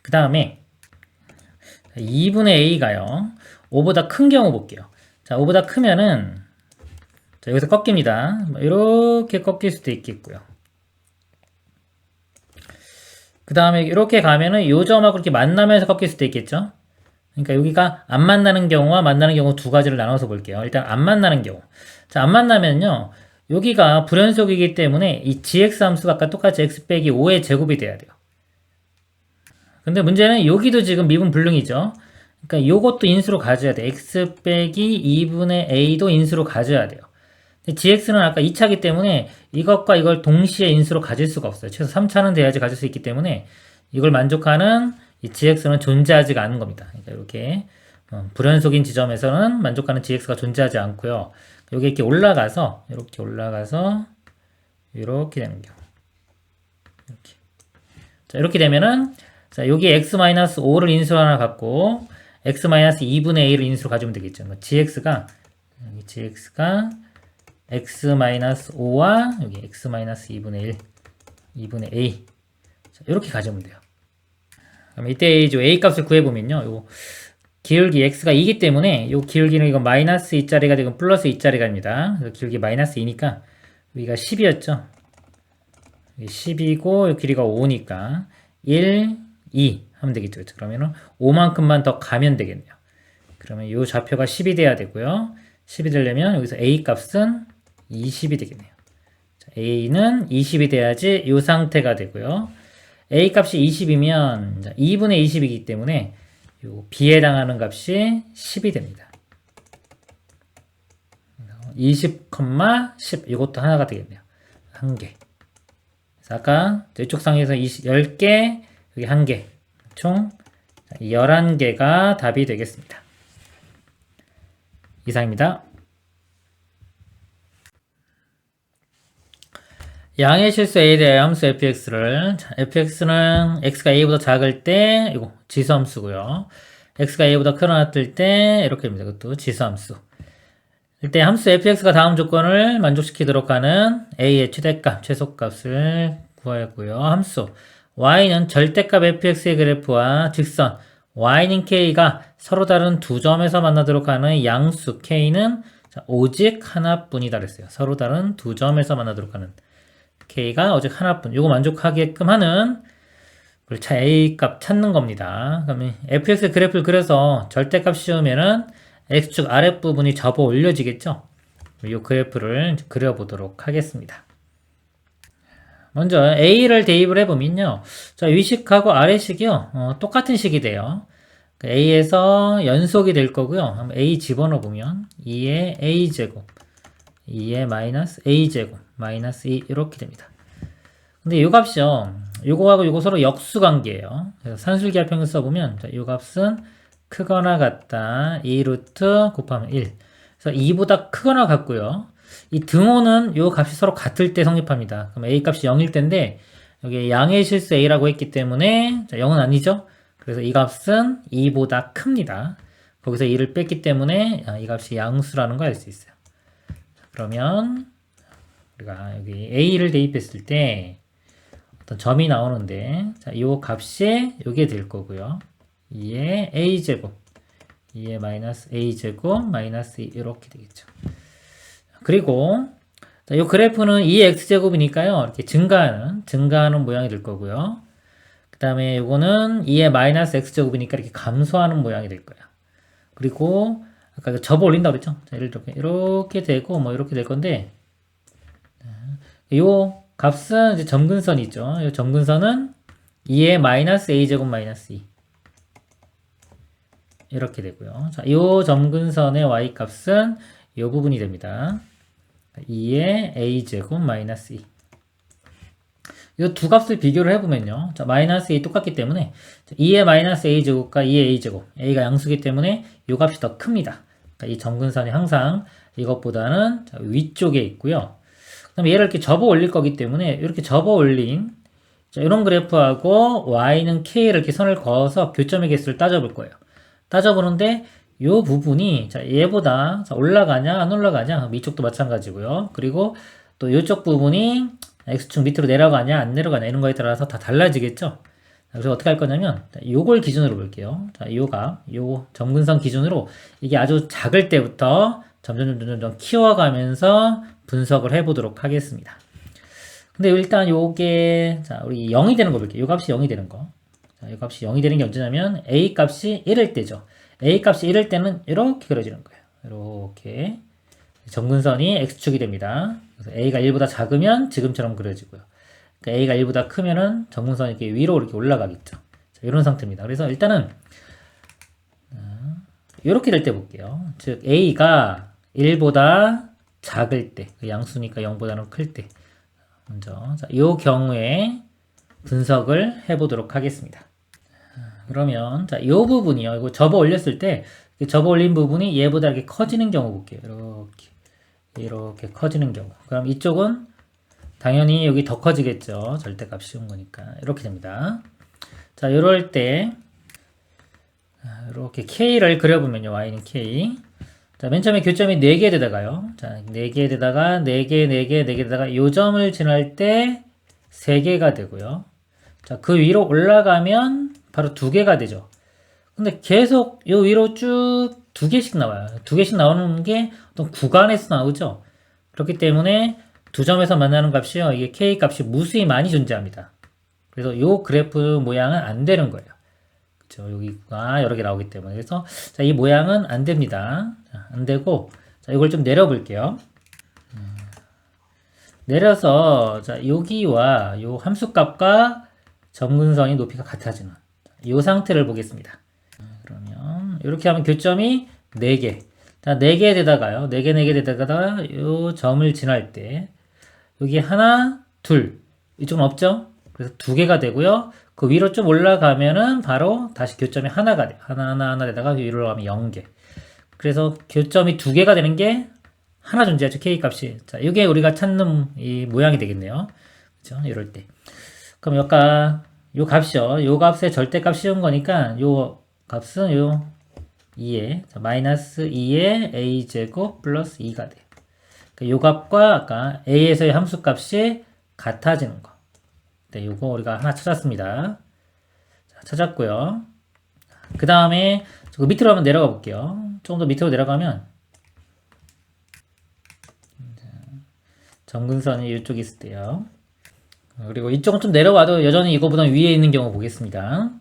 그 다음에 2분의 a가요. 5보다 큰 경우 볼게요. 자, 5보다 크면은 자, 여기서 꺾입니다. 이렇게 꺾일 수도 있겠고요. 그 다음에 이렇게 가면은 요 점하고 이렇게 만나면서 꺾일 수도 있겠죠. 그러니까 여기가 안 만나는 경우와 만나는 경우 두 가지를 나눠서 볼게요. 일단 안 만나는 경우. 자, 안 만나면요. 여기가 불연속이기 때문에 이 gx 함수가 아까 똑같이 x 빼기 5의 제곱이 돼야 돼요. 근데 문제는 여기도 지금 미분 불능이죠. 그러니까 요것도 인수로 가져야 돼. x 빼기 2분의 a도 인수로 가져야 돼요. gx는 아까 2차기 때문에 이것과 이걸 동시에 인수로 가질 수가 없어요. 최소 3차는 돼야지 가질 수 있기 때문에 이걸 만족하는 이 gx는 존재하지가 않는 겁니다. 그러니까 이렇게 불연속인 지점에서는 만족하는 gx가 존재하지 않고요. 여기 이렇게 올라가서 이렇게 되는 경우. 이렇게. 자, 이렇게 되면은 자, 여기 x-5를 인수로 하나 갖고 x-2분의 a를 인수로 가지면 되겠죠. 그러니까 gx가 x-5와 여기 x-2분의 1, 2분의 a. 자, 이렇게 가져오면 돼요. 그럼 이때 이제 a 값을 구해보면요. 요 기울기 x가 2기 때문에 요 기울기는 이거 마이너스 2짜리가 되고 플러스 2짜리가입니다. 그래서 기울기 마이너스 2니까 여기가 10이었죠. 10이고 요 길이가 5니까 1, 2 하면 되겠죠. 그러면은 5만큼만 더 가면 되겠네요. 그러면 요 좌표가 10이 돼야 되고요. 10이 되려면 여기서 a 값은 20이 되겠네요. 자, a는 20이 돼야지 이 상태가 되고요. a 값이 20이면 2분의 20이기 때문에 요 b에 해당하는 값이 10이 됩니다. 20,10 이것도 하나가 되겠네요. 한 개. 그래서 아까 이쪽 상에서 10개, 여기 한 개. 총 11개가 답이 되겠습니다. 이상입니다. 양의 실수 a에 대해 함수 fx를 fx는 x가 a보다 작을 때 이거 지수함수고요. x가 a보다 크거나 때 이렇게 됩니다. 이것도 지수함수. 이때 함수 fx가 다음 조건을 만족시키도록 하는 a의 최대값, 최소값을 구하고요. 함수 y는 절대값 fx의 그래프와 직선 y는 k가 서로 다른 두 점에서 만나도록 하는 양수 k는 오직 하나뿐이다 그랬어요. 서로 다른 두 점에서 만나도록 하는 k가 오직 하나뿐. 요거 만족하게끔 하는 a 값 찾는 겁니다. 그러면 fx 그래프를 그려서 절대값 씌우면은 x축 아랫부분이 접어 올려지겠죠? 이 그래프를 그려보도록 하겠습니다. 먼저 a를 대입을 해보면요. 자, 위식하고 아래식이요. 똑같은 식이 돼요. a에서 연속이 될 거고요. 한번 a 집어넣어 보면 2의 a제곱 2의 마이너스 a제곱 마이너스 2 이렇게 됩니다. 근데 이 값이요. 요거하고 요거 서로 역수관계예요. 그래서 산술기하 평균 써보면 이 값은 크거나 같다. 2루트 곱하면 1. 그래서 2보다 크거나 같고요. 이 등호는 요 값이 서로 같을 때 성립합니다. 그럼 a 값이 0일 때인데 여기 양의 실수 a라고 했기 때문에 0은 아니죠. 그래서 이 값은 2보다 큽니다. 거기서 2를 뺐기 때문에 이 값이 양수라는 걸 알 수 있어요. 그러면 우리가 여기 a를 대입했을 때 어떤 점이 나오는데 이 값이 요게 될 거고요. 2의 a제곱 2의 마이너스 a제곱 마이너스 2 이렇게 되겠죠. 그리고 이 그래프는 2의 x제곱이니까요. 이렇게 증가하는 모양이 될 거고요. 그 다음에 이거는 2의 마이너스 x제곱이니까 이렇게 감소하는 모양이 될 거예요. 그리고 아까 접어 올린다고 그랬죠? 자, 예를 들어 이렇게 되고 뭐 이렇게 될 건데 이 값은 이제 점근선이 있죠. 이 점근선은 2의 마이너스 a제곱 마이너스 2 이렇게 되고요. 자, 이 점근선의 y 값은 이 부분이 됩니다. 2의 a제곱 마이너스 2. 이 두 값을 비교를 해보면요. 자, 마이너스 a 똑같기 때문에 2의 마이너스 a제곱과 2의 a제곱 a가 양수기 때문에 이 값이 더 큽니다. 그러니까 이 점근선이 항상 이것보다는 위쪽에 있고요. 그 다음에 얘를 이렇게 접어 올릴 거기 때문에 이렇게 접어 올린 이런 그래프하고 y는 k를 이렇게 선을 그어서 교점의 개수를 따져볼 거예요. 따져보는데 이 부분이 얘보다 올라가냐 안 올라가냐 이쪽도 마찬가지고요. 그리고 또 이쪽 부분이 x축 밑으로 내려가냐 안 내려가냐 이런 거에 따라서 다 달라지겠죠. 그래서 어떻게 할 거냐면 요걸 기준으로 볼게요. 자, 요 점근선 기준으로 이게 아주 작을 때부터 점점 키워가면서 분석을 해보도록 하겠습니다. 근데 일단 요게 우리 0이 되는 거 볼게요. 요 값이 0이 되는 거. 자, 이 값이 0이 되는 게 언제냐면 a 값이 1일 때죠. a 값이 1일 때는 이렇게 그려지는 거예요. 이렇게 점근선이 x축이 됩니다. 그래서 a가 1보다 작으면 지금처럼 그려지고요. 그러니까 a가 1보다 크면은 점근선이 이렇게 위로 이렇게 올라가겠죠. 자, 이런 상태입니다. 그래서 일단은 이렇게 될 때 볼게요. 즉 a가 1보다 작을 때, 양수니까 0보다는 클 때 먼저 이 경우에 분석을 해보도록 하겠습니다. 그러면 이 부분이요. 이거 접어 올렸을 때 접어 올린 부분이 얘보다 이렇게 커지는 경우 볼게요. 이렇게 커지는 경우. 그럼 이쪽은 당연히 여기 더 커지겠죠. 절대값 씌운 거니까 이렇게 됩니다. 자, 이럴 때 이렇게 K를 그려보면요. Y는 K. 자, 맨 처음에 교점이 4개 되다가요. 자, 4개 되다가 4개, 4개, 4개 되다가 요 점을 지날 때 3개가 되고요. 자, 그 위로 올라가면 바로 2개가 되죠. 근데 계속 요 위로 쭉 2개씩 나와요. 2개씩 나오는 게 어떤 구간에서 나오죠. 그렇기 때문에 두 점에서 만나는 값이요. 이게 K 값이 무수히 많이 존재합니다. 그래서 요 그래프 모양은 안 되는 거예요. 그쵸. 여기가 여러 개 나오기 때문에. 그래서, 자, 이 모양은 안 됩니다. 자, 안 되고, 자, 이걸 좀 내려볼게요. 내려서, 자, 여기와 요 함수값과 점근선이 높이가 같아지는 요 상태를 보겠습니다. 그러면, 이렇게 하면 교점이 4개. 자, 4개 되다가요. 4개, 4개 되다가 요 점을 지날 때, 여기 하나, 둘. 이쪽은 없죠? 그래서 2개가 되고요. 그 위로 좀 올라가면은 바로 다시 교점이 하나가 돼요. 하나 되다가 위로 올라가면 0개. 그래서 교점이 2개가 되는 게 하나 존재하죠. K 값이. 자, 이게 우리가 찾는 이 모양이 되겠네요. 그죠? 이럴 때. 그럼 여기가 요 값이요. 요 값의 절대값 씌운 거니까 요 값은 요 2에 마이너스 2의 a제곱 플러스 2가 돼요. 그러니까 요 값과 아까 a에서의 함수값이 같아지는 거. 네, 요거 우리가 하나 찾았습니다. 자, 찾았고요. 그 다음에 밑으로 한번 내려가 볼게요. 조금 더 밑으로 내려가면 점근선이 이쪽에 있을 때요. 그리고 이쪽은 좀 내려와도 여전히 이거보다 위에 있는 경우 보겠습니다.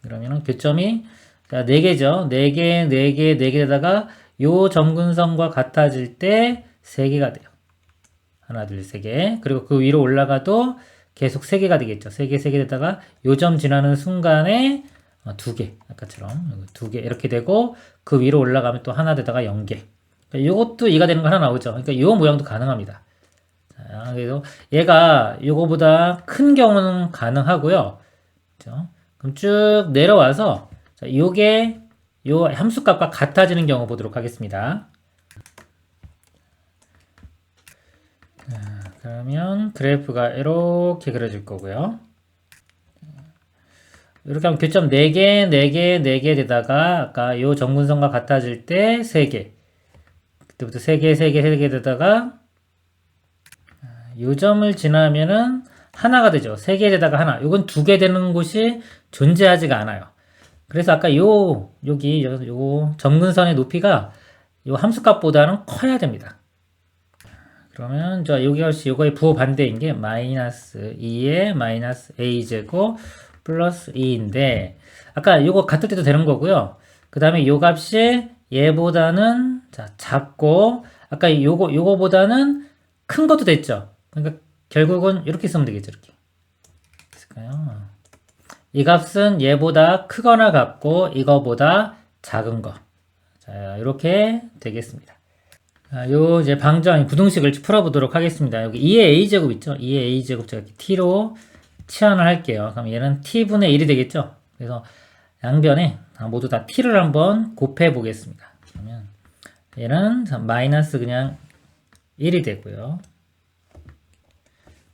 그러면은 교점이 자, 4개죠. 4개, 4개, 4개에다가 요 점근선과 같아질 때 3개가 돼요. 하나, 둘, 3개. 그리고 그 위로 올라가도 계속 3개가 되겠죠. 3개, 3개 되다가 요 점 지나는 순간에 2개. 아까처럼 2개 이렇게 되고 그 위로 올라가면 또 하나 되다가 0개. 그러니까 요것도 2가 되는 거 하나 나오죠. 그러니까 요 모양도 가능합니다. 자, 그래서 얘가 요거보다 큰 경우는 가능하고요. 그렇죠? 그럼 쭉 내려와서 자, 요게 요 함수값과 같아지는 경우 보도록 하겠습니다. 자, 그러면 그래프가 이렇게 그려질 거고요. 이렇게 하면 교점 4개, 4개, 4개 되다가 아까 요 점근선과 같아질 때 3개. 그때부터 3개, 3개, 3개 되다가 요 점을 지나면은 하나가 되죠. 3개 되다가 하나. 요건 2개 되는 곳이 존재하지가 않아요. 그래서 아까 여기 요 점근선의 높이가 요 함수값보다는 커야 됩니다. 그러면 저 요거의 부호 반대인 게 마이너스 2의 마이너스 a제곱 플러스 2인데 아까 요거 같을 때도 되는 거고요. 그 다음에 요 값이 얘보다는 자, 작고 아까 요거보다는 큰 것도 됐죠. 그러니까 결국은 이렇게 쓰면 되겠죠. 이렇게. 있을까요? 이 값은 얘보다 크거나 같고 이거보다 작은 거. 자, 이렇게 되겠습니다. 자, 요 이제 방정 부등식을 풀어보도록 하겠습니다. 여기 2의 a제곱 있죠? 2의 a제곱 제가 이렇게 t로 치환을 할게요. 그럼 얘는 t분의 1이 되겠죠? 그래서 양변에 모두 다 t를 한번 곱해 보겠습니다. 그러면 얘는 마이너스 그냥 1이 되고요.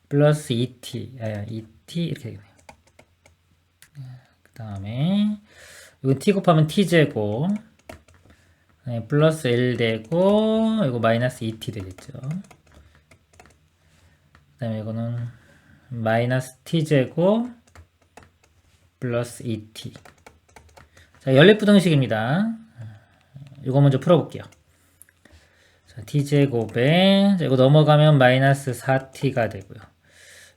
플러스 2t 이렇게 되겠네요. 그 다음에 이거 t 곱하면 t제곱 플러스 1 되고 이거 마이너스 2t 되겠죠. 그 다음에 이거는 마이너스 t제곱 플러스 2t. 자, 연립부등식입니다. 이거 먼저 풀어볼게요. 자, t제곱에 이거 넘어가면 마이너스 4t가 되고요.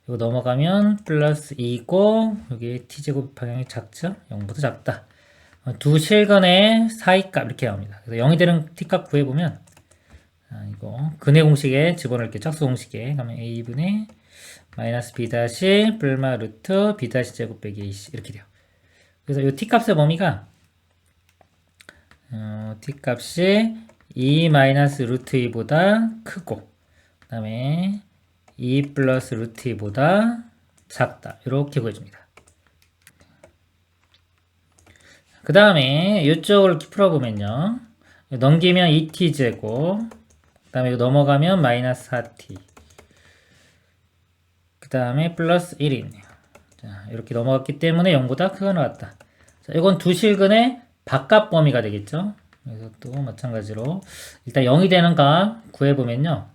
이거 넘어가면 플러스 2고 여기 t제곱 방향이 작죠? 0보다 작다. 두 실근의 사이값 이렇게 나옵니다. 그래서 0이 되는 t값 구해보면 이거 근해 공식에 집어넣을게요. 짝수 공식에 그러면 a분의 마이너스 b 다시 불마 루트 b 다시 제곱 빼기 ac 이렇게 돼요. 그래서 이 t값의 범위가 t값이 2 마이너스 루트 2보다 크고 그 다음에 2 플러스 루트 2보다 작다. 이렇게 구해줍니다. 그 다음에 이쪽을 풀어보면요. 넘기면 2t제곱 그 다음에 이거 넘어가면 마이너스 4t 그 다음에 플러스 1이 있네요. 자, 이렇게 넘어갔기 때문에 0보다 크거나 나왔다. 자, 이건 두 실근의 바깥 범위가 되겠죠. 그래서 또 마찬가지로 일단 0이 되는 값 구해보면요.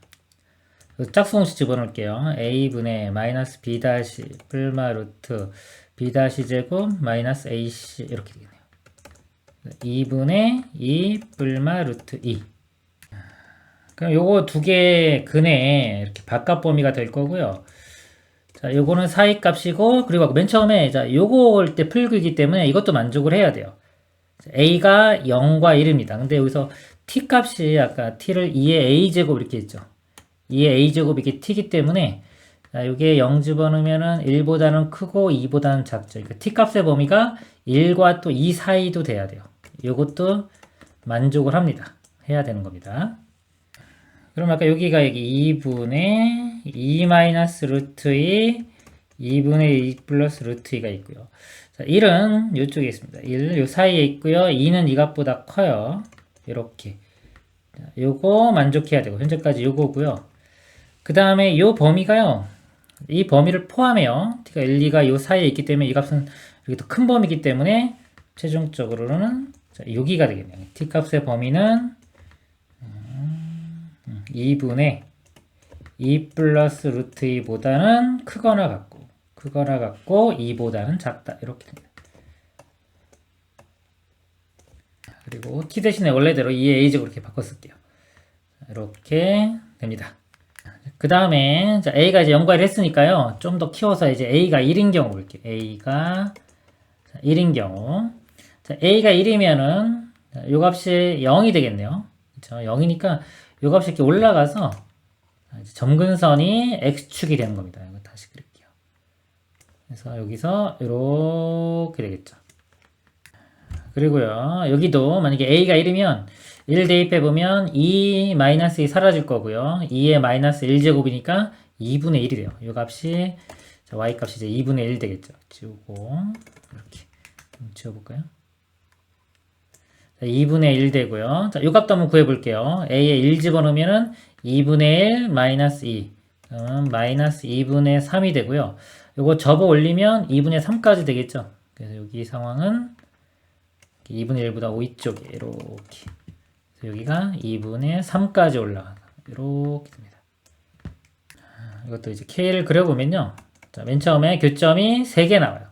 짝수공식 집어넣을게요. a분의 마이너스 b 다시 플마 루트 b 다시 제곱 마이너스 ac 이렇게 되겠네요. 2분의 2 플마 루트 2. 그럼 요거 두 개 근의 이렇게 바깥 범위가 될 거고요. 자, 요거는 사이 값이고, 그리고 맨 처음에, 자, 요걸 때 풀기이기 때문에 이것도 만족을 해야 돼요. a가 0과 1입니다. 근데 여기서 t 값이 아까 t를 2의 a제곱 이렇게 했죠. 2의 a제곱 이게 t이기 때문에, 자, 요게 0 집어넣으면은 1보다는 크고 2보다는 작죠. 그러니까 t 값의 범위가 1과 또 2 사이도 돼야 돼요. 요것도 만족을 합니다. 해야 되는 겁니다. 그럼 아까 여기가 여기 2분의 2 마이너스 루트 2, 2분의 2 플러스 루트 2가 있고요. 자, 1은 이쪽에 있습니다. 1, 요 사이에 있고요. 2는 이 값보다 커요. 이렇게. 자, 요거 만족해야 되고, 현재까지 요거고요. 그 다음에 요 범위가요. 이 범위를 포함해요. t가 1, 2가 요 사이에 있기 때문에 이 값은 여기 더 큰 범위이기 때문에 최종적으로는 자, 여기가 되겠네요. t 값의 범위는 2분의 2 플러스 루트 2보다는 크거나 같고 2보다는 작다. 이렇게 됩니다. 그리고 t 대신에 원래대로 2의 a제곱 이렇게 바꿔 쓸게요. 이렇게 됩니다. 그 다음에 a가 이제 0과 1 했으니까요. 좀 더 키워서 이제 a가 1인 경우 볼게요. a가 1인 경우. 자, a가 1이면은 요 값이 0이 되겠네요. 그렇죠? 0이니까 요 값이 이렇게 올라가서 점근선이 x축이 되는 겁니다. 이거 다시 그릴게요. 그래서 여기서 이렇게 되겠죠. 그리고요. 여기도 만약에 a가 1이면 1 대입해보면 2-2 사라질 거고요. 2의 마이너스 1제곱이니까 2분의 1이 돼요. 요 값이 y 값이 이제 2분의 1 되겠죠. 지우고 이렇게 좀 지워볼까요? 2분의 1 되고요. 자, 요 값도 한번 구해볼게요. a에 1 집어넣으면은 2분의 1 마이너스 2. 마이너스 2분의 3이 되고요. 요거 접어 올리면 2분의 3까지 되겠죠. 그래서 여기 상황은 2분의 1보다 위쪽에 이렇게. 그래서 여기가 2분의 3까지 올라가. 이렇게 됩니다. 이것도 이제 K를 그려보면요. 자, 맨 처음에 교점이 3개 나와요.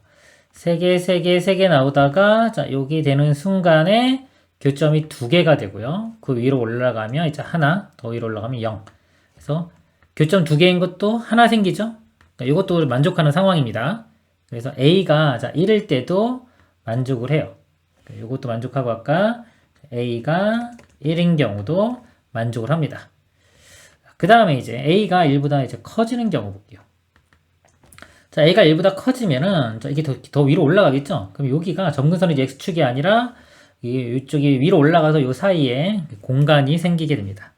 3개 나오다가, 자, 여기 되는 순간에 교점이 2개가 되고요. 그 위로 올라가면 이제 하나, 더 위로 올라가면 0. 그래서 교점 2개인 것도 하나 생기죠? 이것도 만족하는 상황입니다. 그래서 A가, 자, 1일 때도 만족을 해요. 이것도 만족하고 아까 A가 1인 경우도 만족을 합니다. 그 다음에 이제 A가 1보다 이제 커지는 경우 볼게요. 자, A가 1보다 커지면은, 자, 이게 더 위로 올라가겠죠? 그럼 여기가 점근선이 이제 X축이 아니라, 이쪽이 위로 올라가서 요 사이에 공간이 생기게 됩니다.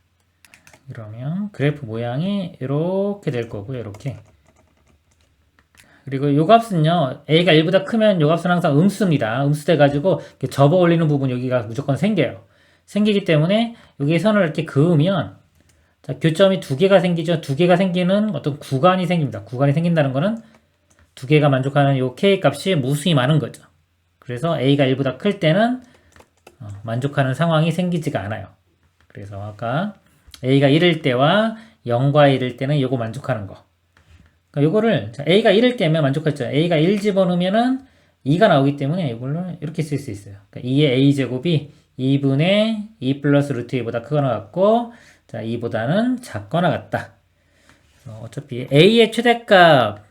그러면 그래프 모양이 이렇게 될 거고요. 이렇게. 그리고 요 값은요, A가 1보다 크면 요 값은 항상 음수입니다. 음수돼가지고 접어 올리는 부분 여기가 무조건 생겨요. 생기기 때문에 여기 선을 이렇게 그으면, 자, 교점이 2개가 생기죠. 2개가 생기는 어떤 구간이 생깁니다. 구간이 생긴다는 거는 2개가 만족하는 요 K 값이 무수히 많은 거죠. 그래서 A가 1보다 클 때는 만족하는 상황이 생기지가 않아요. 그래서 아까 A가 1일 때와 0과 1일 때는 요거 만족하는 거. 그러니까 요거를 A가 1일 때면 만족했죠. A가 1 집어넣으면은 2가 나오기 때문에 이걸로 이렇게 쓸 수 있어요. 그러니까 2의 A제곱이 2분의 2 플러스 루트 2보다 크거나 같고, 자, 2보다는 작거나 같다. 어차피 A의 최대값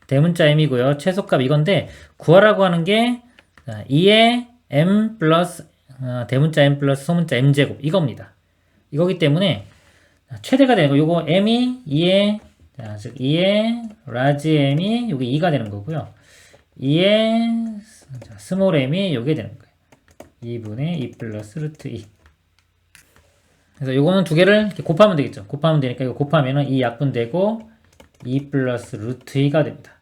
대문자 m이고요. 최소값 이건데 구하라고 하는 게 2의 m 플러스 대문자 m 플러스 소문자 m제곱 이겁니다. 이거기 때문에 최대가 되는 거 요거 m이 2의 즉 2의 라지 m이 요게 2가 되는 거고요. 2의 스몰 m이 요게 되는 거예요. 2분의 2 플러스 루트 2. 그래서 요거는 두 개를 이렇게 곱하면 되겠죠. 곱하면 되니까 이거 곱하면은 2 약분되고 2 플러스 루트 2가 됩니다.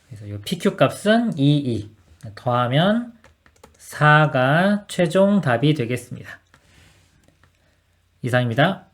그래서 요 PQ 값은 2, 더하면 4가 최종 답이 되겠습니다. 이상입니다.